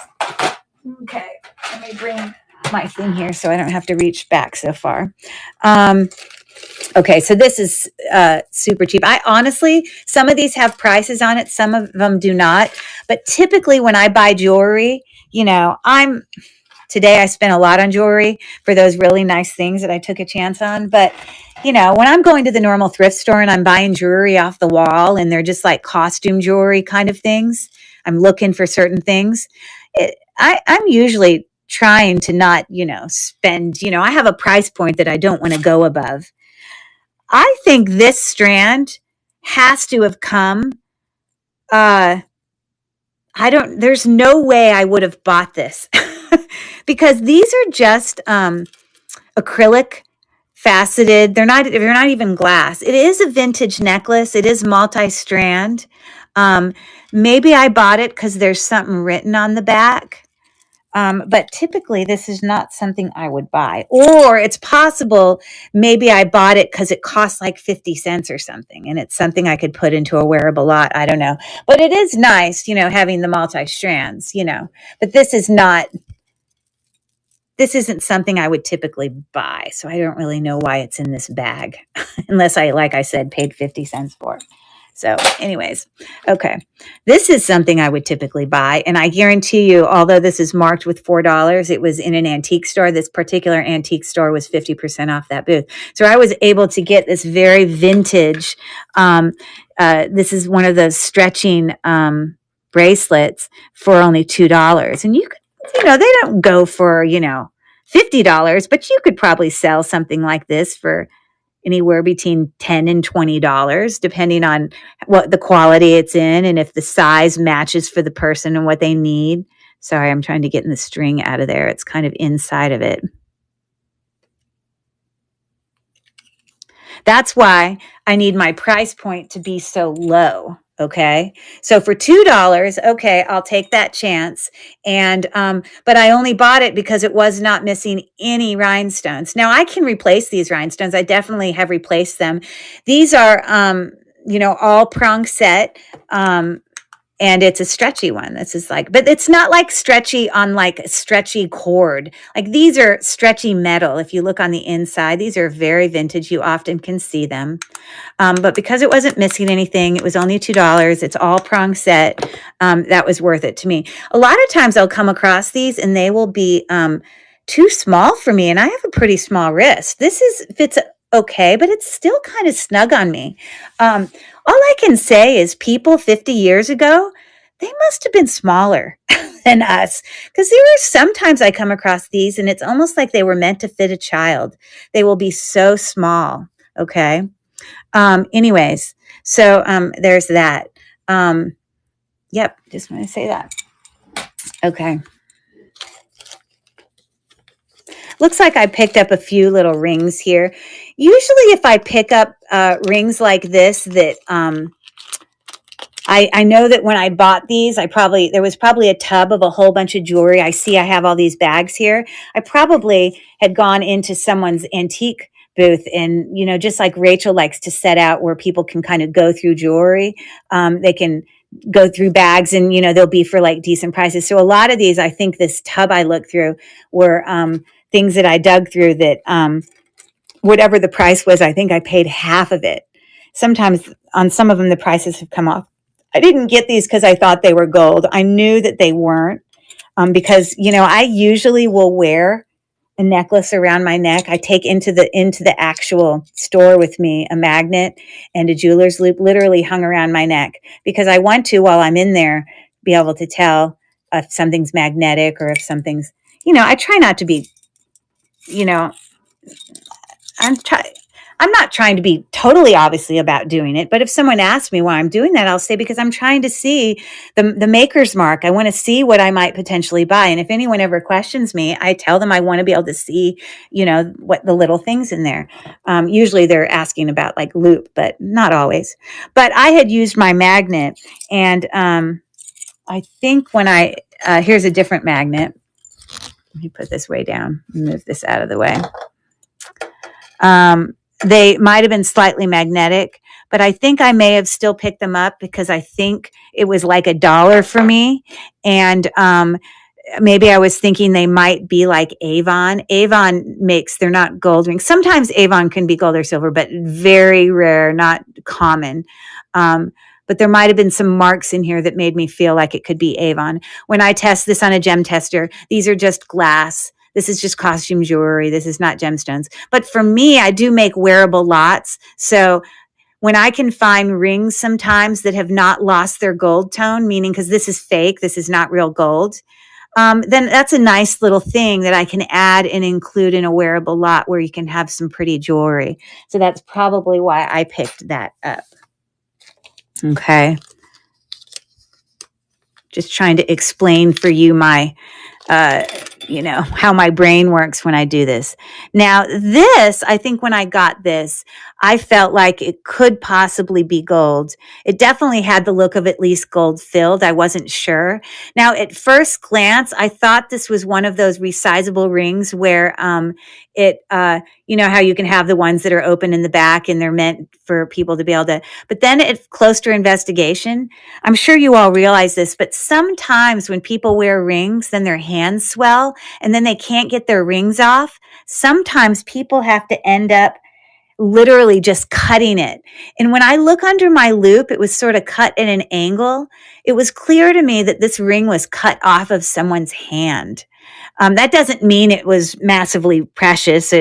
Okay, let me bring my thing here so I don't have to reach back so far. Okay, so this is super cheap. I honestly, some of these have prices on it, some of them do not. But typically when I buy jewelry, today I spent a lot on jewelry for those really nice things that I took a chance on. But, when I'm going to the normal thrift store and I'm buying jewelry off the wall and they're just like costume jewelry kind of things, I'm looking for certain things. I'm usually trying to not, spend, I have a price point that I don't want to go above. I think this strand has to have come. There's no way I would have bought this because these are just acrylic faceted. They're not even glass. It is a vintage necklace. It is multi-strand. Maybe I bought it because there's something written on the back. But typically this is not something I would buy. Or it's possible maybe I bought it because it costs like 50 cents or something. And it's something I could put into a wearable lot. I don't know. But it is nice, having the multi-strands, But this isn't something I would typically buy. So I don't really know why it's in this bag. Unless I, like I said, paid 50 cents for it. So anyways, okay. This is something I would typically buy. And I guarantee you, although this is marked with $4, it was in an antique store. This particular antique store was 50% off that booth. So I was able to get this very vintage, this is one of those stretching bracelets for only $2. And you could, they don't go for, $50, but you could probably sell something like this for anywhere between $10 and $20, depending on what the quality it's in and if the size matches for the person and what they need. Sorry, I'm trying to get the string out of there. It's kind of inside of it. That's why I need my price point to be so low. Okay. So for $2, okay, I'll take that chance. And, but I only bought it because it was not missing any rhinestones. Now I can replace these rhinestones. I definitely have replaced them. These are, all prong set. and it's a stretchy one. This is like, but it's not like stretchy on like a stretchy cord. Like these are stretchy metal. If you look on the inside, these are very vintage. You often can see them. But because it wasn't missing anything, it was only $2. It's all prong set. That was worth it to me. A lot of times I'll come across these and they will be too small for me. And I have a pretty small wrist. This fits okay, but it's still kind of snug on me. All I can say is people 50 years ago, they must have been smaller than us, because there are sometimes I come across these and it's almost like they were meant to fit a child. They will be so small. Okay. Anyways, so there's that. Yep, just want to say that. Okay. Looks like I picked up a few little rings here. Usually if I pick up rings like this that I know that when I bought these, there was probably a tub of a whole bunch of jewelry. I see I have all these bags here. I probably had gone into someone's antique booth, and, you know, just like Rachel likes to set out where people can kind of go through jewelry. They can go through bags and, you know, they'll be for like decent prices. So a lot of these, I think this tub I looked through were things that I dug through that whatever the price was, I think I paid half of it. Sometimes on some of them, the prices have come off. I didn't get these because I thought they were gold. I knew that they weren't because, you know, I usually will wear a necklace around my neck. I take into the actual store with me a magnet and a jeweler's loop literally hung around my neck because I want to, while I'm in there, be able to tell if something's magnetic or if something's, you know, I try not to be, you know, I'm not trying to be totally obviously about doing it, but if someone asks me why I'm doing that, I'll say because I'm trying to see the maker's mark. I want to see what I might potentially buy. And if anyone ever questions me, I tell them I want to be able to see, you know, what the little things in there. Usually they're asking about like loop, but not always. But I had used my magnet, and I think when here's a different magnet. Let me put this way down, move this out of the way. They might have been slightly magnetic, but I think I may have still picked them up because I think it was like $1 for me. And maybe I was thinking they might be like Avon. Avon they're not gold rings. Sometimes Avon can be gold or silver, but very rare, not common. But there might have been some marks in here that made me feel like it could be Avon. When I test this on a gem tester, these are just glass. This is just costume jewelry. This is not gemstones. But for me, I do make wearable lots. So when I can find rings sometimes that have not lost their gold tone, meaning because this is fake, this is not real gold, then that's a nice little thing that I can add and include in a wearable lot where you can have some pretty jewelry. So that's probably why I picked that up. Okay. Just trying to explain for you my you know, how my brain works when I do this. Now, this, I think when I got this, I felt like it could possibly be gold. It definitely had the look of at least gold filled. I wasn't sure. Now, at first glance, I thought this was one of those resizable rings where you know how you can have the ones that are open in the back and they're meant for people to be able to, but then at closer investigation, I'm sure you all realize this, but sometimes when people wear rings, then their hands swell and then they can't get their rings off. Sometimes people have to end up literally just cutting it. And when I look under my loop, it was sort of cut at an angle. It was clear to me that this ring was cut off of someone's hand. That doesn't mean it was massively precious,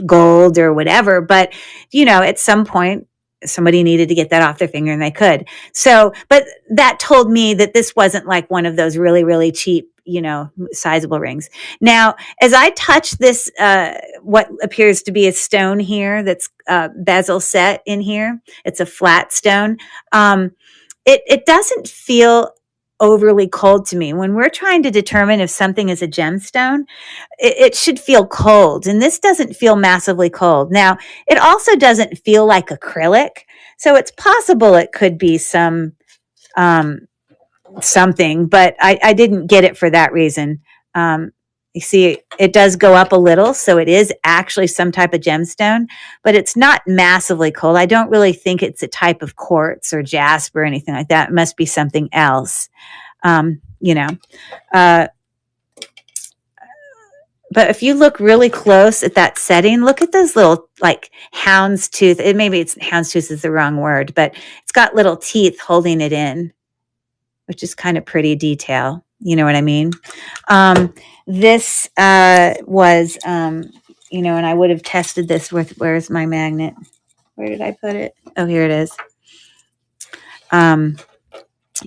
gold or whatever, but, you know, at some point, somebody needed to get that off their finger and they could. So, but that told me that this wasn't like one of those really, really cheap, you know, sizable rings. Now, as I touch this, what appears to be a stone here that's bezel set in here, it's a flat stone. It doesn't feel overly cold to me. When we're trying to determine if something is a gemstone, it should feel cold. And this doesn't feel massively cold. Now, it also doesn't feel like acrylic. So it's possible it could be something, but I didn't get it for that reason. You see, it does go up a little, so it is actually some type of gemstone, but it's not massively cold. I don't really think it's a type of quartz or jasper or anything like that. It must be something else, you know. But if you look really close at that setting, look at those little like houndstooth. Maybe it's houndstooth is the wrong word, but it's got little teeth holding it in, which is kind of pretty detail. You know what I mean? This was, you know, and I would have tested this with, where's my magnet? Where did I put it? Oh, here it is.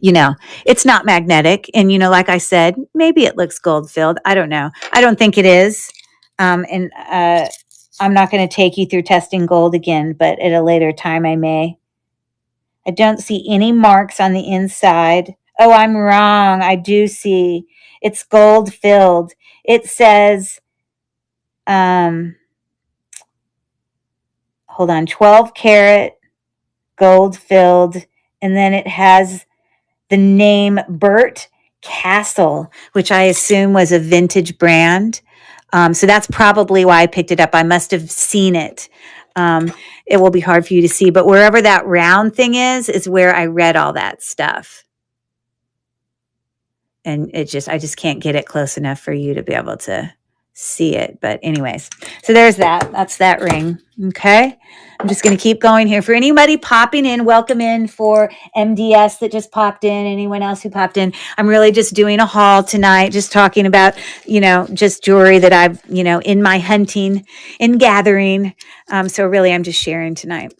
You know, it's not magnetic. And, you know, like I said, maybe it looks gold filled. I don't know. I don't think it is. And I'm not going to take you through testing gold again, but at a later time I may. I don't see any marks on the inside. Oh, I'm wrong. I do see. It's gold filled. It says, hold on, 12 karat gold filled. And then it has the name Burt Castle, which I assume was a vintage brand. So that's probably why I picked it up. I must have seen it. It will be hard for you to see, but wherever that round thing is where I read all that stuff. And I just can't get it close enough for you to be able to see it. But anyways, so there's that. That's that ring. Okay. I'm just going to keep going here. For anybody popping in, welcome in. For MDS that just popped in, anyone else who popped in, I'm really just doing a haul tonight, just talking about, you know, just jewelry that I've, you know, in my hunting and gathering. So really, I'm just sharing tonight.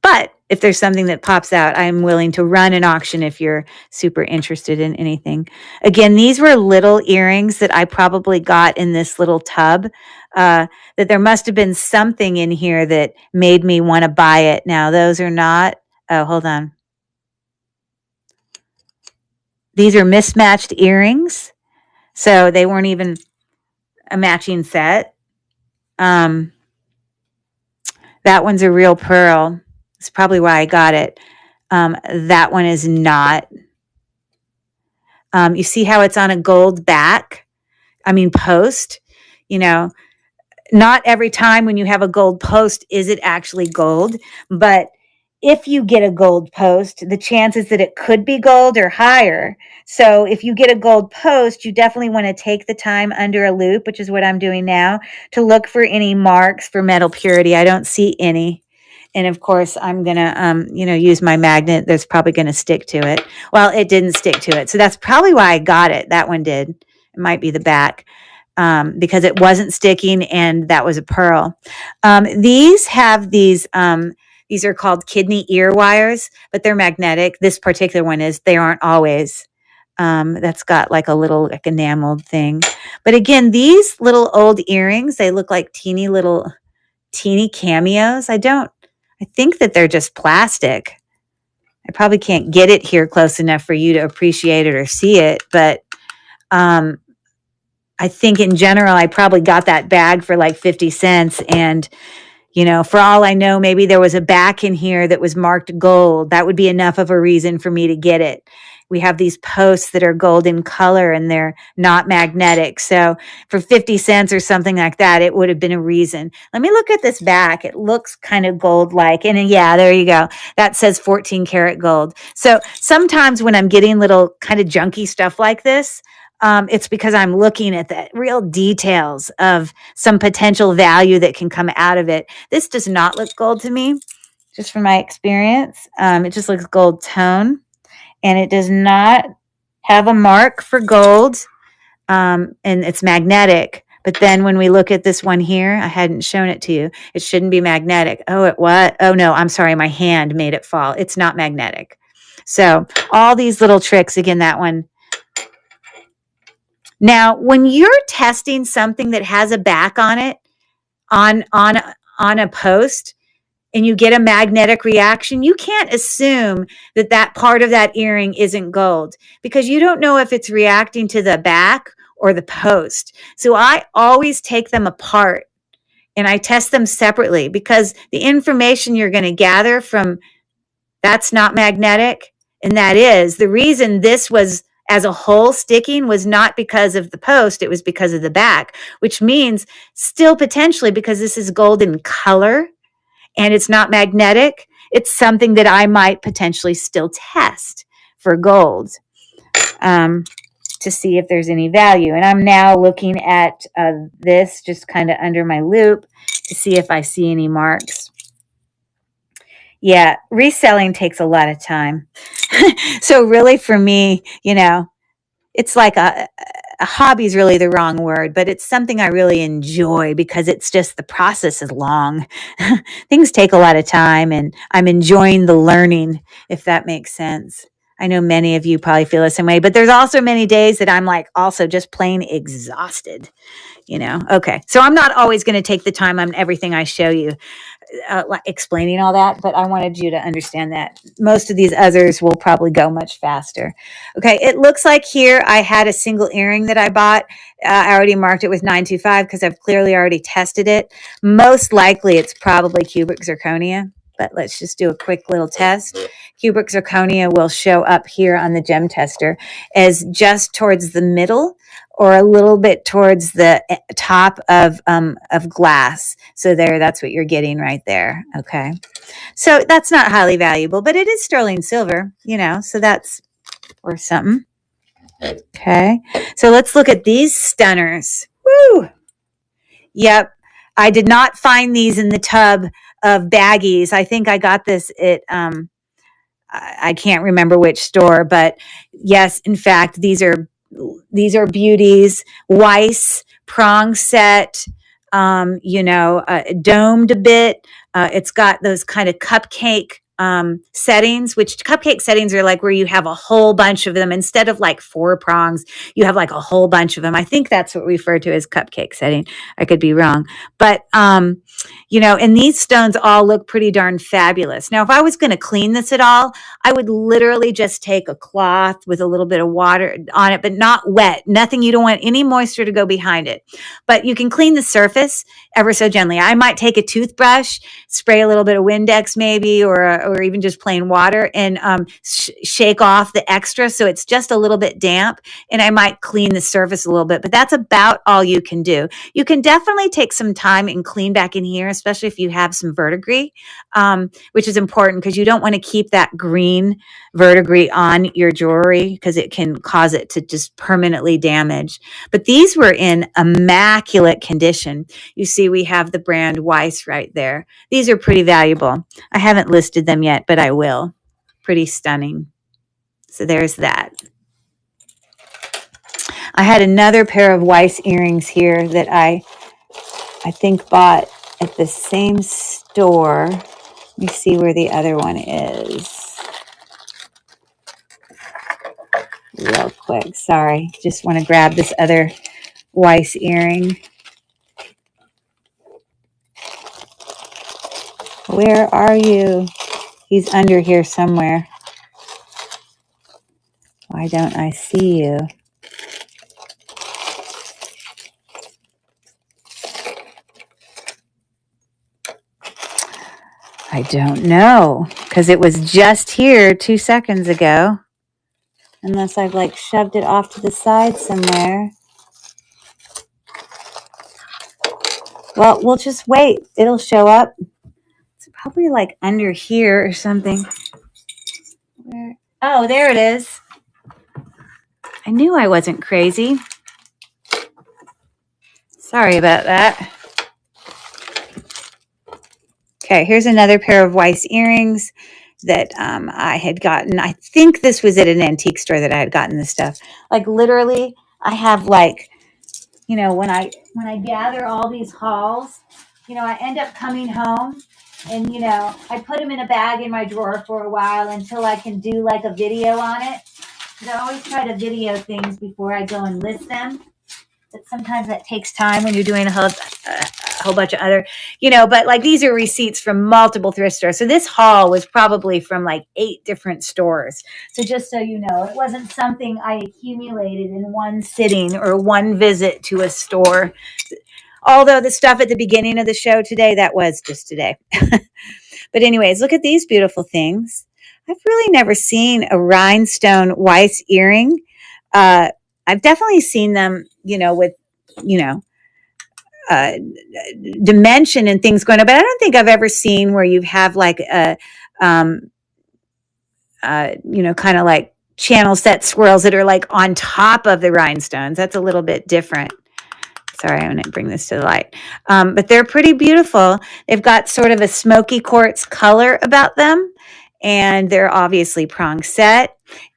But if there's something that pops out, I'm willing to run an auction if you're super interested in anything. Again, these were little earrings that I probably got in this little tub, that there must have been something in here that made me want to buy it. Now, those are not, oh, hold on. These are mismatched earrings. So they weren't even a matching set. That one's a real pearl. That's probably why I got it. That one is not. You see how it's on a gold back? I mean, post. You know, not every time when you have a gold post is it actually gold. But if you get a gold post, the chances that it could be gold are higher. So if you get a gold post, you definitely want to take the time under a loupe, which is what I'm doing now, to look for any marks for metal purity. I don't see any. And of course, I'm going to, you know, use my magnet that's probably going to stick to it. Well, it didn't stick to it. So that's probably why I got it. That one did. It might be the back, because it wasn't sticking and that was a pearl. These have these are called kidney ear wires, but they're magnetic. This particular one is. They aren't always. That's got like a little like enameled thing. But again, these little old earrings, they look like teeny cameos. I think that they're just plastic. I probably can't get it here close enough for you to appreciate it or see it, but I think in general, I probably got that bag for like 50 cents. And, you know, for all I know, maybe there was a back in here that was marked gold. That would be enough of a reason for me to get it. We have these posts that are gold in color and they're not magnetic. So for 50 cents or something like that, it would have been a reason. Let me look at this back. It looks kind of gold-like. And yeah, there you go. That says 14 karat gold. So sometimes when I'm getting little kind of junky stuff like this, it's because I'm looking at the real details of some potential value that can come out of it. This does not look gold to me, just from my experience. It just looks gold tone. And it does not have a mark for gold, and it's magnetic. But then when we look at this one here, I hadn't shown it to you. It shouldn't be magnetic. Oh, it what? Oh, no, I'm sorry. My hand made it fall. It's not magnetic. So all these little tricks, again, that one. Now, when you're testing something that has a back on it, on a post, and you get a magnetic reaction, you can't assume that that part of that earring isn't gold because you don't know if it's reacting to the back or the post. So I always take them apart and I test them separately because the information you're going to gather from that's not magnetic, and that is the reason this was as a whole sticking was not because of the post, it was because of the back, which means still potentially, because this is gold in color and it's not magnetic, it's something that I might potentially still test for gold to see if there's any value. And I'm now looking at this just kind of under my loop to see if I see any marks. Yeah, reselling takes a lot of time. So really for me, it's like a hobby is really the wrong word, but it's something I really enjoy because it's just the process is long. Things take a lot of time and I'm enjoying the learning, if that makes sense. I know many of you probably feel the same way, but there's also many days that I'm like also just plain exhausted, Okay. So I'm not always going to take the time on everything I show you. Explaining all that, but I wanted you to understand that most of these others will probably go much faster. Okay, it looks like here I had a single earring that I bought. I already marked it with 925 because I've clearly already tested it. Most likely it's probably cubic zirconia, but let's just do a quick little test. Cubic zirconia will show up here on the gem tester as just towards the middle or a little bit towards the top of glass. So that's what you're getting right there. Okay. So that's not highly valuable, but it is sterling silver, so that's worth something. Okay. So let's look at these stunners. Woo. Yep. I did not find these in the tub of baggies. I think I got this at, I can't remember which store, but yes, in fact, these are beauties. Weiss prong set, domed a bit. It's got those kind of cupcake settings, which cupcake settings are like where you have a whole bunch of them instead of like 4 prongs. You have like a whole bunch of them. I think that's what we refer to as cupcake setting. I could be wrong, but and these stones all look pretty darn fabulous. Now, if I was going to clean this at all, I would literally just take a cloth with a little bit of water on it, but not wet. Nothing. You don't want any moisture to go behind it, but you can clean the surface ever so gently. I might take a toothbrush, spray a little bit of Windex maybe, or even just plain water and shake off the extra so it's just a little bit damp, and I might clean the surface a little bit, but that's about all you can do. You can definitely take some time and clean back in here, especially if you have some verdigris, which is important because you don't want to keep that green verdigris on your jewelry because it can cause it to just permanently damage. But these were in immaculate condition. You see, we have the brand Weiss right there. These are pretty valuable. I haven't listed them yet, but I will. Pretty stunning. So there's that. I had another pair of Weiss earrings here that I think bought at the same store. Let me see where the other one is. Real quick. Sorry. Just want to grab this other Weiss earring. Where are you? He's under here somewhere. Why don't I see you? I don't know, because it was just here 2 seconds ago. Unless I've like shoved it off to the side somewhere. Well, we'll just wait. It'll show up. It's probably like under here or something. Where? Oh, there it is. I knew I wasn't crazy. Sorry about that. Okay, here's another pair of Weiss earrings that I had gotten. I think this was at an antique store that I had gotten this stuff. Like literally, I have like, when I gather all these hauls, I end up coming home and, I put them in a bag in my drawer for a while until I can do like a video on it. Because I always try to video things before I go and list them. But sometimes that takes time when you're doing a whole bunch of other, but like these are receipts from multiple thrift stores. So this haul was probably from like 8 different stores. So just so you know, it wasn't something I accumulated in one sitting or one visit to a store. Although the stuff at the beginning of the show today, that was just today. But anyways, look at these beautiful things. I've really never seen a rhinestone Weiss earring I've definitely seen them, with, you know, uh, dimension and things going on, but I don't think I've ever seen where you have like a, um, kind of like channel set swirls that are like on top of the rhinestones. That's a little bit different. Sorry, I'm going to bring this to the light. But they're pretty beautiful. They've got sort of a smoky quartz color about them, and they're obviously prong set.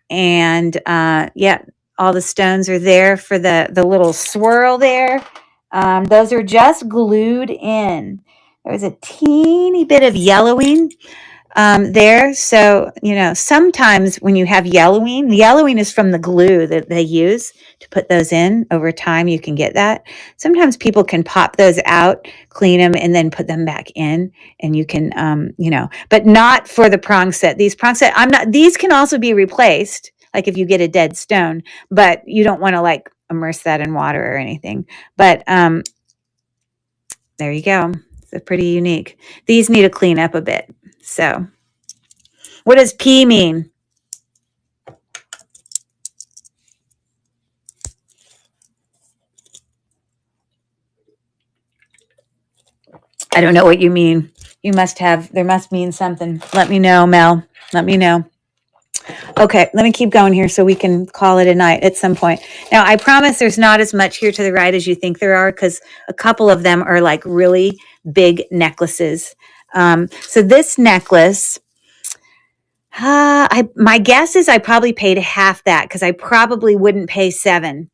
And yeah, all the stones are there for the little swirl there. Those are just glued in. There's a teeny bit of yellowing there. So, sometimes when you have yellowing, the yellowing is from the glue that they use to put those in. Over time, you can get that. Sometimes people can pop those out, clean them, and then put them back in. And you can, but not for the prong set. These prong set, these can also be replaced, like if you get a dead stone, but you don't want to like immerse that in water or anything. But there you go. It's pretty unique. These need to clean up a bit. So, what does P mean? I don't know what you mean. There must mean something. Let me know, Mel. Let me know. Okay, let me keep going here so we can call it a night at some point. Now, I promise there's not as much here to the right as you think there are, because a couple of them are like really big necklaces. So this necklace, my guess is I probably paid half that, because I probably wouldn't pay $7.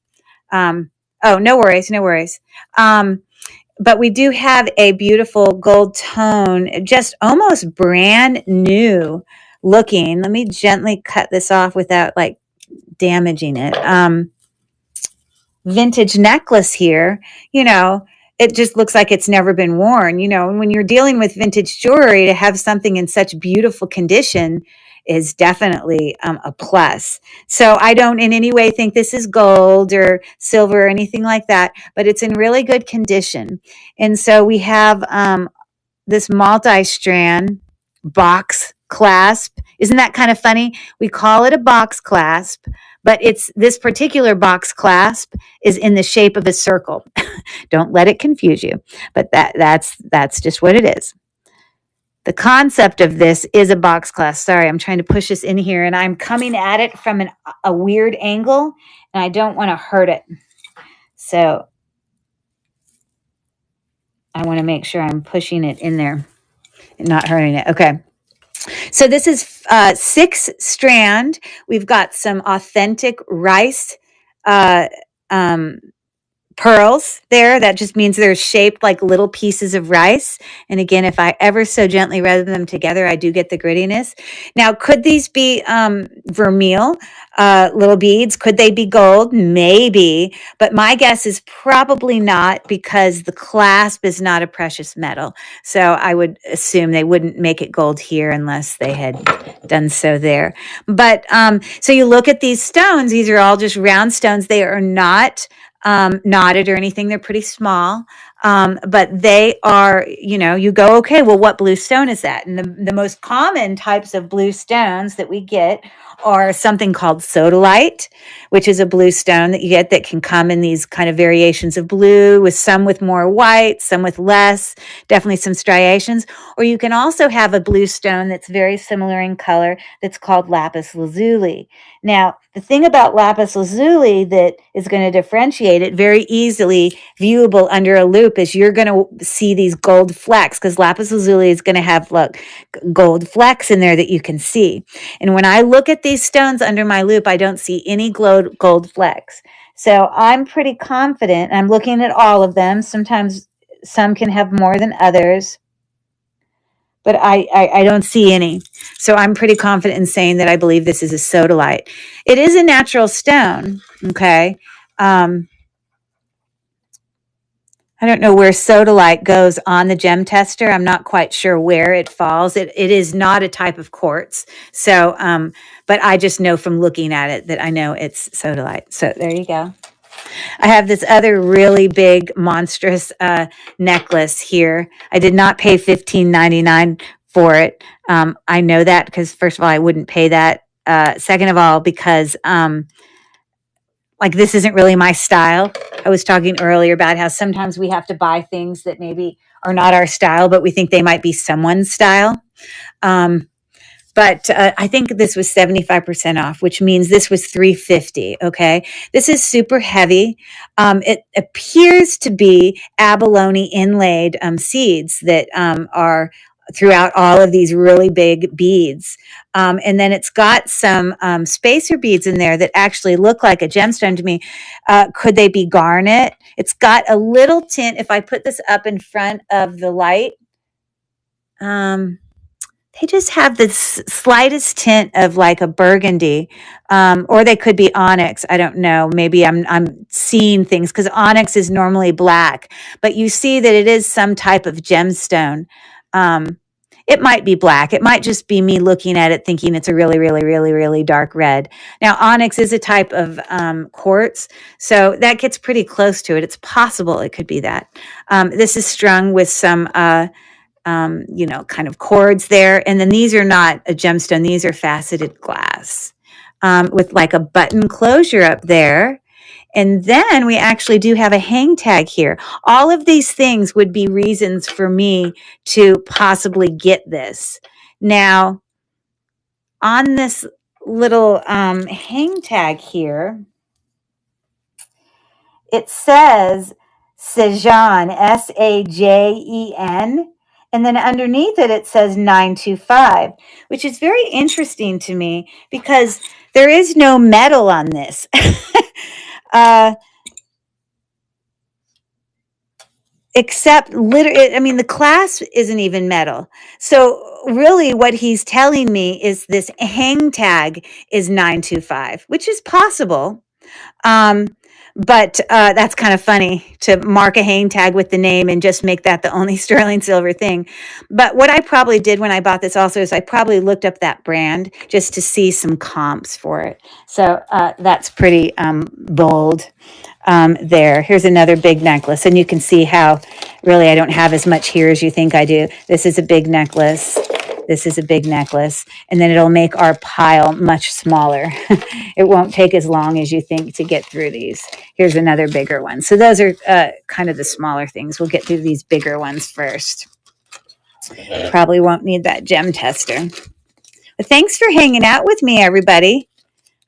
Oh, no worries, no worries. But we do have a beautiful gold tone, just almost brand new looking. Let me gently cut this off without like damaging it. Vintage necklace here, it just looks like it's never been worn. And when you're dealing with vintage jewelry, to have something in such beautiful condition is definitely a plus. So I don't in any way think this is gold or silver or anything like that, but it's in really good condition. And so we have this multi-strand box clasp. Isn't that kind of funny? We call it a box clasp, but this particular box clasp is in the shape of a circle. Don't let it confuse you, but that's just what it is. The concept of this is a box clasp. Sorry, I'm trying to push this in here, and I'm coming at it from a weird angle, and I don't want to hurt it. So I want to make sure I'm pushing it in there and not hurting it. Okay. So this is 6 strand. We've got some authentic rice pearls there. That just means they're shaped like little pieces of rice. And again, if I ever so gently rub them together, I do get the grittiness. Now, could these be vermeil little beads? Could they be gold? Maybe. But my guess is probably not, because the clasp is not a precious metal. So I would assume they wouldn't make it gold here unless they had done so there. But so you look at these stones. These are all just round stones. They are not knotted or anything. They're pretty small. But they are, you go, okay, well, what blue stone is that? And the most common types of blue stones that we get are something called sodalite, which is a blue stone that you get that can come in these kind of variations of blue, with some with more white, some with less, definitely some striations. Or you can also have a blue stone that's very similar in color that's called lapis lazuli. Now, the thing about lapis lazuli that is going to differentiate it very easily, viewable under a loupe, is you're going to see these gold flecks, because lapis lazuli is going to have, gold flecks in there that you can see. And when I look at these stones under my loupe, I don't see any gold flecks. So I'm pretty confident. I'm looking at all of them. Sometimes some can have more than others, but I don't see any. So I'm pretty confident in saying that I believe this is a sodalite. It is a natural stone, okay? I don't know where sodalite goes on the gem tester. I'm not quite sure where it falls. It is not a type of quartz. So, but I just know from looking at it that I know it's sodalite. So there you go. I have this other really big, monstrous necklace here. I did not pay $15.99 for it. I know that because, first of all, I wouldn't pay that. Second of all, because like this isn't really my style. I was talking earlier about how sometimes we have to buy things that maybe are not our style, but we think they might be someone's style. Um, but I think this was 75% off, which means this was $350. Okay. This is super heavy. It appears to be abalone inlaid seeds that are throughout all of these really big beads. And then it's got some spacer beads in there that actually look like a gemstone to me. Could they be garnet? It's got a little tint. If I put this up in front of the light, they just have the slightest tint of like a burgundy, or they could be onyx. I don't know. Maybe I'm seeing things because onyx is normally black, but you see that it is some type of gemstone. It might be black. It might just be me looking at it thinking it's a really, really, really, really dark red. Now, onyx is a type of quartz, so that gets pretty close to it. It's possible it could be that. This is strung with some kind of cords there. And then these are not a gemstone. These are faceted glass with like a button closure up there. And then we actually do have a hang tag here. All of these things would be reasons for me to possibly get this. Now, on this little hang tag here, it says Sajan, Sajen. And then underneath it, it says 925, which is very interesting to me because there is no metal on this. Except literally, I mean, the clasp isn't even metal. So really what he's telling me is this hang tag is 925, which is possible. But that's kind of funny to mark a hang tag with the name and just make that the only sterling silver thing. But what I probably did when I bought this also is I probably looked up that brand just to see some comps for it. So that's pretty bold there. Here's another big necklace. And you can see how really I don't have as much here as you think I do. This is a big necklace. This is a big necklace, and then it'll make our pile much smaller. It won't take as long as you think to get through these. Here's another bigger one. So those are kind of the smaller things. We'll get through these bigger ones first. Probably won't need that gem tester. But thanks for hanging out with me, everybody.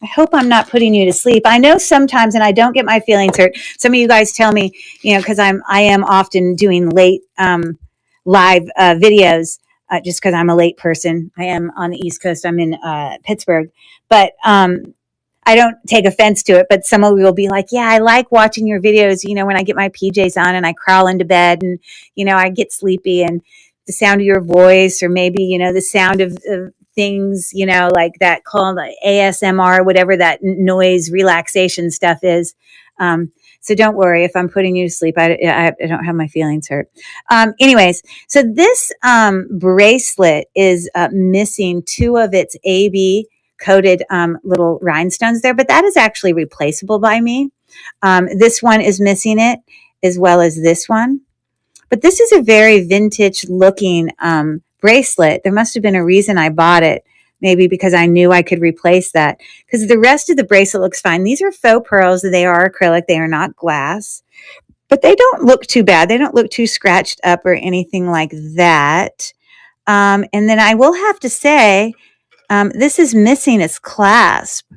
I hope I'm not putting you to sleep. I know sometimes, and I don't get my feelings hurt. Some of you guys tell me, because I am often doing late live videos. Just because I'm a late person. I am on the East Coast. I'm in Pittsburgh. But I don't take offense to it. But some of you will be like, yeah, I like watching your videos, when I get my PJs on and I crawl into bed and, I get sleepy and the sound of your voice or maybe, the sound of things, like that called ASMR, whatever that noise relaxation stuff is. So don't worry if I'm putting you to sleep. I don't have my feelings hurt. Anyways, so this bracelet is missing two of its AB coated little rhinestones there, but that is actually replaceable by me. This one is missing it as well as this one. But this is a very vintage looking bracelet. There must have been a reason I bought it. Maybe because I knew I could replace that. Because the rest of the bracelet looks fine. These are faux pearls. They are acrylic. They are not glass. But they don't look too bad. They don't look too scratched up or anything like that. And then I will have to say, this is missing its clasp.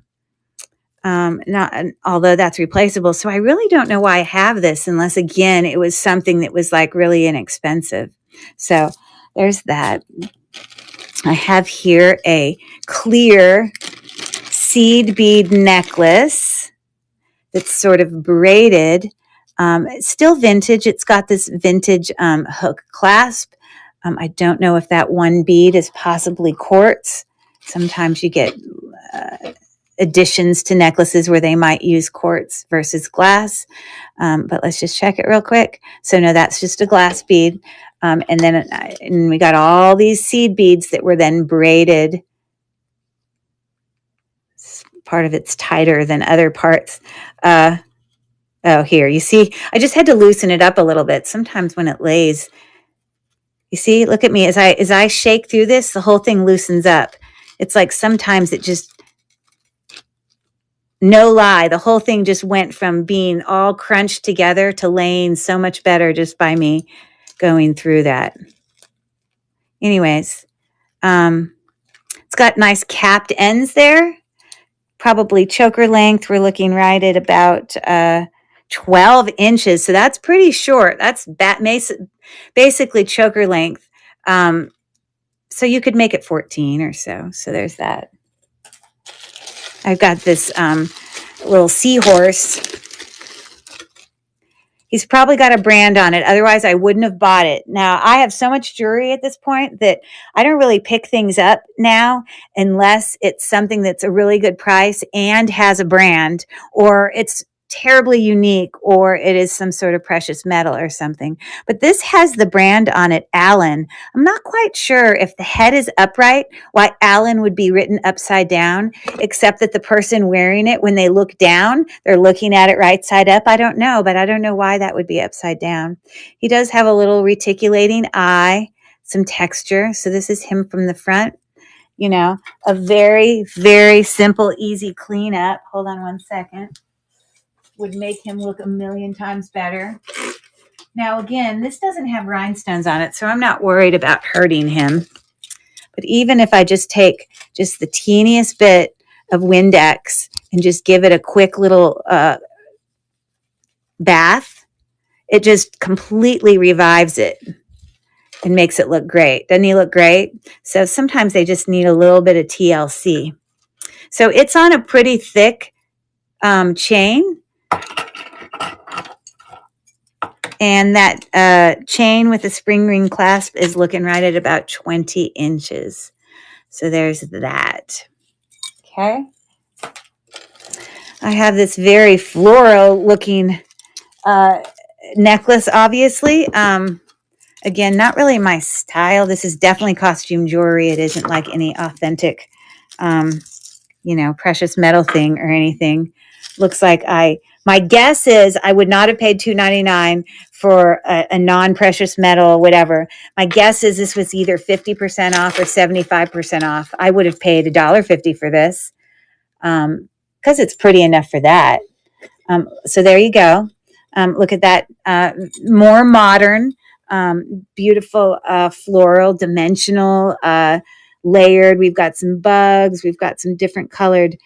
Although that's replaceable. So I really don't know why I have this unless, again, it was something that was like really inexpensive. So there's that. I have here a clear seed bead necklace that's sort of braided. It's still vintage. It's got this vintage hook clasp. I don't know if that one bead is possibly quartz. Sometimes you get additions to necklaces where they might use quartz versus glass. But let's just check it real quick. So no, that's just a glass bead. And then we got all these seed beads that were then braided. Part of it's tighter than other parts. Oh, here, you see, I just had to loosen it up a little bit. Sometimes when it lays, you see, look at me. As I shake through this, the whole thing loosens up. It's like sometimes it just, no lie, the whole thing just went from being all crunched together to laying so much better just by me going through that. Anyways, it's got nice capped ends there. Probably choker length. We're looking right at about 12 inches. So that's pretty short. That's basically choker length. So you could make it 14 or so. So there's that. I've got this little seahorse. He's probably got a brand on it. Otherwise, I wouldn't have bought it. Now, I have so much jewelry at this point that I don't really pick things up now unless it's something that's a really good price and has a brand, or it's terribly unique, or it is some sort of precious metal or something. But this has the brand on it, Allen. I'm not quite sure if the head is upright, why Allen would be written upside down, except that the person wearing it, when they look down, they're looking at it right side up. I don't know, but I don't know why that would be upside down. He does have a little reticulating eye, some texture. So this is him from the front. You know, a very, very simple, easy cleanup. Hold on one second. Would make him look a million times better. Now, again, this doesn't have rhinestones on it, so I'm not worried about hurting him. But even if I just take just the teeniest bit of Windex and just give it a quick little bath, it just completely revives it and makes it look great. Doesn't he look great? So sometimes they just need a little bit of TLC. So it's on a pretty thick chain. And that chain with the spring ring clasp is looking right at about 20 inches. So there's that. Okay. I have this very floral looking necklace, obviously. Again, not really my style. This is definitely costume jewelry. It isn't like any authentic, precious metal thing or anything. Looks like my guess is I would not have paid $2.99 for a non-precious metal, whatever. My guess is this was either 50% off or 75% off. I would have paid $1.50 for this because it's pretty enough for that. So there you go. Look at that. More modern, beautiful floral, dimensional, layered. We've got some bugs. We've got some different colored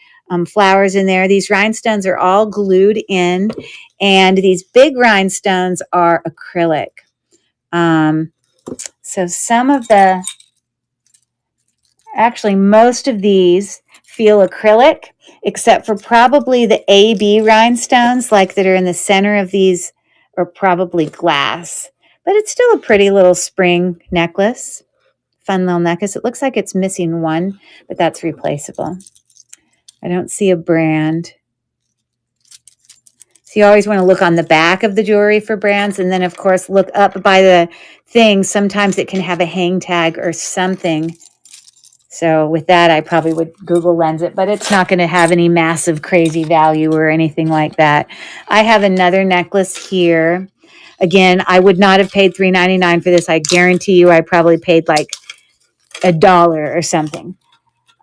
flowers in there. These rhinestones are all glued in, and these big rhinestones are acrylic. So most of these feel acrylic, except for probably the AB rhinestones, like that are in the center of these, are probably glass. But it's still a pretty little spring necklace. Fun little necklace. It looks like it's missing one, but that's replaceable. I don't see a brand. So you always want to look on the back of the jewelry for brands. And then, of course, look up by the thing. Sometimes it can have a hang tag or something. So with that, I probably would Google Lens it. But it's not going to have any massive crazy value or anything like that. I have another necklace here. Again, I would not have paid $3.99 for this. I guarantee you I probably paid like $1 or something.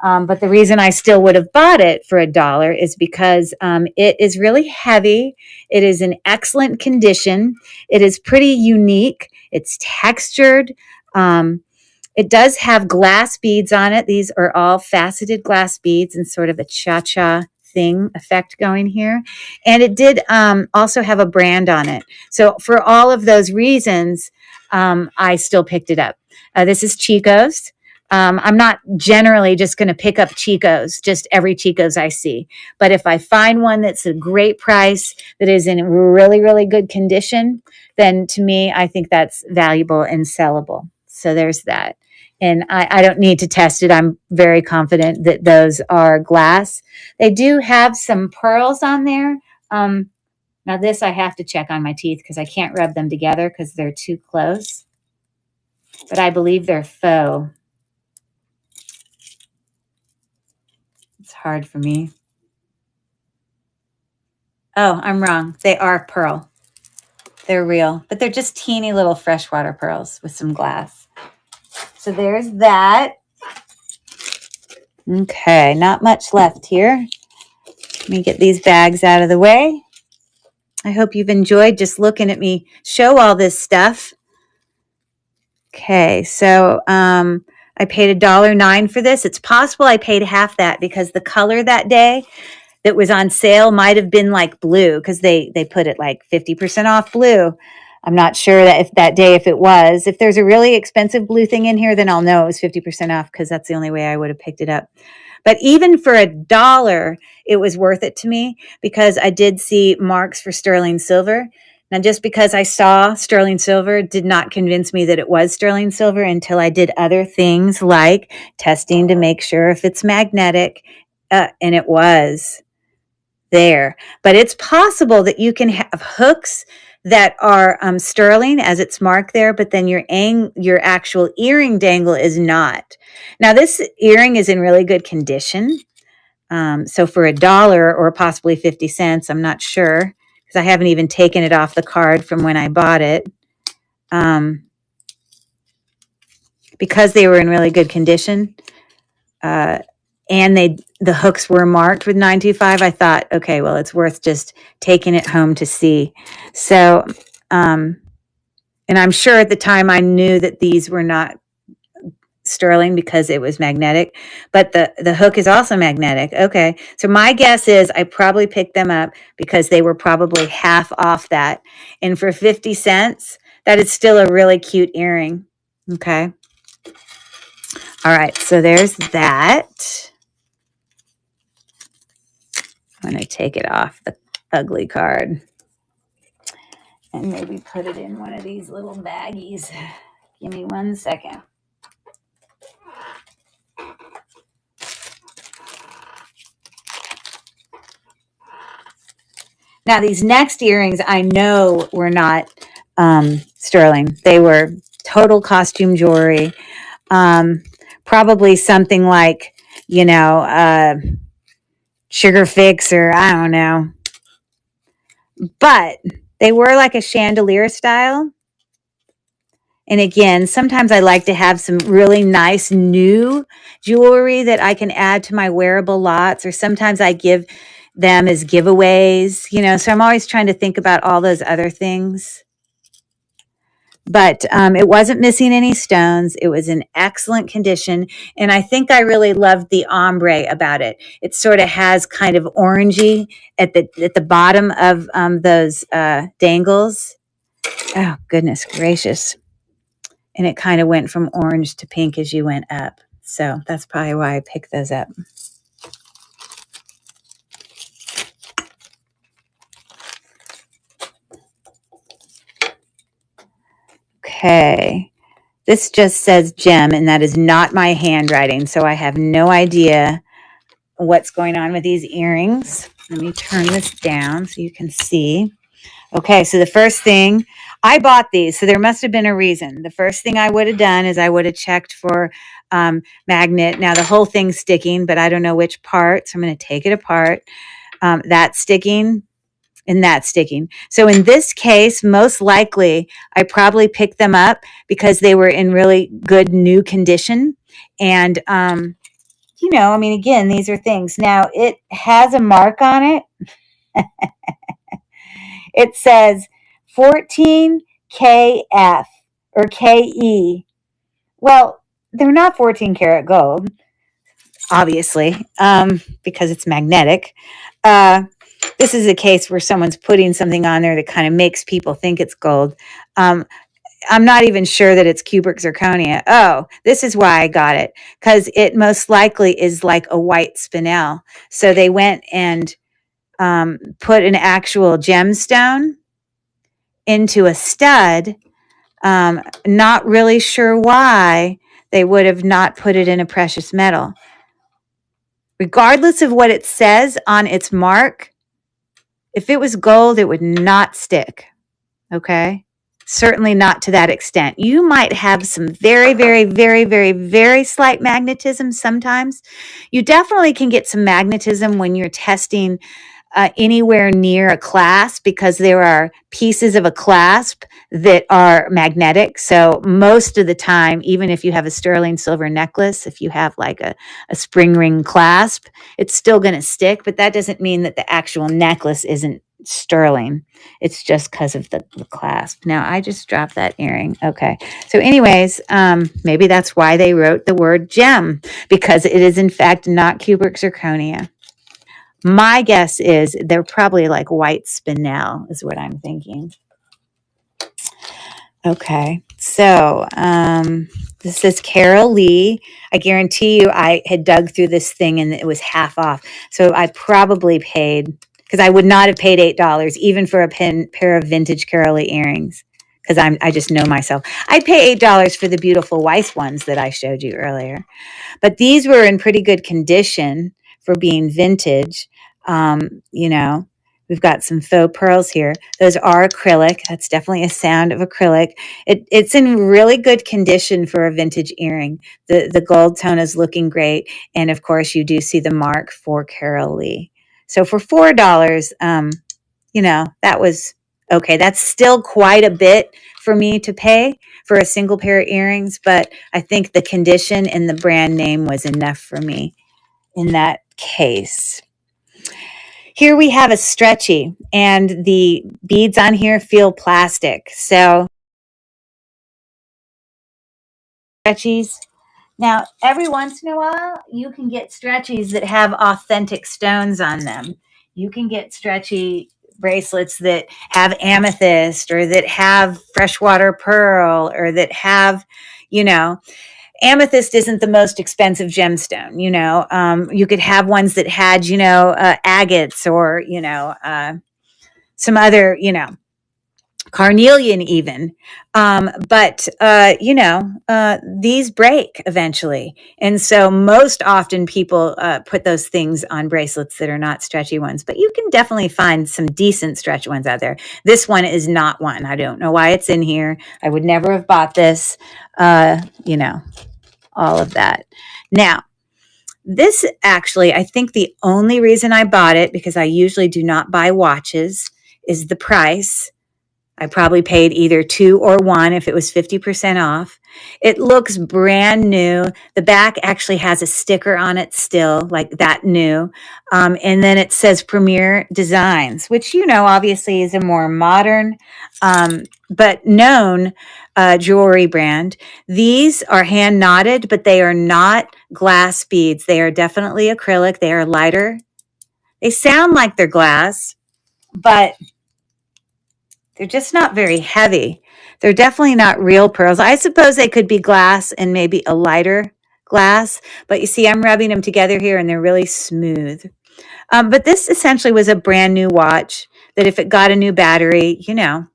But the reason I still would have bought it for $1 is because it is really heavy. It is in excellent condition. It is pretty unique. It's textured. It does have glass beads on it. These are all faceted glass beads and sort of a cha-cha thing effect going here. And it did also have a brand on it. So for all of those reasons, I still picked it up. This is Chico's. I'm not generally just going to pick up Chico's, just every Chico's I see. But if I find one that's a great price, that is in really, really good condition, then to me, I think that's valuable and sellable. So there's that. And I don't need to test it. I'm very confident that those are glass. They do have some pearls on there. Now this I have to check on my teeth because I can't rub them together because they're too close. But I believe they're faux. It's hard for me. Oh, I'm wrong. They are pearl. They're real, but they're just teeny little freshwater pearls with some glass. So there's that. Okay, not much left here. Let me get these bags out of the way. I hope you've enjoyed just looking at me show all this stuff. Okay, so I paid $1.09 for this. It's possible I paid half that because the color that day that was on sale might have been like blue because they put it like 50% off blue. I'm not sure that if that day, if it was. If there's a really expensive blue thing in here, then I'll know it was 50% off because that's the only way I would have picked it up. But even for $1, it was worth it to me because I did see marks for sterling silver. Now, just because I saw sterling silver did not convince me that it was sterling silver until I did other things like testing to make sure if it's magnetic, and it was there. But it's possible that you can have hooks that are sterling as it's marked there, but then your actual earring dangle is not. Now, this earring is in really good condition. So for $1 or possibly 50 cents, I'm not sure because I haven't even taken it off the card from when I bought it. Because they were in really good condition, and the hooks were marked with 925, I thought, okay, well, it's worth just taking it home to see. So, and I'm sure at the time I knew that these were not sterling because it was magnetic, but the hook is also magnetic. Okay, so my guess is I probably picked them up because they were probably half off that. And for 50 cents, that is still a really cute earring. Okay. All right, so there's that. I'm going to take it off the ugly card and maybe put it in one of these little baggies. Give me 1 second. Now, these next earrings I know were not sterling. They were total costume jewelry. Probably something like, Sugar Fix or I don't know. But they were like a chandelier style. And again, sometimes I like to have some really nice new jewelry that I can add to my wearable lots, or sometimes I give them as giveaways, so I'm always trying to think about all those other things. But it wasn't missing any stones. It was in excellent condition. And I think I really loved the ombre about it. It sort of has kind of orangey at the bottom of those dangles. Oh, goodness gracious. And it kind of went from orange to pink as you went up. So that's probably why I picked those up. Okay. This just says gem, and that is not my handwriting. So I have no idea what's going on with these earrings. Let me turn this down so you can see. Okay, so the first thing, I bought these, so there must have been a reason. The first thing I would have done is I would have checked for magnet. Now, the whole thing's sticking, but I don't know which part, so I'm going to take it apart. That's sticking, and that's sticking. So in this case, most likely, I probably picked them up because they were in really good new condition. And, again, these are things. Now, it has a mark on it. It says 14 KF or KE. Well, they're not 14 karat gold, obviously, because it's magnetic. This is a case where someone's putting something on there that kind of makes people think it's gold. I'm not even sure that it's cubic zirconia. Oh, this is why I got it, because it most likely is like a white spinel. So they went and put an actual gemstone into a stud. Not really sure why they would have not put it in a precious metal. Regardless of what it says on its mark, if it was gold, it would not stick. Okay? Certainly not to that extent. You might have some very, very, very, very, very slight magnetism sometimes. You definitely can get some magnetism when you're testing anywhere near a clasp, because there are pieces of a clasp that are magnetic. So most of the time, even if you have a sterling silver necklace, if you have like a spring ring clasp, it's still going to stick. But that doesn't mean that the actual necklace isn't sterling. It's just because of the clasp. Now I just dropped that earring. Okay. So anyways, maybe that's why they wrote the word gem, because it is in fact not cubic zirconia. My guess is they're probably like white spinel is what I'm thinking. Okay. So this is Carol Lee. I guarantee you I had dug through this thing and it was half off. So I probably paid, because I would not have paid $8 even for a pair of vintage Carol Lee earrings, because I just know myself. I'd pay $8 for the beautiful Weiss ones that I showed you earlier. But these were in pretty good condition for being vintage. You know, we've got some faux pearls here. Those are acrylic. That's definitely a sound of acrylic. It's in really good condition for a vintage earring. The gold tone is looking great. And of course, you do see the mark for Carol Lee. So for $4, you know, that was okay. That's still quite a bit for me to pay for a single pair of earrings, but I think the condition and the brand name was enough for me in that case. Here we have a stretchy, and the beads on here feel plastic. So stretchies. Now, every once in a while, you can get stretchies that have authentic stones on them. You can get stretchy bracelets that have amethyst, or that have freshwater pearl, or that have, you know, amethyst isn't the most expensive gemstone. You know, you could have ones that had, you know, agates, or, you know, some other, you know, carnelian even. But you know, these break eventually. And so most often people put those things on bracelets that are not stretchy ones, but you can definitely find some decent stretch ones out there. This one is not one. I don't know why it's in here. I would never have bought this, you know, all of that. Now, this actually, I think the only reason I bought it, because I usually do not buy watches, is the price. I probably paid either 2 or 1 if it was 50% off. It looks brand new. The back actually has a sticker on it still, like that new. And then it says Premier Designs, which, you know, obviously is a more modern, but known jewelry brand. These are hand knotted, but they are not glass beads. They are definitely acrylic. They are lighter. They sound like they're glass, but they're just not very heavy. They're definitely not real pearls. I suppose they could be glass and maybe a lighter glass, but you see, I'm rubbing them together here and they're really smooth. But this essentially was a brand new watch that if it got a new battery, you know,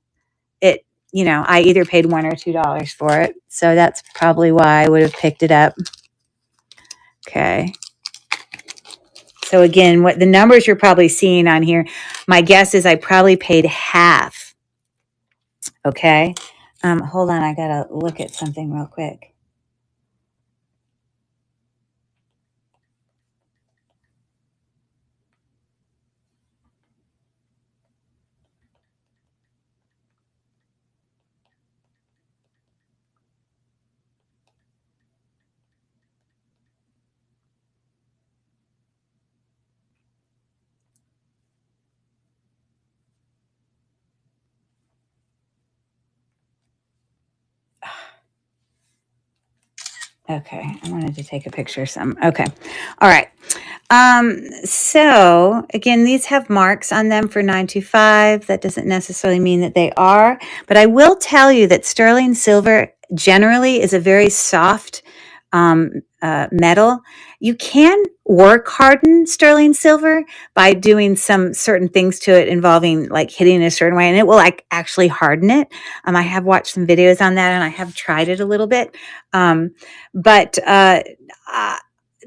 I either paid $1 or $2 for it. So that's probably why I would have picked it up. Okay. So again, what the numbers you're probably seeing on here, my guess is I probably paid half. Okay. Hold on. I got to look at something real quick. Okay. I wanted to take a picture of some. Okay. All right. So again, these have marks on them for 925. That doesn't necessarily mean that they are, but I will tell you that sterling silver generally is a very soft metal. You can work harden sterling silver by doing some certain things to it involving like hitting a certain way, and it will like actually harden it. I have watched some videos on that and I have tried it a little bit. But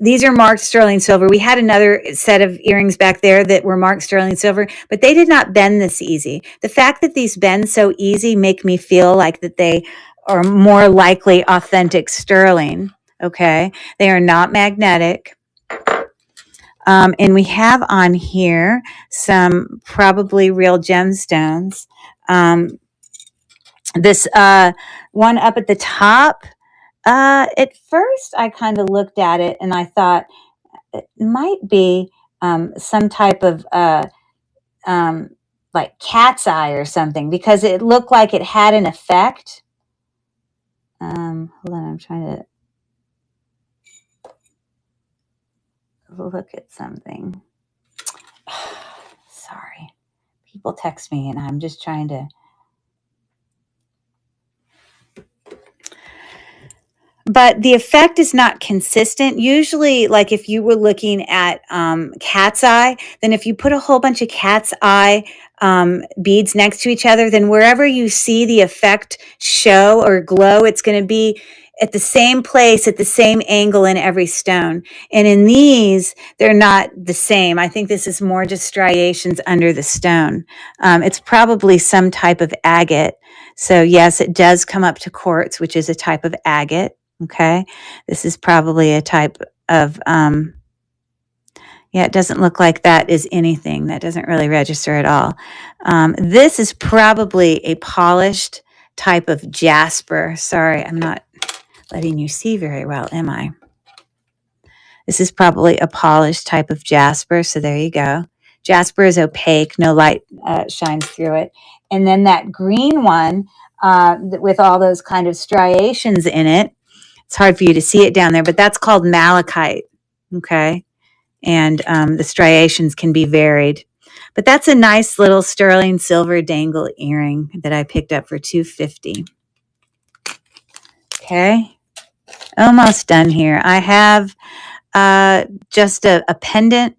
these are marked sterling silver. We had another set of earrings back there that were marked sterling silver, but they did not bend this easy. The fact that these bend so easy make me feel like that they are more likely authentic sterling. Okay. They are not magnetic. And we have on here some probably real gemstones. This one up at the top, at first I kind of looked at it and I thought it might be some type of um, like cat's eye or something, because it looked like it had an effect. Hold on, I'm trying to look at something. Sorry. People text me and I'm just trying to. But the effect is not consistent. Usually, like if you were looking at cat's eye, then if you put a whole bunch of cat's eye beads next to each other, then wherever you see the effect show or glow, it's going to be at the same place, at the same angle in every stone. And in these, they're not the same. I think this is more just striations under the stone. It's probably some type of agate. So yes, it does come up to quartz, which is a type of agate. Okay, this is probably a type of, yeah, it doesn't look like that is anything. That doesn't really register at all. This is probably a polished type of jasper. Sorry, I'm not letting you see very well, am I? This is probably a polished type of jasper. So there you go. Jasper is opaque. No light shines through it. And then that green one with all those kind of striations in it, it's hard for you to see it down there, but that's called malachite, okay? And the striations can be varied. But that's a nice little sterling silver dangle earring that I picked up for $2.50. Okay, almost done here. I have just a pendant.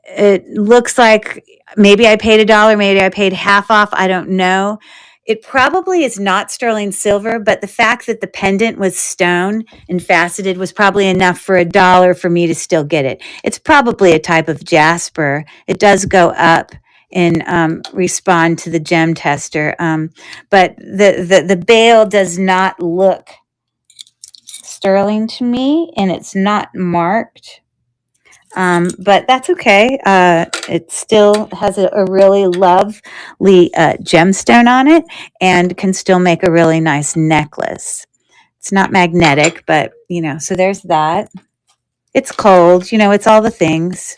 It looks like maybe I paid $1, maybe I paid half off. I don't know. It probably is not sterling silver, but the fact that the pendant was stone and faceted was probably enough for $1 for me to still get it. It's probably a type of jasper. It does go up and respond to the gem tester, but the bail does not look sterling to me, and it's not marked. But that's okay. It still has a really lovely gemstone on it and can still make a really nice necklace. It's not magnetic, but, so there's that. It's cold, it's all the things.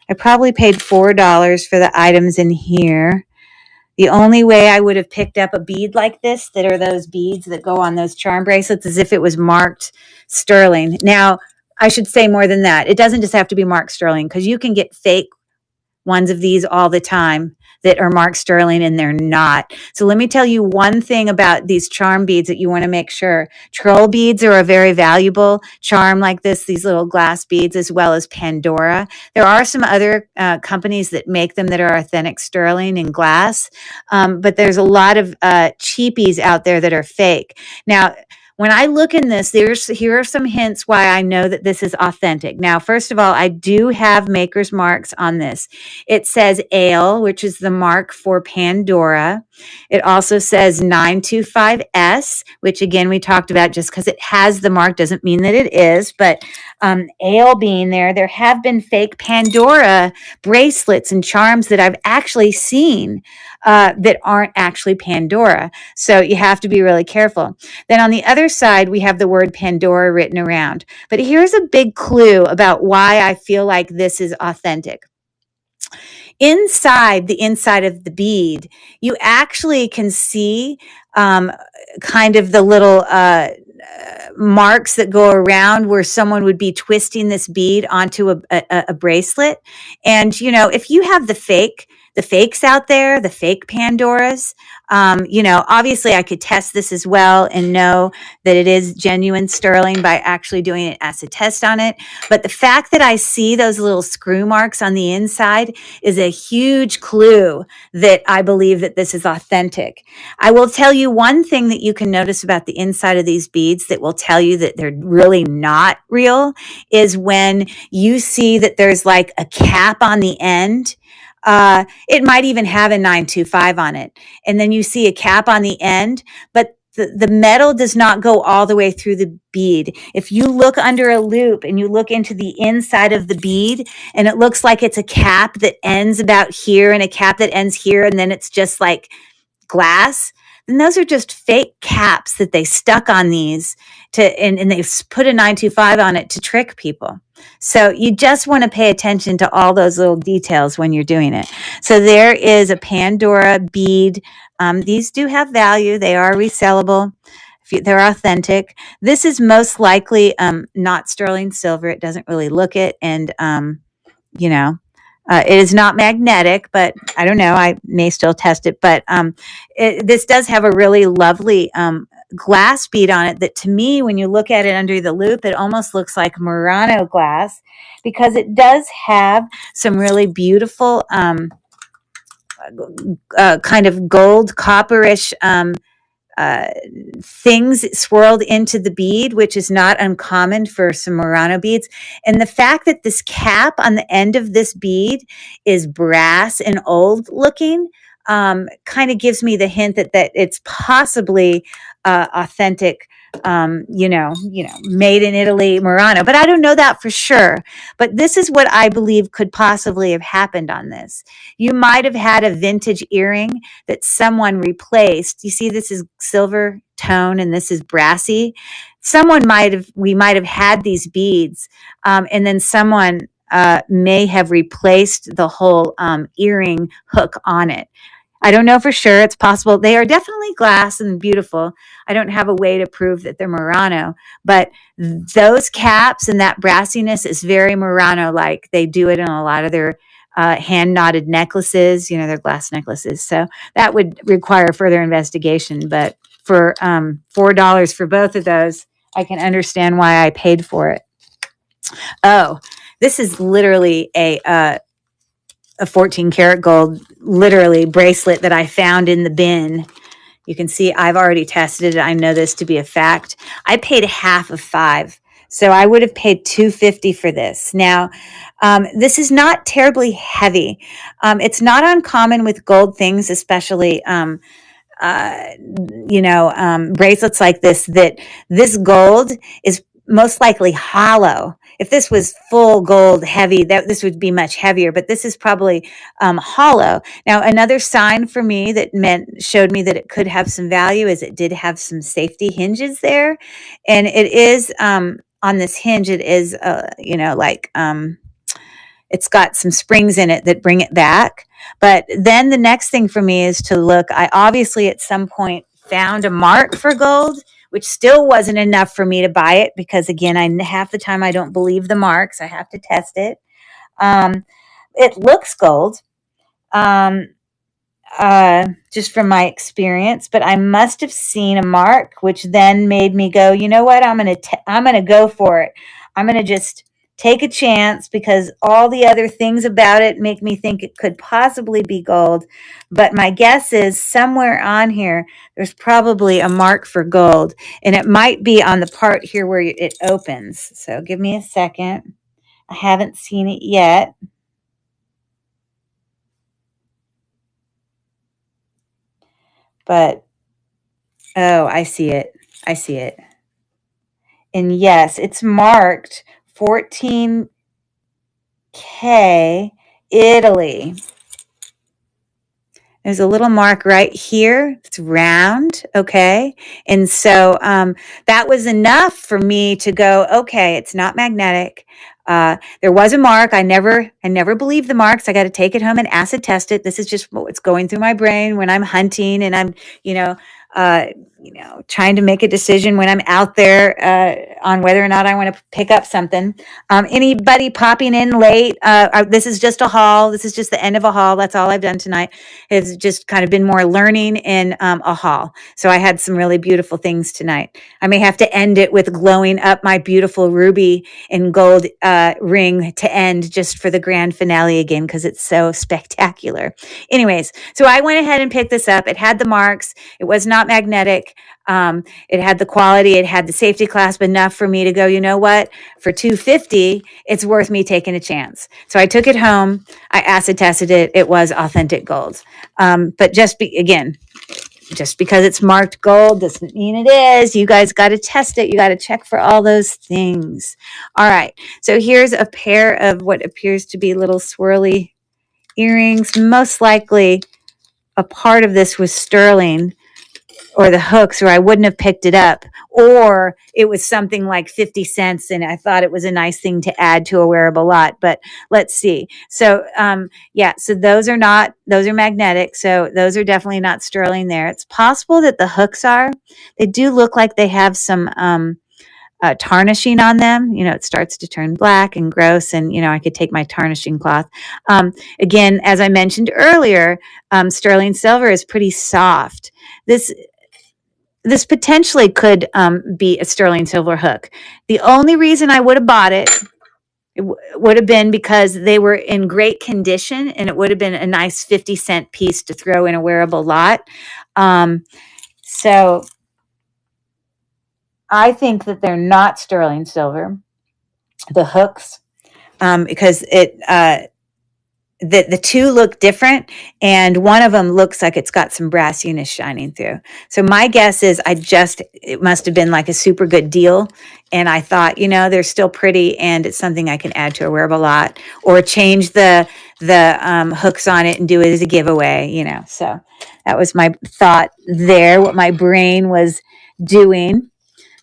I probably paid $4 for the items in here. The only way I would have picked up a bead like this, that are those beads that go on those charm bracelets, is if it was marked sterling. Now, I should say more than that. It doesn't just have to be marked sterling, because you can get fake ones of these all the time that are marked sterling and they're not. So let me tell you one thing about these charm beads that you want to make sure. Troll beads are a very valuable charm like this, these little glass beads, as well as Pandora. There are some other companies that make them that are authentic sterling and glass, but there's a lot of cheapies out there that are fake. Now, when I look in this, here are some hints why I know that this is authentic. Now, first of all, I do have maker's marks on this. It says Ale, which is the mark for Pandora. It also says 925S, which again, we talked about. Just because it has the mark doesn't mean that it is, but Ale being there have been fake Pandora bracelets and charms that I've actually seen that aren't actually Pandora. So you have to be really careful. Then on the other side, we have the word Pandora written around. But here's a big clue about why I feel like this is authentic. Inside the inside of the bead, you actually can see kind of the little marks that go around where someone would be twisting this bead onto a bracelet. And, if you have the fakes out there, the fake Pandoras, obviously I could test this as well and know that it is genuine sterling by actually doing an acid test on it. But the fact that I see those little screw marks on the inside is a huge clue that I believe that this is authentic. I will tell you one thing that you can notice about the inside of these beads that will tell you that they're really not real is when you see that there's like a cap on the end. It might even have a 925 on it. And then you see a cap on the end, but the metal does not go all the way through the bead. If you look under a loop and you look into the inside of the bead, and it looks like it's a cap that ends about here and a cap that ends here, and then it's just like glass, then those are just fake caps that they stuck on these and they put a 925 on it to trick people. So you just want to pay attention to all those little details when you're doing it. So there is a Pandora bead. These do have value. They are resellable. They're authentic. This is most likely not sterling silver. It doesn't really look it. And, it is not magnetic, but I don't know. I may still test it. But this does have a really lovely glass bead on it that, to me, when you look at it under the loop, it almost looks like Murano glass, because it does have some really beautiful kind of gold copperish things swirled into the bead, which is not uncommon for some Murano beads. And the fact that this cap on the end of this bead is brass and old looking kind of gives me the hint that it's possibly authentic, made in Italy Murano. But I don't know that for sure. But this is what I believe could possibly have happened on this. You might have had a vintage earring that someone replaced. You see, this is silver tone and this is brassy. We might have had these beads, and then someone may have replaced the whole earring hook on it. I don't know for sure. It's possible. They are definitely glass and beautiful. I don't have a way to prove that they're Murano, but those caps and that brassiness is very Murano-like. They do it in a lot of their hand-knotted necklaces, their glass necklaces. So that would require further investigation. But for $4 for both of those, I can understand why I paid for it. Oh, this is literally a 14 karat gold, literally, bracelet that I found in the bin. You can see I've already tested it. I know this to be a fact. I paid half of $5. So I would have paid $2.50 for this. Now, this is not terribly heavy. It's not uncommon with gold things, especially, bracelets like this, that this gold is most likely hollow. If this was full gold heavy, this would be much heavier, but this is probably hollow. Now, another sign for me that showed me that it could have some value is it did have some safety hinges there. And it is, on this hinge, it is, it's got some springs in it that bring it back. But then the next thing for me is to look. I obviously at some point found a mark for gold, which still wasn't enough for me to buy it, because again, half the time I don't believe the marks. I have to test it. It looks gold, just from my experience, but I must have seen a mark, which then made me go, you know what? I'm gonna go for it. I'm gonna just take a chance, because all the other things about it make me think it could possibly be gold. But my guess is somewhere on here, there's probably a mark for gold, and it might be on the part here where it opens. So give me a second. I haven't seen it yet. But, oh, I see it. I see it. And yes, it's marked 14K Italy. There's a little mark right here. It's round, okay? And so that was enough for me to go, okay, it's not magnetic. There was a mark. I never believed the marks. I got to take it home and acid test it. This is just what's going through my brain when I'm hunting and I'm, trying to make a decision when I'm out there on whether or not I want to pick up something. Anybody popping in late? This is just a haul. This is just the end of a haul. That's all I've done tonight. It's just kind of been more learning in a haul. So I had some really beautiful things tonight. I may have to end it with glowing up my beautiful ruby and gold ring to end just for the grand finale again, because it's so spectacular. Anyways, so I went ahead and picked this up. It had the marks. It was not magnetic. It had the quality, it had the safety clasp enough for me to go, you know what, for $2.50, it's worth me taking a chance. So I took it home. I acid tested it. It was authentic gold. But again, just because it's marked gold doesn't mean it is. You guys got to test it. You got to check for all those things. All right. So here's a pair of what appears to be little swirly earrings. Most likely a part of this was sterling, or the hooks, or I wouldn't have picked it up, or it was something like 50 cents and I thought it was a nice thing to add to a wearable lot. But let's see. So yeah, so those are magnetic, so those are definitely not sterling there. It's possible that the hooks they do look like they have some tarnishing on them. It starts to turn black and gross, and I could take my tarnishing cloth. Again, as I mentioned earlier, sterling silver is pretty soft. This potentially could be a sterling silver hook. The only reason I would have bought it would have been because they were in great condition, and it would have been a nice 50-cent piece to throw in a wearable lot. So I think that they're not sterling silver, the hooks, because the two look different, and one of them looks like it's got some brassiness shining through. So my guess is it must have been like a super good deal, and I thought, they're still pretty, and it's something I can add to a wearable lot, or change the hooks on it and do it as a giveaway. So that was my thought there, what my brain was doing.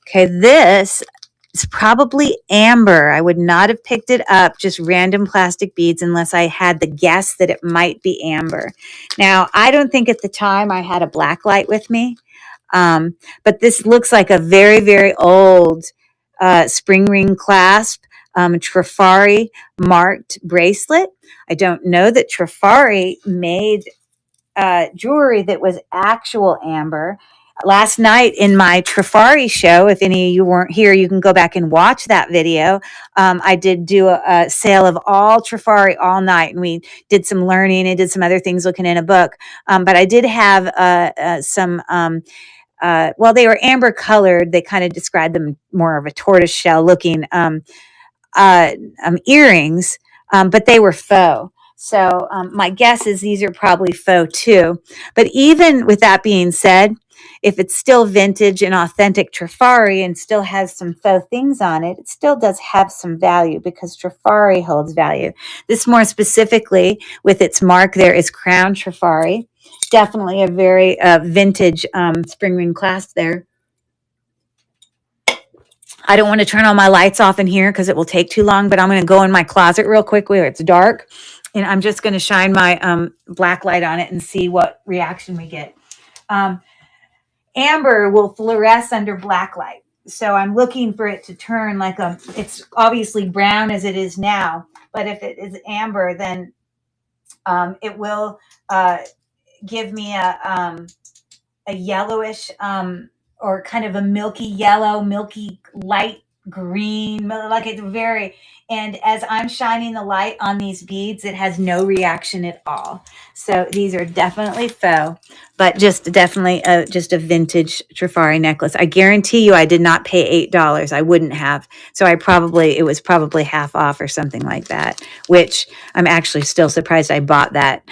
Okay, this is probably amber. I would not have picked it up, just random plastic beads, unless I had the guess that it might be amber. Now, I don't think at the time I had a black light with me, but this looks like a very, very old spring ring clasp, Trifari marked bracelet. I don't know that Trifari made jewelry that was actual amber. Last night in my Trifari show, if any of you weren't here, you can go back and watch that video. I did do a sale of all Trifari all night, and we did some learning and did some other things looking in a book. But I did have some, well, they were amber colored. They kind of described them more of a tortoise shell looking earrings, but they were faux. So my guess is these are probably faux too. But even with that being said, if it's still vintage and authentic Trifari and still has some faux things on it, it still does have some value, because Trifari holds value. This more specifically, with its mark there, is Crown Trifari. Definitely a very vintage spring ring clasp there. I don't want to turn all my lights off in here because it will take too long, but I'm going to go in my closet real quick where it's dark, and I'm just going to shine my black light on it and see what reaction we get. Amber will fluoresce under black light, so I'm looking for it to turn like it's obviously brown as it is now, but if it is amber, then it will give me a yellowish or kind of a milky yellow, milky light green, like it's very, and as I'm shining the light on these beads, it has no reaction at all. So these are definitely faux, but just definitely just a vintage Trifari necklace. I guarantee you I did not pay $8. I wouldn't have. So it was probably half off or something like that, which I'm actually still surprised I bought that.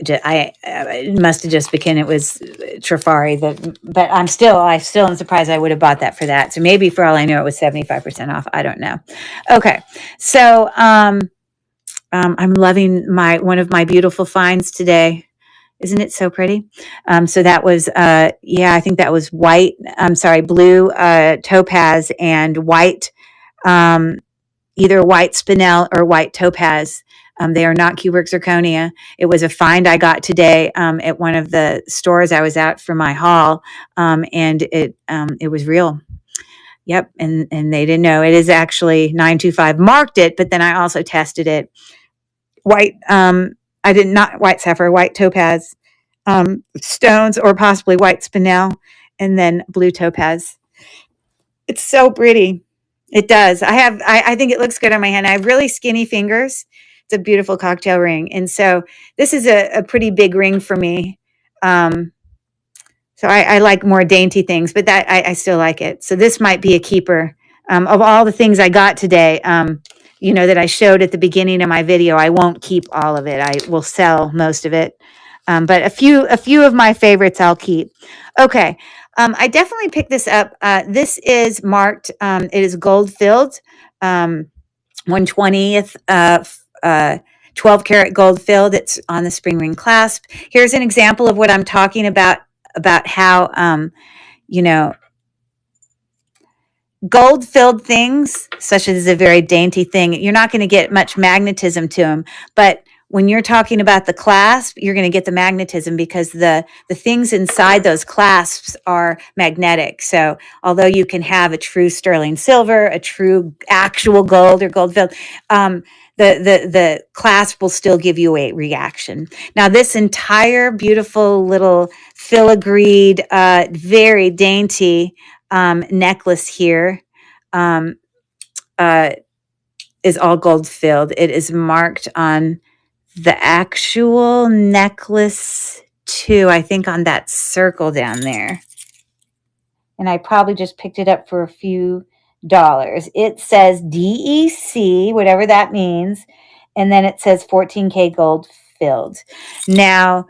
It must have just been, it was Trifari, but I still am surprised I would have bought that for that. So maybe for all I know, it was 75% off. I don't know. Okay. So, I'm loving one of my beautiful finds today. Isn't it so pretty? So that was, I think that was blue, topaz, and white, either white spinel or white topaz. They are not cubic zirconia. It was a find I got today at one of the stores I was at for my haul, and it was real. Yep, and they didn't know. It is actually 925 marked it, but then I also tested it. White, not white sapphire, white topaz stones, or possibly white spinel, and then blue topaz. It's so pretty. It does. I think it looks good on my hand. I have really skinny fingers. It's a beautiful cocktail ring. And so this is a pretty big ring for me. So I like more dainty things, but I still like it. So this might be a keeper. Of all the things I got today, that I showed at the beginning of my video, I won't keep all of it. I will sell most of it. But a few of my favorites I'll keep. Okay. I definitely picked this up. This is marked, it is gold filled, 1/20th, 12 karat gold filled. It's on the spring ring clasp. Here's an example of what I'm talking about how, you know, gold filled things, such as a very dainty thing, you're not going to get much magnetism to them. But when you're talking about the clasp, you're going to get the magnetism because the things inside those clasps are magnetic. So although you can have a true sterling silver, a true actual gold or gold filled, the clasp will still give you a reaction. Now, this entire beautiful little filigreed, very dainty necklace here is all gold filled. It is marked on the actual necklace too, I think on that circle down there. And I probably just picked it up for a few dollars. It says DEC, whatever that means. And then it says 14K gold filled. Now,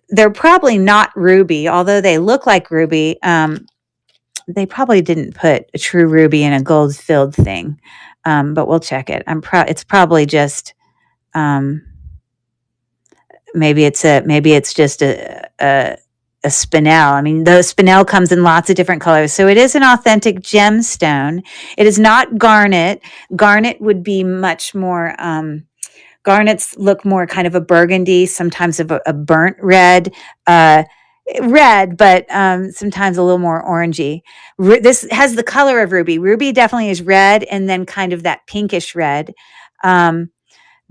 they're probably not ruby, although they look like ruby. They probably didn't put a true ruby in a gold filled thing, but we'll check it. It's probably just maybe it's just a spinel. I mean, the spinel comes in lots of different colors, so it is an authentic gemstone. It is not garnet. Garnet would be much more. Garnets look more kind of a burgundy, sometimes of a burnt red. Red, but sometimes a little more orangey. This has the color of ruby. Ruby definitely is red and then kind of that pinkish red.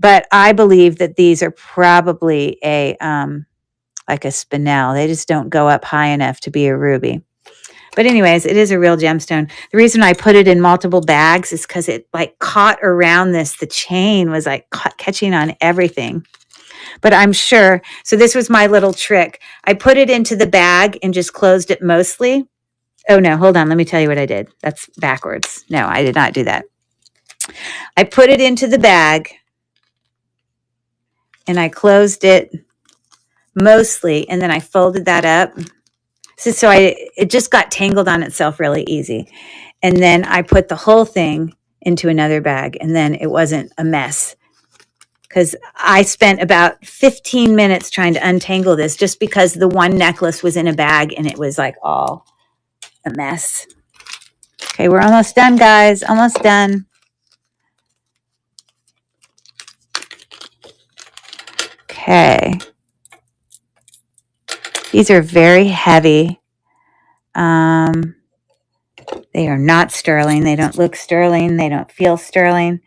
But I believe that these are probably like a spinel. They just don't go up high enough to be a ruby. But anyways, it is a real gemstone. The reason I put it in multiple bags is because it like caught around this. The chain was like catching on everything. But I'm sure, so this was my little trick. I put it into the bag and just closed it mostly. Oh no, hold on. Let me tell you what I did. That's backwards. No, I did not do that. I put it into the bag and I closed it mostly. And then I folded that up. So it just got tangled on itself really easy. And then I put the whole thing into another bag and then it wasn't a mess. Because I spent about 15 minutes trying to untangle this just because the one necklace was in a bag and it was like all a mess. Okay, we're almost done, guys. Almost done. Okay. These are very heavy. They are not sterling. They don't look sterling. They don't feel sterling.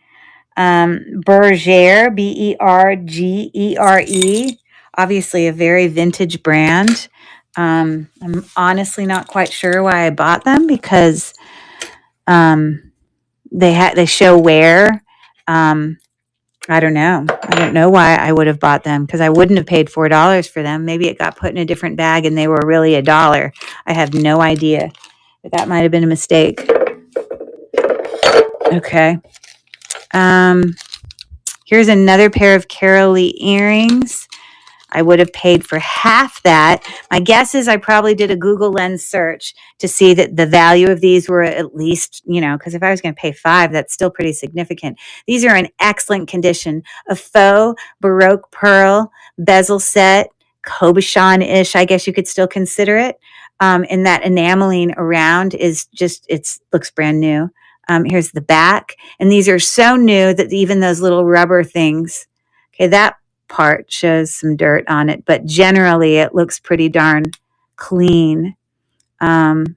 Bergere, Bergere, obviously a very vintage brand. I'm honestly not quite sure why I bought them because they show wear. I don't know. I don't know why I would have bought them because I wouldn't have paid $4 for them. Maybe it got put in a different bag and they were really $1. I have no idea. But that might have been a mistake. Okay. Here's another pair of Carolee earrings. I would have paid for half that. My guess is I probably did a Google Lens search to see that the value of these were at least, because if I was going to pay $5, that's still pretty significant. These are in excellent condition. A faux Baroque pearl bezel set, Cabochon-ish, I guess you could still consider it. And that enameling around is just, looks brand new. Here's the back. And these are so new that even those little rubber things, okay, that part shows some dirt on it, but generally it looks pretty darn clean. And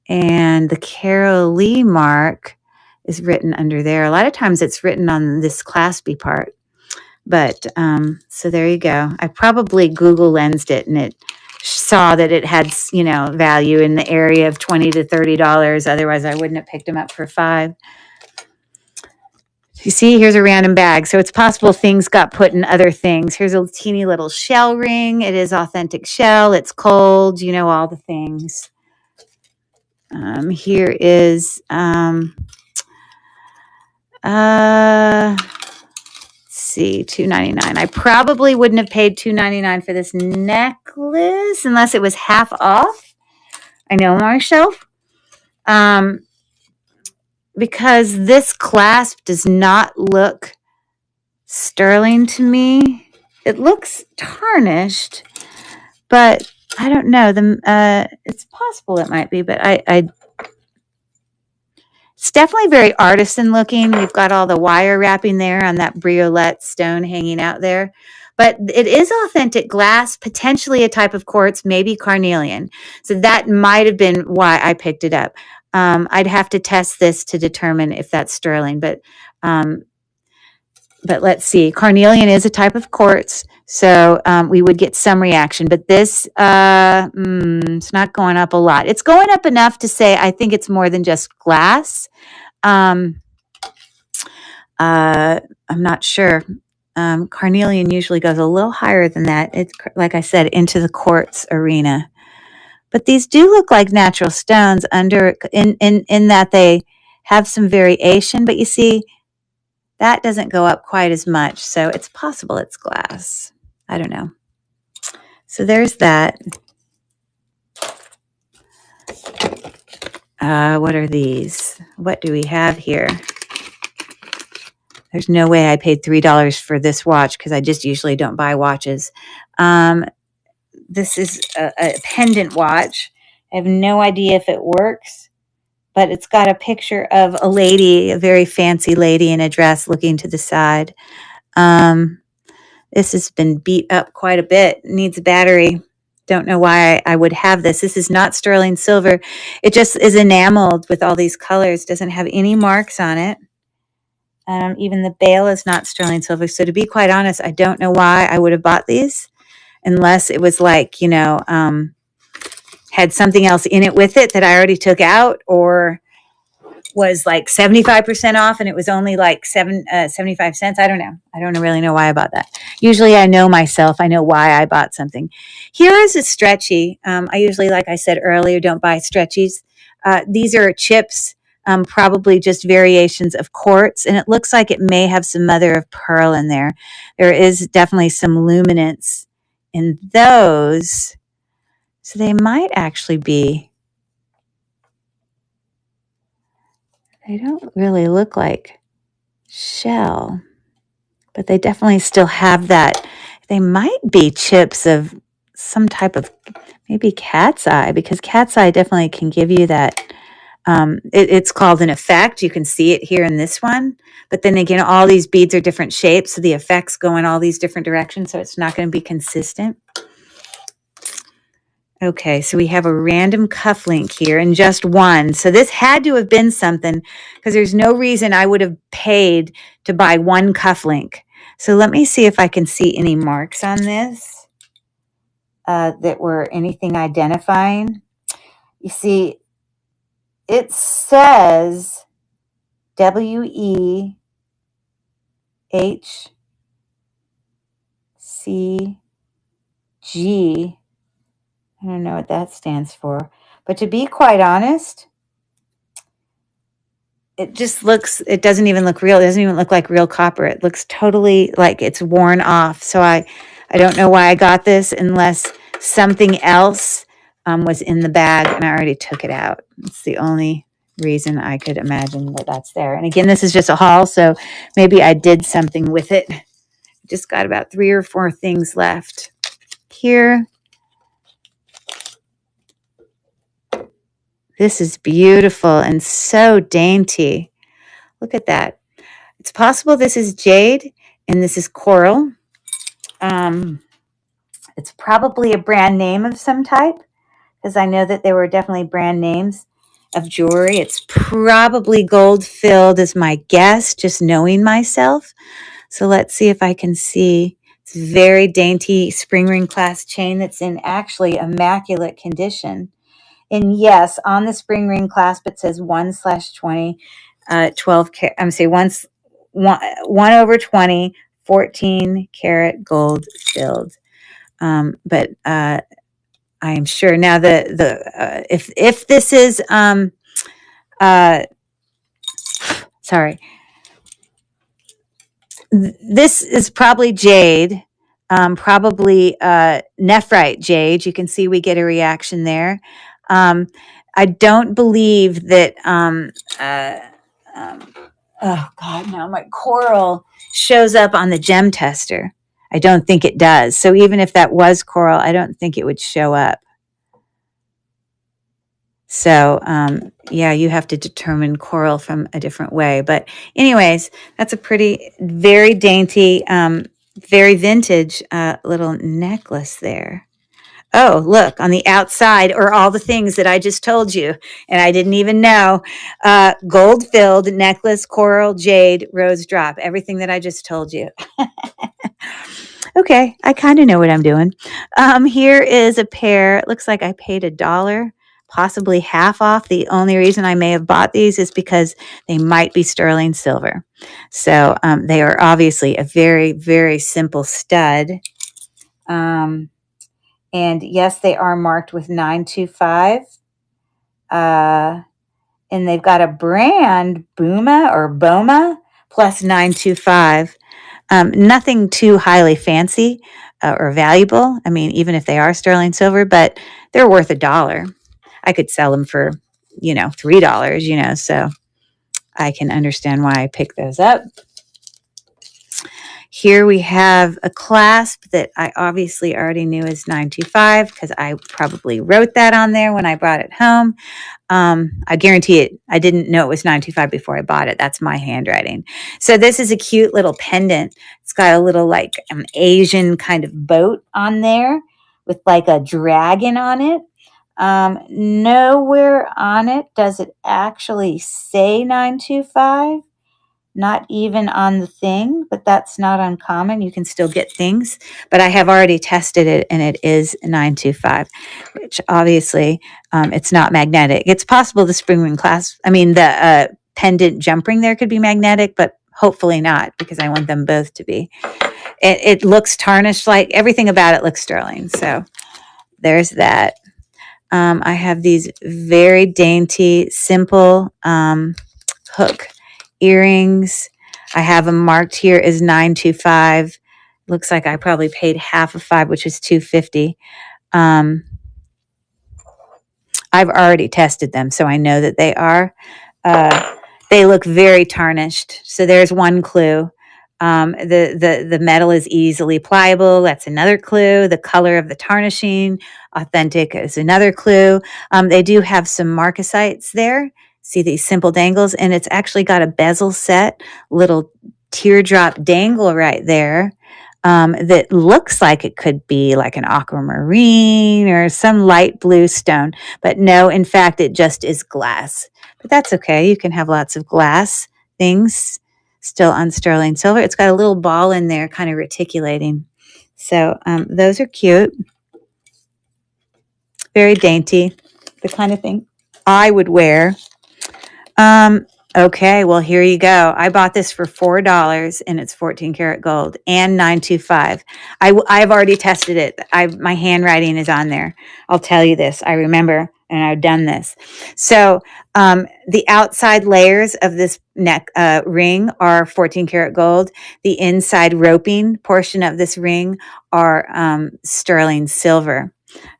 the Carolee mark is written under there. A lot of times it's written on this claspy part. But so there you go. I probably Google Lensed it and it saw that it had, value in the area of $20 to $30. Otherwise, I wouldn't have picked them up for $5. You see, here's a random bag. So it's possible things got put in other things. Here's a teeny little shell ring. It is authentic shell. It's cold. All the things. Here is, let's see, $2.99. I probably wouldn't have paid $2.99 for this necklace unless it was half off. I know myself. Because this clasp does not look sterling to me. It looks tarnished, but I don't know. It's possible it might be, but it's definitely very artisan looking. We've got all the wire wrapping there on that briolette stone hanging out there. But it is authentic glass, potentially a type of quartz, maybe carnelian. So that might have been why I picked it up. I'd have to test this to determine if that's sterling. But let's see. Carnelian is a type of quartz, so we would get some reaction. But this, it's not going up a lot. It's going up enough to say I think it's more than just glass. I'm not sure. Carnelian usually goes a little higher than that. It's, like I said, into the quartz arena. But these do look like natural stones in that they have some variation. But you see, that doesn't go up quite as much. So it's possible it's glass. I don't know. So there's that. What are these? What do we have here? There's no way I paid $3 for this watch because I just usually don't buy watches. This is a pendant watch. I have no idea if it works, but it's got a picture of a lady, a very fancy lady in a dress looking to the side. This has been beat up quite a bit. It needs a battery. Don't know why I would have this. This is not sterling silver. It just is enameled with all these colors. Doesn't have any marks on it. Even the bail is not sterling silver. So to be quite honest, I don't know why I would have bought these unless it was like, had something else in it with it that I already took out, or was like 75% off and it was only like 75 cents. I don't know. I don't really know why I bought that. Usually I know myself. I know why I bought something. Here is a stretchy. I usually, like I said earlier, don't buy stretchies. These are chips, probably just variations of quartz. And it looks like it may have some mother of pearl in there. There is definitely some luminance in those. So they might actually be. They don't really look like shell, but they definitely still have that. They might be chips of some type of maybe cat's eye, because cat's eye definitely can give you that. It's called an effect. You can see it here in this one. But then again, all these beads are different shapes, so the effects go in all these different directions, so it's not going to be consistent. Okay, so we have a random cufflink here and just one. So this had to have been something, because there's no reason I would have paid to buy one cufflink. So let me see if I can see any marks on this that were anything identifying. You see, it says WEHC. I don't know what that stands for. But to be quite honest, it doesn't even look real. It doesn't even look like real copper. It looks totally like it's worn off. So I don't know why I got this unless something else was in the bag and I already took it out. It's the only reason I could imagine that that's there. And again, this is just a haul, so maybe I did something with it. Just got about 3 or 4 things left here. This is beautiful and so dainty. Look at that. It's possible this is jade and this is coral. It's probably a brand name of some type, because I know that there were definitely brand names of jewelry. It's probably gold filled is my guess, just knowing myself. So let's see if I can see. It's very dainty spring ring clasp chain that's in actually immaculate condition. And yes, on the spring ring clasp, it says 1/20, 12 karat, I'm saying 1/20, 14 karat gold filled. But I am sure now if this is, This is probably jade, probably nephrite jade. You can see we get a reaction there. Um, I don't believe that. Um, oh God, no! My coral shows up on the gem tester. I don't think it does. So even if that was coral, I don't think it would show up. So, yeah, you have to determine coral from a different way. But anyways, that's a pretty, very dainty, very vintage little necklace there. Oh, look, on the outside are all the things that I just told you, and I didn't even know. Gold-filled necklace, coral, jade, rose drop, everything that I just told you. Okay, I kind of know what I'm doing. Here is a pair. It looks like I paid $1, possibly half off. The only reason I may have bought these is because they might be sterling silver. So they are obviously a very, very simple stud. And yes, they are marked with 925. And they've got a brand, Boma or Boma, plus 925. Nothing too highly fancy or valuable. I mean, even if they are sterling silver, but they're worth $1. I could sell them for, $3, so I can understand why I picked those up. Here we have a clasp that I obviously already knew is 925 because I probably wrote that on there when I brought it home. I guarantee it. I didn't know it was 925 before I bought it. That's my handwriting. So this is a cute little pendant. It's got a little like an Asian kind of boat on there with like a dragon on it. Nowhere on it does it actually say 925. Not even on the thing, but that's not uncommon. You can still get things, but I have already tested it and it is 925, which obviously it's not magnetic. It's possible the spring ring clasp, the pendant jump ring there could be magnetic, but hopefully not because I want them both to be. It looks tarnished, like everything about it looks sterling. So there's that. I have these very dainty, simple hook earrings. I have them marked here as 925. Looks like I probably paid half of 5, which is 250. I've already tested them, so I know that they are. They look very tarnished. So there's one clue. The metal is easily pliable. That's another clue. The color of the tarnishing, authentic, is another clue. They do have some marcasites there. See these simple dangles, and it's actually got a bezel set, little teardrop dangle right there. That looks like it could be like an aquamarine or some light blue stone. But no, in fact, it just is glass. But that's okay. You can have lots of glass things still on sterling silver. It's got a little ball in there kind of reticulating. So those are cute. Very dainty. The kind of thing I would wear. Okay, well, here you go. I bought this for $4 and it's 14 karat gold and 925. I've already tested it. My handwriting is on there. I'll tell you this. I remember, and I've done this. So the outside layers of this neck ring are 14 karat gold. The inside roping portion of this ring are sterling silver.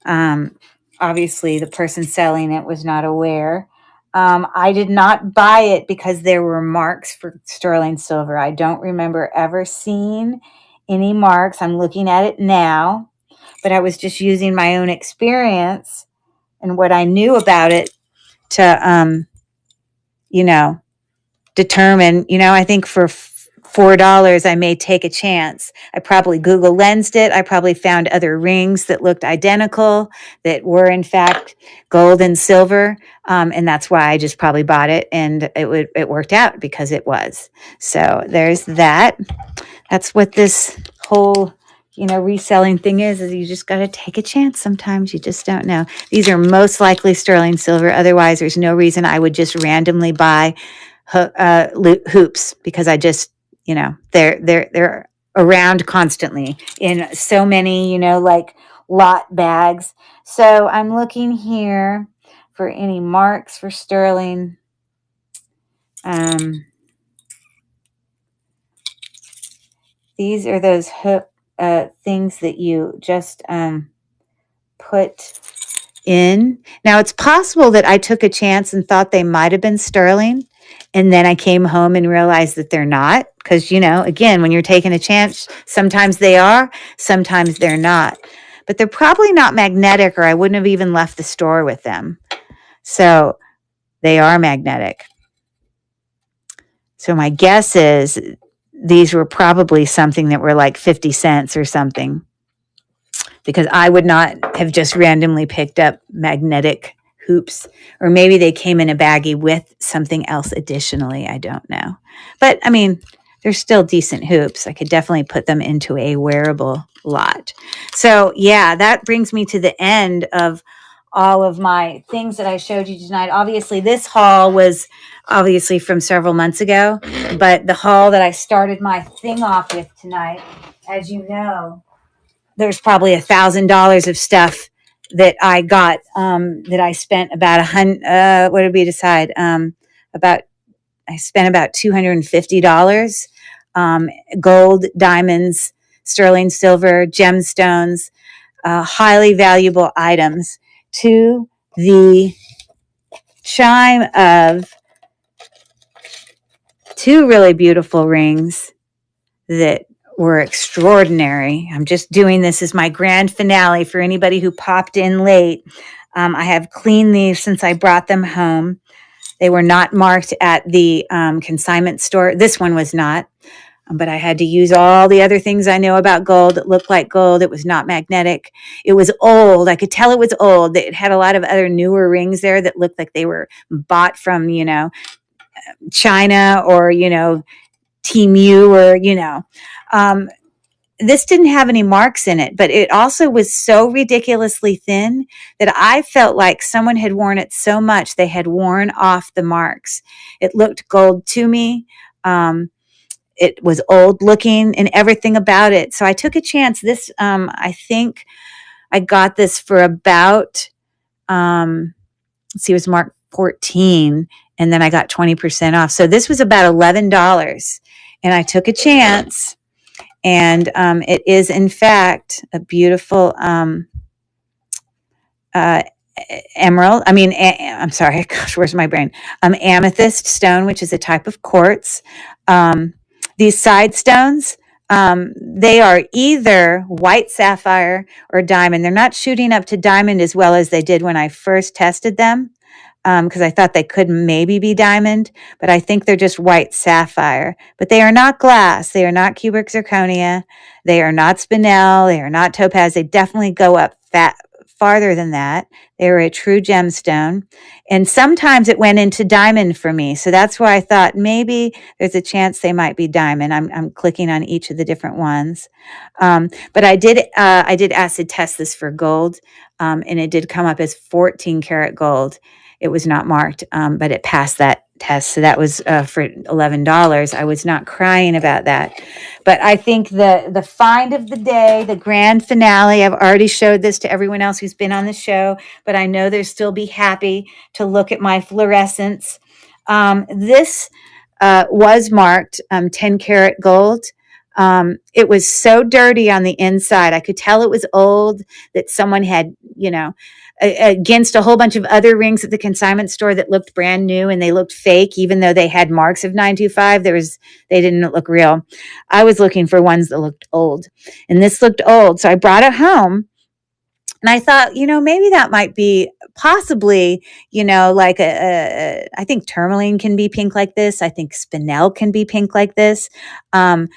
Obviously, the person selling it was not aware. I did not buy it because there were marks for sterling silver. I don't remember ever seeing any marks. I'm looking at it now, but I was just using my own experience and what I knew about it to, determine, I think for $4, I may take a chance. I probably Google lensed it. I probably found other rings that looked identical, that were in fact gold and silver. And that's why I just probably bought it, and it worked out because it was. So there's that. That's what this whole, reselling thing is you just got to take a chance. Sometimes you just don't know. These are most likely sterling silver. Otherwise, there's no reason I would just randomly buy hoops, because I just, they're around constantly in so many, like lot bags. So I'm looking here for any marks for sterling. These are those things that you just put in. Now, it's possible that I took a chance and thought they might have been sterling. And then I came home and realized that they're not. Because, again, when you're taking a chance, sometimes they are, sometimes they're not. But they're probably not magnetic, or I wouldn't have even left the store with them. So they are magnetic. So my guess is these were probably something that were like 50 cents or something, because I would not have just randomly picked up magnetic hoops, or maybe they came in a baggie with something else additionally. I don't know. But I mean, they're still decent hoops. I could definitely put them into a wearable lot. So yeah, that brings me to the end of all of my things that I showed you tonight. Obviously, this haul was obviously from several months ago, but the haul that I started my thing off with tonight, as you know, there's probably $1,000 of stuff that I got, that I spent about what did we decide? I spent about $250, gold, diamonds, sterling silver, gemstones, highly valuable items, to the chime of 2 really beautiful rings that were extraordinary. I'm just doing this as my grand finale for anybody who popped in late. I have cleaned these since I brought them home. They were not marked at the consignment store. This one was not, but I had to use all the other things I know about gold that looked like gold. It was not magnetic. It was old. I could tell it was old. It had a lot of other newer rings there that looked like they were bought from, China, or, Temu, or, this didn't have any marks in it, but it also was so ridiculously thin that I felt like someone had worn it so much they had worn off the marks. It looked gold to me. It was old looking and everything about it. So I took a chance. This, I think I got this for about, let's see, it was marked 14, and then I got 20% off. So this was about $11, and I took a chance. And it is, in fact, a beautiful emerald. I'm sorry. Gosh, where's my brain? Amethyst stone, which is a type of quartz. These side stones, they are either white sapphire or diamond. They're not shooting up to diamond as well as they did when I first tested them, because I thought they could maybe be diamond, but I think they're just white sapphire. But they are not glass. They are not cubic zirconia. They are not spinel. They are not topaz. They definitely go up farther than that. They are a true gemstone. And sometimes it went into diamond for me. So that's why I thought maybe there's a chance they might be diamond. I'm clicking on each of the different ones. But I did acid test this for gold, and it did come up as 14 karat gold. It was not marked, but it passed that test. So that was for $11. I was not crying about that. But I think the find of the day, the grand finale, I've already showed this to everyone else who's been on the show, but I know they'll still be happy to look at my fluorescence. This was marked 10 karat gold. It was so dirty on the inside. I could tell it was old, that someone had, against a whole bunch of other rings at the consignment store that looked brand new, and they looked fake, even though they had marks of 925. They didn't look real. I was looking for ones that looked old, and this looked old. So I brought it home, and I thought, maybe that might be possibly, like I think tourmaline can be pink like this. I think spinel can be pink like this. I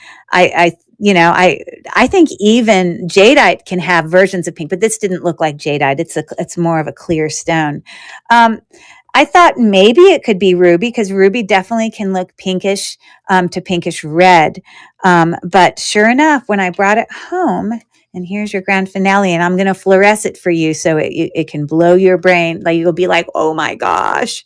think even jadeite can have versions of pink, but this didn't look like jadeite. It's more of a clear stone. I thought maybe it could be ruby, because ruby definitely can look pinkish to pinkish red. But sure enough, when I brought it home, and here's your grand finale, and I'm going to fluoresce it for you so it can blow your brain. Like, you'll be like, oh my gosh.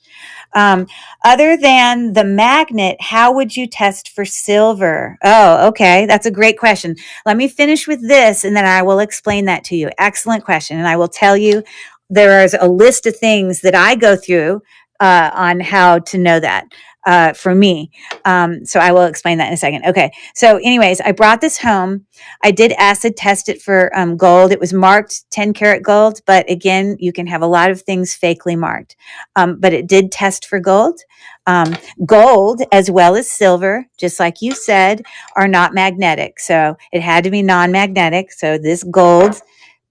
Other than the magnet, how would you test for silver? Oh, okay. That's a great question. Let me finish with this, and then I will explain that to you. Excellent question. And I will tell you, there is a list of things that I go through on how to know that. for me. So I will explain that in a second. Okay. So anyways, I brought this home. I did acid test it for gold. It was marked 10 karat gold, but again, you can have a lot of things fakely marked. But it did test for gold. Gold, as well as silver, just like you said, are not magnetic. So it had to be non-magnetic. So this gold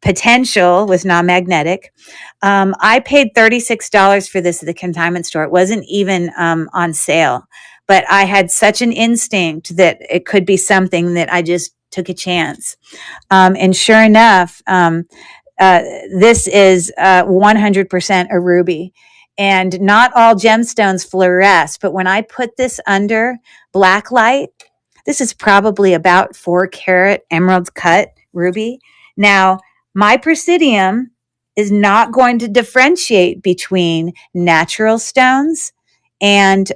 potential was non-magnetic. I paid $36 for this at the consignment store. It wasn't even on sale, but I had such an instinct that it could be something that I just took a chance. And sure enough, this is 100% a ruby. And not all gemstones fluoresce, but when I put this under black light, this is probably about 4 karat emerald cut ruby. Now, my Presidium is not going to differentiate between natural stones and,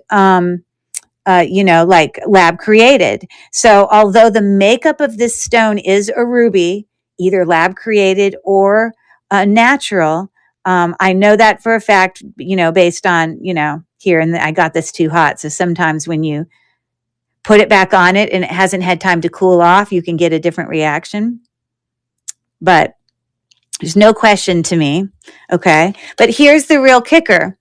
like lab created. So although the makeup of this stone is a ruby, either lab created or natural, I know that for a fact, based on, here, and I got this too hot. So sometimes when you put it back on it and it hasn't had time to cool off, you can get a different reaction. But there's no question to me. Okay. But here's the real kicker.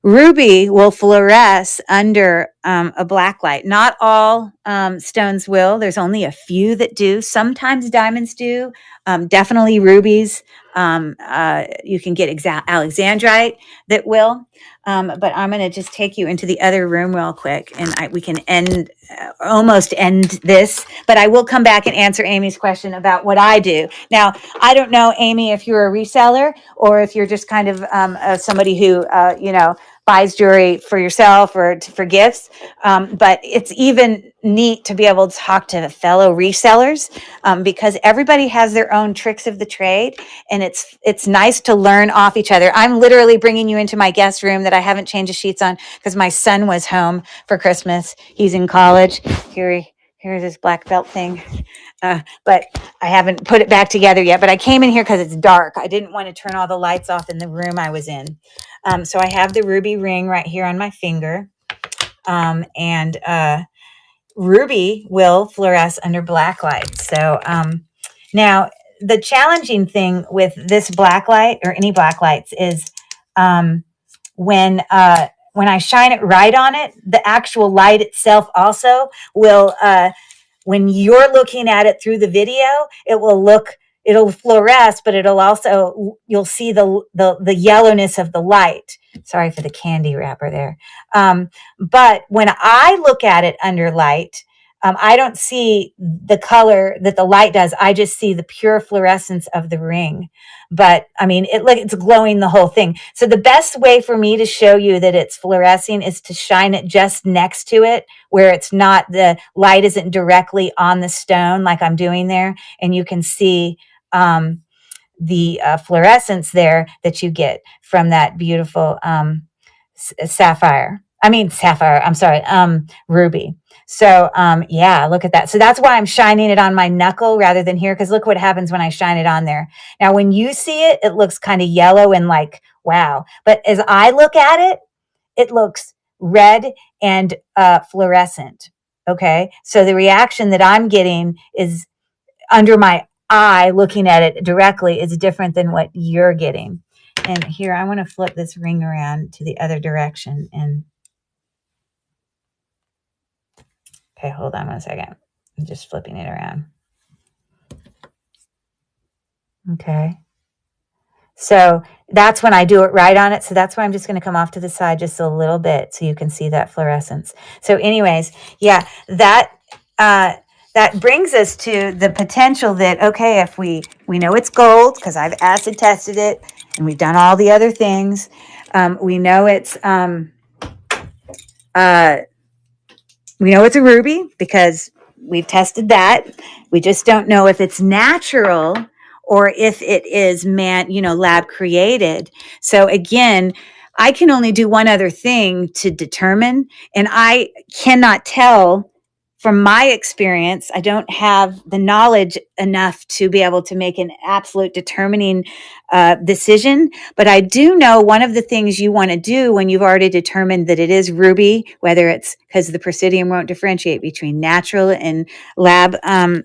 Ruby will fluoresce under a black light. Not all stones will. There's only a few that do. Sometimes diamonds do. Definitely rubies. You can get alexandrite that will. But I'm going to just take you into the other room real quick, and we can almost end this. But I will come back and answer Amy's question about what I do. Now, I don't know, Amy, if you're a reseller or if you're just kind of somebody who, buys jewelry for yourself or for gifts. But it's even neat to be able to talk to fellow resellers because everybody has their own tricks of the trade, and it's nice to learn off each other. I'm literally bringing you into my guest room that I haven't changed the sheets on because my son was home for Christmas. He's in college. Here's his black belt thing. But I haven't put it back together yet. But I came in here because it's dark. I didn't want to turn all the lights off in the room I was in. So I have the ruby ring right here on my finger. And ruby will fluoresce under black light. So now the challenging thing with this black light or any black lights is when I shine it right on it, the actual light itself also will, when you're looking at it through the video, it'll fluoresce, but you'll see the yellowness of the light. Sorry for the candy wrapper there. But when I look at it under light, I don't see the color that the light does. I just see the pure fluorescence of the ring. But I mean, it's glowing the whole thing. So the best way for me to show you that it's fluorescing is to shine it just next to it, where the light isn't directly on the stone like I'm doing there. And you can see the fluorescence there that you get from that beautiful ruby. So, look at that. So that's why I'm shining it on my knuckle rather than here, because look what happens when I shine it on there. Now, when you see it, it looks kind of yellow and like, wow. But as I look at it, it looks red and fluorescent. Okay. So the reaction that I'm getting is under my eye looking at it directly is different than what you're getting. And here, I want to flip this ring around to the other direction. And okay, hold on 1 second. I'm just flipping it around. Okay. So that's when I do it right on it. So that's why I'm just going to come off to the side just a little bit so you can see that fluorescence. So anyways, yeah, that brings us to the potential that, okay, if we know it's gold because I've acid tested it and we've done all the other things. We know it's a ruby because we've tested that. We just don't know if it's natural or if it is lab created. So again, I can only do one other thing to determine, and I cannot tell from my experience, I don't have the knowledge enough to be able to make an absolute determining decision. But I do know one of the things you want to do when you've already determined that it is ruby, whether it's because the Presidium won't differentiate between natural and lab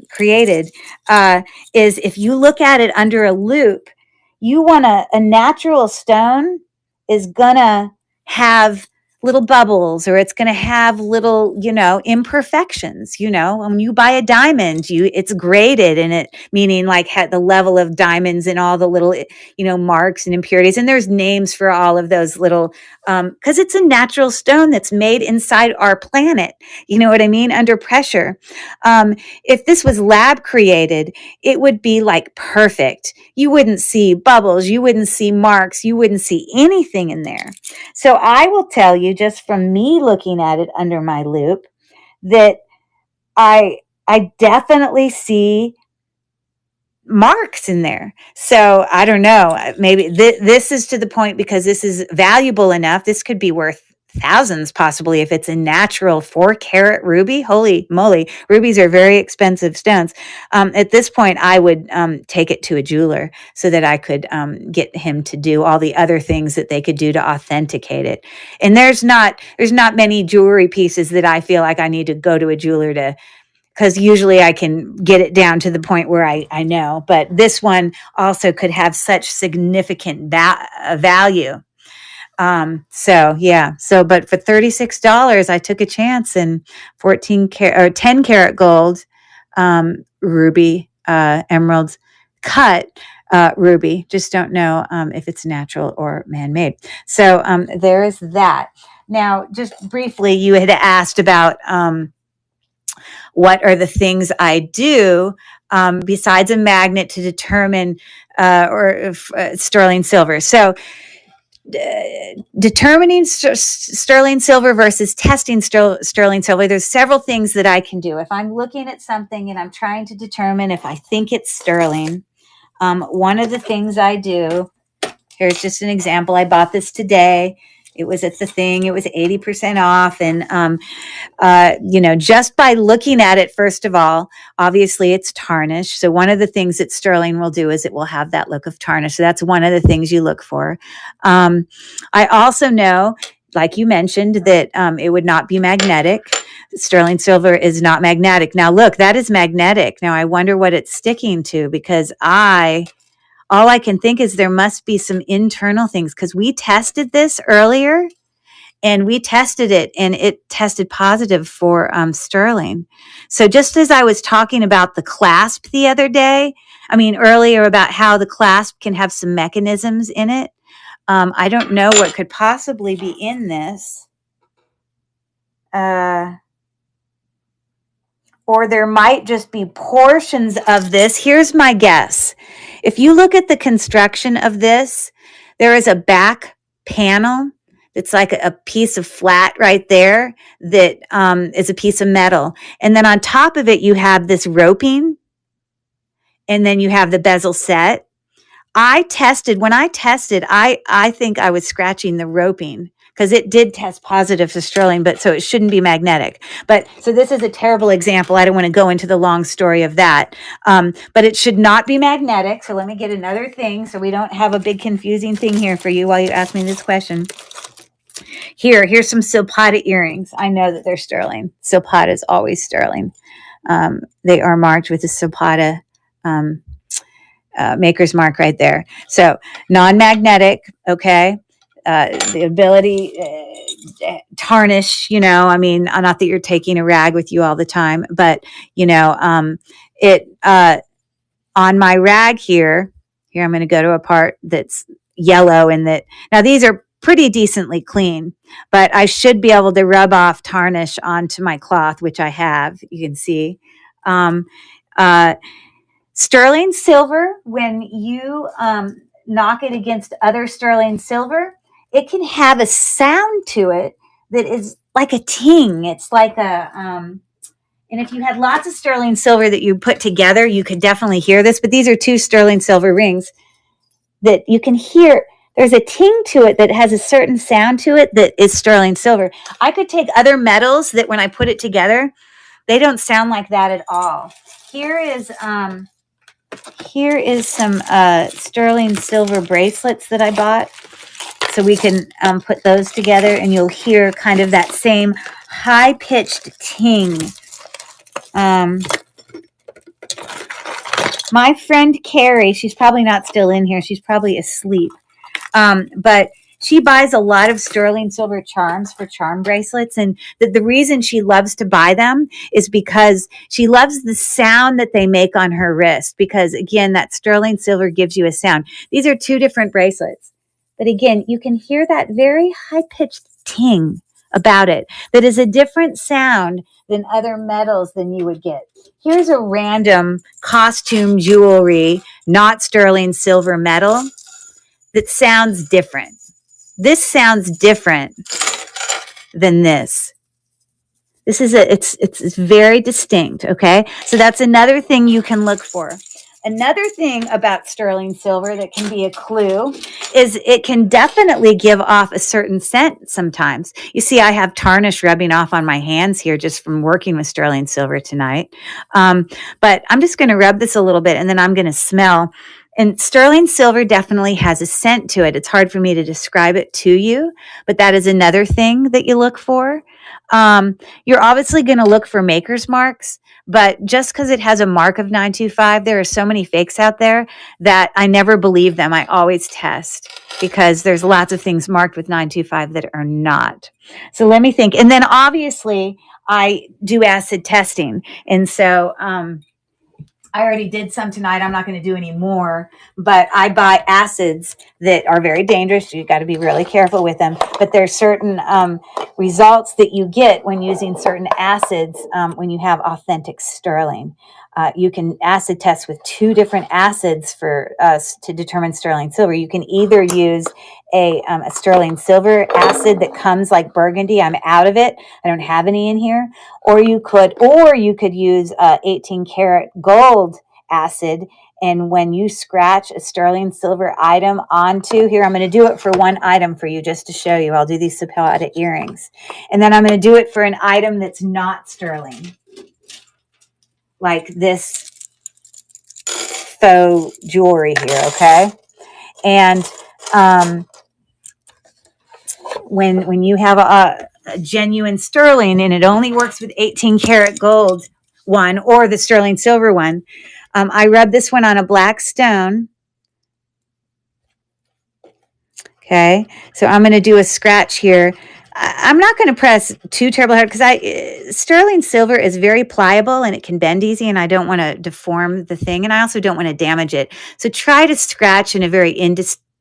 created, is if you look at it under a loop, you want a natural stone is going to have little bubbles, or it's going to have little, imperfections. When you buy a diamond, it's graded, and it meaning like the level of diamonds and all the little, marks and impurities. And there's names for all of those little, because it's a natural stone that's made inside our planet. You know what I mean? Under pressure. If this was lab created, it would be like perfect. You wouldn't see bubbles. You wouldn't see marks. You wouldn't see anything in there. So I will tell you, just from me looking at it under my loop, that I definitely see marks in there. So I don't know, maybe this is to the point, because this is valuable enough. This could be worth thousands, possibly, if it's a natural 4-carat ruby. Holy moly, rubies are very expensive stones. At this point, I would take it to a jeweler so that I could get him to do all the other things that they could do to authenticate it. And there's not many jewelry pieces that I feel like I need to go to a jeweler to, because usually I can get it down to the point where I know. But this one also could have such significant value. But for $36, I took a chance, and 10 karat gold, ruby, emeralds, cut, ruby. Just don't know, if it's natural or man-made. So, there is that. Now, just briefly, you had asked about, what are the things I do, besides a magnet to determine, sterling silver. So, determining sterling silver versus testing sterling silver, there's several things that I can do. If I'm looking at something and I'm trying to determine if I think it's sterling, one of the things I do, here's just an example. I bought this today. It was at the thing. It was 80% off. And, just by looking at it, first of all, obviously it's tarnished. So one of the things that sterling will do is it will have that look of tarnish. So that's one of the things you look for. I also know, like you mentioned, that it would not be magnetic. Sterling silver is not magnetic. Now, look, that is magnetic. Now, I wonder what it's sticking to, because all I can think is there must be some internal things, because we tested this earlier, and we tested it, and it tested positive for sterling. So just as I was talking about the clasp the other day, earlier, about how the clasp can have some mechanisms in it, I don't know what could possibly be in this. Or there might just be portions of this. Here's my guess. If you look at the construction of this, there is a back panel that's like a piece of flat right there that is a piece of metal. And then on top of it, you have this roping, and then you have the bezel set. When I tested, I think I was scratching the roping, because it did test positive for sterling, but so it shouldn't be magnetic. But so this is a terrible example. I don't want to go into the long story of that. But it should not be magnetic. So let me get another thing, so we don't have a big confusing thing here for you while you ask me this question. Here's some silpata earrings. I know that they're sterling. Silpata is always sterling. They are marked with a silpata maker's mark right there. So non-magnetic, okay. The ability tarnish, not that you're taking a rag with you all the time, but it on my rag here I'm going to go to a part that's yellow, and that now these are pretty decently clean, but I should be able to rub off tarnish onto my cloth, which I have. You can see. Sterling silver, when you knock it against other sterling silver, it can have a sound to it that is like a ting. It's like and if you had lots of sterling silver that you put together, you could definitely hear this. But these are 2 sterling silver rings that you can hear. There's a ting to it that has a certain sound to it that is sterling silver. I could take other metals that when I put it together, They don't sound like that at all. Here is some sterling silver bracelets that I bought. So we can put those together and you'll hear kind of that same high-pitched ting. My friend Carrie, she's probably not still in here. She's probably asleep. But she buys a lot of sterling silver charms for charm bracelets. And the reason she loves to buy them is because she loves the sound that they make on her wrist. Because, again, that sterling silver gives you a sound. These are two different bracelets. But, again, you can hear that very high-pitched ting about it that is a different sound than other metals than you would get. Here's a random costume jewelry, not sterling silver metal, that sounds different. This sounds different than this. This is it's very distinct, okay? So that's another thing you can look for. Another thing about sterling silver that can be a clue is it can definitely give off a certain scent sometimes. You see, I have tarnish rubbing off on my hands here just from working with sterling silver tonight. But I'm just going to rub this a little bit and then I'm going to smell. And sterling silver definitely has a scent to it. It's hard for me to describe it to you, but that is another thing that you look for. You're obviously going to look for maker's marks, but just because it has a mark of 925, there are so many fakes out there that I never believe them. I always test because there's lots of things marked with 925 that are not. So let me think. And then obviously I do acid testing. And so, I already did some tonight. I'm not going to do any more, but I buy acids that are very dangerous. You've got to be really careful with them. But there's certain results that you get when using certain acids when you have authentic sterling. You can acid test with two different acids for us to determine sterling silver. You can either use a sterling silver acid that comes like burgundy. I'm out of it. I don't have any in here. Or you could use 18 karat gold acid. And when you scratch a sterling silver item onto here, I'm going to do it for one item for you just to show you. I'll do these Zapata earrings. And then I'm going to do it for an item that's not sterling, like this faux jewelry here, okay? And when you have a genuine sterling and it only works with 18 karat gold one or the sterling silver one, I rub this one on a black stone. Okay, so I'm going to do a scratch here. I'm not going to press too terribly hard because sterling silver is very pliable and it can bend easy, and I don't want to deform the thing, and I also don't want to damage it. So try to scratch in a very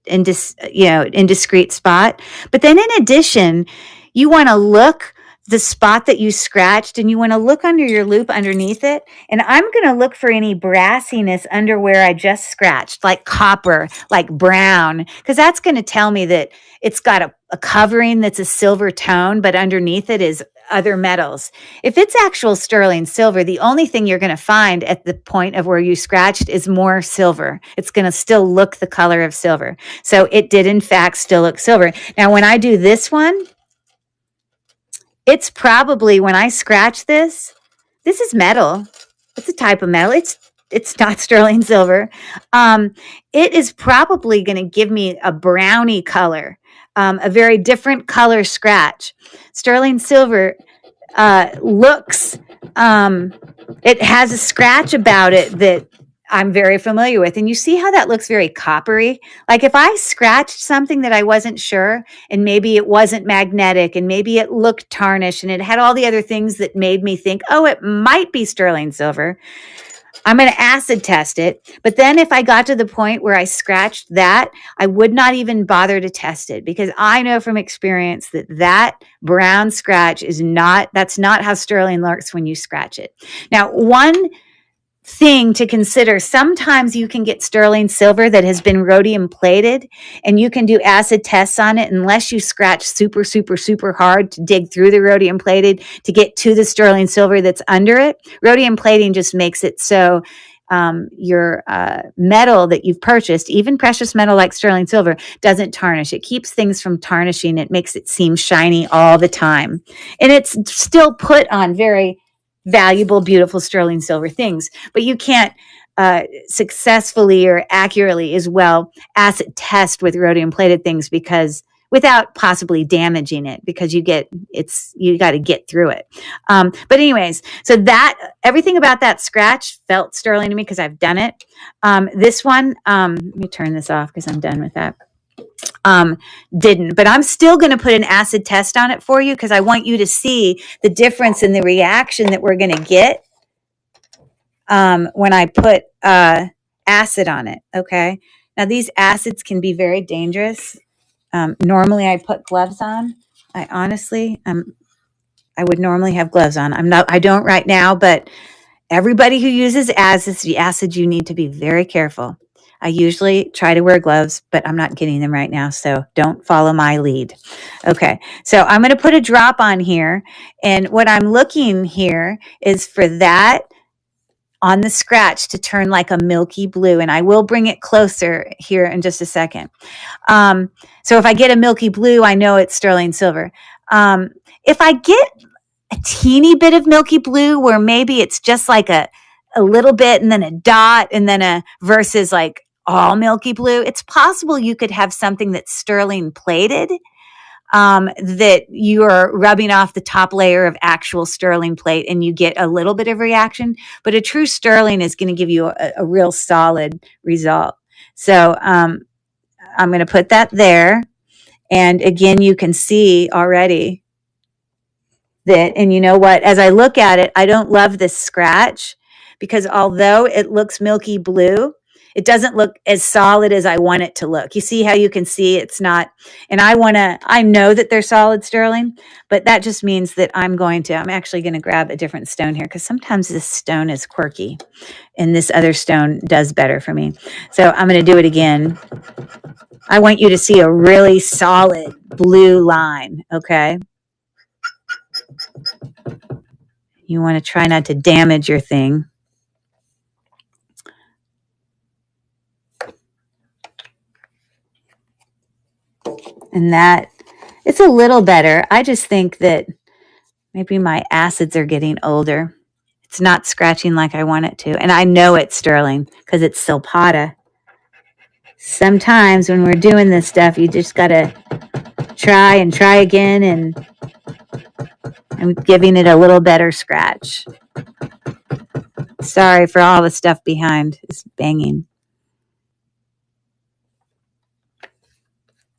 indiscreet spot. But then in addition, you want to look the spot that you scratched and you want to look under your loop underneath it. And I'm going to look for any brassiness under where I just scratched, like copper, like brown, because that's going to tell me that it's got a covering that's a silver tone, but underneath it is other metals. If it's actual sterling silver, the only thing you're going to find at the point of where you scratched is more silver. It's going to still look the color of silver. So it did, in fact, still look silver. Now, when I do this one, it's probably, when I scratch this is metal. It's a type of metal. It's not sterling silver. It is probably going to give me a brownie color, a very different color scratch. Sterling silver looks, it has a scratch about it that I'm very familiar with. And you see how that looks very coppery? Like if I scratched something that I wasn't sure, and maybe it wasn't magnetic, and maybe it looked tarnished, and it had all the other things that made me think, oh, it might be sterling silver, I'm going to acid test it. But then if I got to the point where I scratched that, I would not even bother to test it, because I know from experience that that brown scratch that's not how sterling looks when you scratch it. Now, one thing to consider, sometimes you can get sterling silver that has been rhodium plated, and you can do acid tests on it unless you scratch super, super, super hard to dig through the rhodium plated to get to the sterling silver that's under it. Rhodium plating just makes it so your metal that you've purchased, even precious metal like sterling silver, doesn't tarnish. It keeps things from tarnishing. It makes it seem shiny all the time. And it's still put on very valuable, beautiful sterling silver things, but you can't successfully or accurately as well acid test with rhodium plated things because without possibly damaging it, because you got to get through it. But anyways, so that everything about that scratch felt sterling to me because I've done it. This one, let me turn this off because I'm done with that. Didn't, but I'm still going to put an acid test on it for you because I want you to see the difference in the reaction that we're going to get when I put acid on it. Okay. Now these acids can be very dangerous. Normally I put gloves on. I honestly, I would normally have gloves on. I don't right now, but everybody who uses acid, you need to be very careful. I usually try to wear gloves, but I'm not getting them right now, so don't follow my lead. Okay, so I'm going to put a drop on here, and what I'm looking here is for that on the scratch to turn like a milky blue, and I will bring it closer here in just a second. So if I get a milky blue, I know it's sterling silver. If I get a teeny bit of milky blue where maybe it's just like a little bit and then a dot and then a versus like all milky blue, it's possible you could have something that's sterling plated, that you are rubbing off the top layer of actual sterling plate and you get a little bit of reaction, but a true sterling is going to give you a real solid result. So I'm going to put that there. And again, you can see already that, and you know what, as I look at it, I don't love this scratch because although it looks milky blue, it doesn't look as solid as I want it to look. You see how you can see it's not, and I know that they're solid sterling, but that just means that I'm actually going to grab a different stone here because sometimes this stone is quirky and this other stone does better for me. So I'm going to do it again. I want you to see a really solid blue line, okay? You want to try not to damage your thing. And that, it's a little better. I just think that maybe my acids are getting older. It's not scratching like I want it to. And I know it's sterling because it's silpata. Sometimes when we're doing this stuff, you just got to try and try again, and I'm giving it a little better scratch. Sorry for all the stuff behind. It's banging.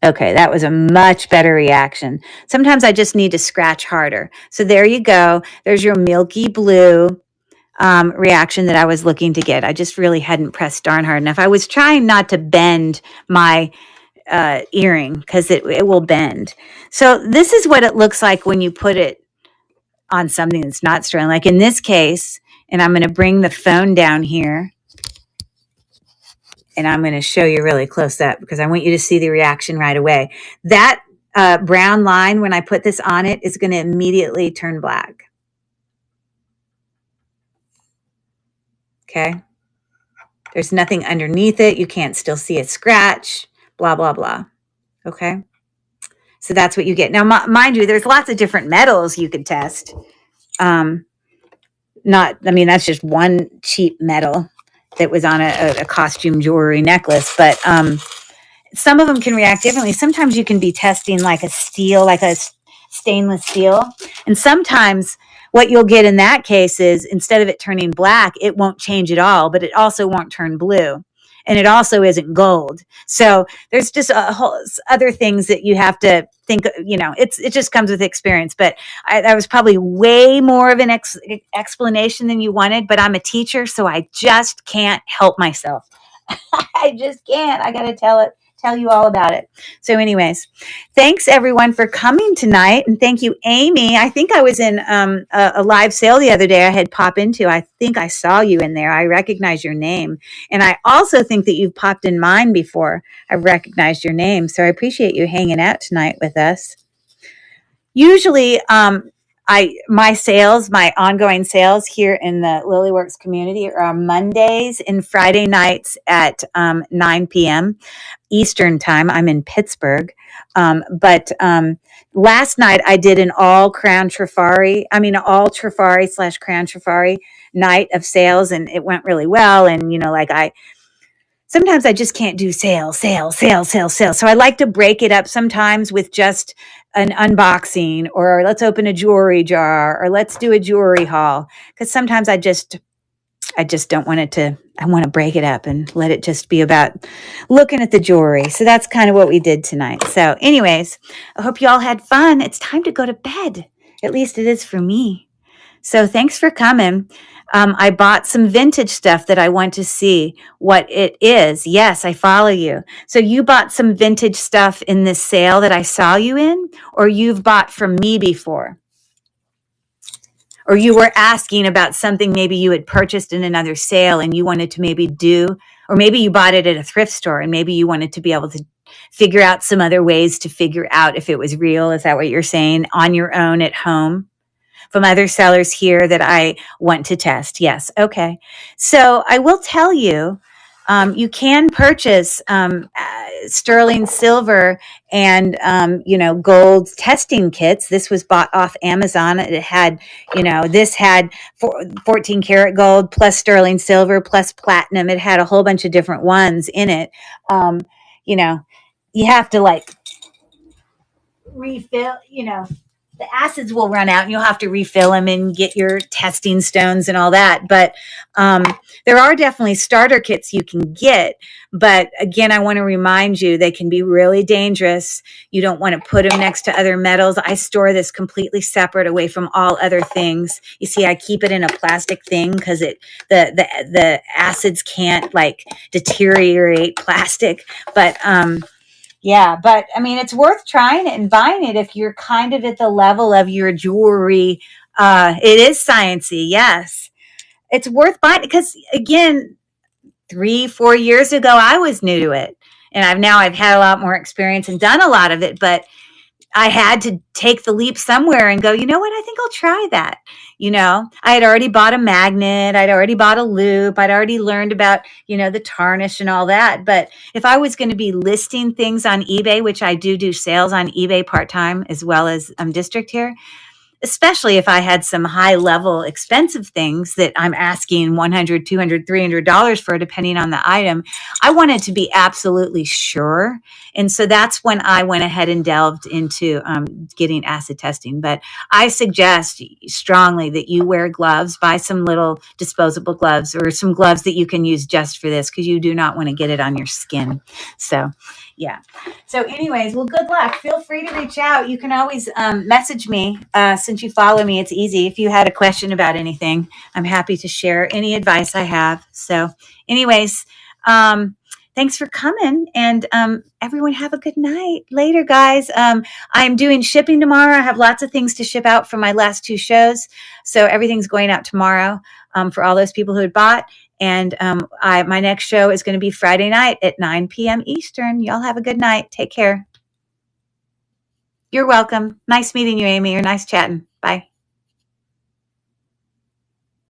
Okay, that was a much better reaction. Sometimes I just need to scratch harder. So there you go. There's your milky blue reaction that I was looking to get. I just really hadn't pressed darn hard enough. I was trying not to bend my earring because it will bend. So this is what it looks like when you put it on something that's not sterling. Like in this case, and I'm going to bring the phone down here. And I'm going to show you really close up because I want you to see the reaction right away. That brown line, when I put this on it, is going to immediately turn black. Okay. There's nothing underneath it. You can't still see a scratch, blah, blah, blah. Okay. So that's what you get. Now, mind you, there's lots of different metals you could test. That's just one cheap metal that was on a costume jewelry necklace, but some of them can react differently. Sometimes you can be testing like a steel, like a stainless steel, and sometimes what you'll get in that case is instead of it turning black, it won't change at all, but it also won't turn blue, and it also isn't gold. So there's just a whole other things that you have to think. It just comes with experience. But that was probably way more of an explanation than you wanted. But I'm a teacher, so I just can't help myself. I just can't. I got to tell you all about it. So anyways, thanks everyone for coming tonight. And thank you, Amy. I think I was in a live sale the other day I had popped into. I think I saw you in there. I recognize your name. And I also think that you've popped in mine before. I've recognized your name. So I appreciate you hanging out tonight with us. Usually, my ongoing sales here in the Lilyworks community are on Mondays and Friday nights at 9 p.m. Eastern time. I'm in Pittsburgh. But last night I did an all Trifari / Crown Trifari night of sales, and it went really well. And, sometimes I just can't do sales. So I like to break it up sometimes with just an unboxing, or let's open a jewelry jar, or let's do a jewelry haul. Because sometimes I just don't want I want to break it up and let it just be about looking at the jewelry. So that's kind of what we did tonight. So anyways, I hope you all had fun. It's time to go to bed. At least it is for me. So thanks for coming. I bought some vintage stuff that I want to see what it is. Yes, I follow you. So you bought some vintage stuff in this sale that I saw you in, or you've bought from me before? Or you were asking about something maybe you had purchased in another sale and you wanted to maybe do, or maybe you bought it at a thrift store and maybe you wanted to be able to figure out some other ways to figure out if it was real. Is that what you're saying? On your own at home? From other sellers here that I want to test. Yes. Okay. So I will tell you, you can purchase sterling silver and, gold testing kits. This was bought off Amazon. It had, this had 14 karat gold plus sterling silver plus platinum. It had a whole bunch of different ones in it. You have to refill, the acids will run out and you'll have to refill them and get your testing stones and all that. But there are definitely starter kits you can get. But again, I want to remind you, they can be really dangerous. You don't want to put them next to other metals. I store this completely separate away from all other things. You see, I keep it in a plastic thing because the acids can't deteriorate plastic. But yeah, but I mean, it's worth trying it and buying it if you're kind of at the level of your jewelry. It is sciencey, yes. It's worth buying because, again, 3-4 years ago, I was new to it. And I've had a lot more experience and done a lot of it, but I had to take the leap somewhere and go, you know what? I think I'll try that. I had already bought a magnet. I'd already bought a loop. I'd already learned about, the tarnish and all that. But if I was going to be listing things on eBay, which I do sales on eBay part-time as well as district here, especially if I had some high level expensive things that I'm asking $100, $200, $300 for, depending on the item, I wanted to be absolutely sure. And so that's when I went ahead and delved into getting acid testing. But I suggest strongly that you wear gloves, buy some little disposable gloves or some gloves that you can use just for this, because you do not want to get it on your skin. So yeah. So anyways, well, good luck. Feel free to reach out. You can always message me since you follow me. It's easy. If you had a question about anything, I'm happy to share any advice I have. So anyways, thanks for coming, and everyone have a good night. Later, guys. I'm doing shipping tomorrow. I have lots of things to ship out from my last 2 shows. So everything's going out tomorrow for all those people who had bought. And my next show is going to be Friday night at 9 p.m. Eastern. Y'all have a good night. Take care. You're welcome. Nice meeting you, Amy. You're nice chatting. Bye.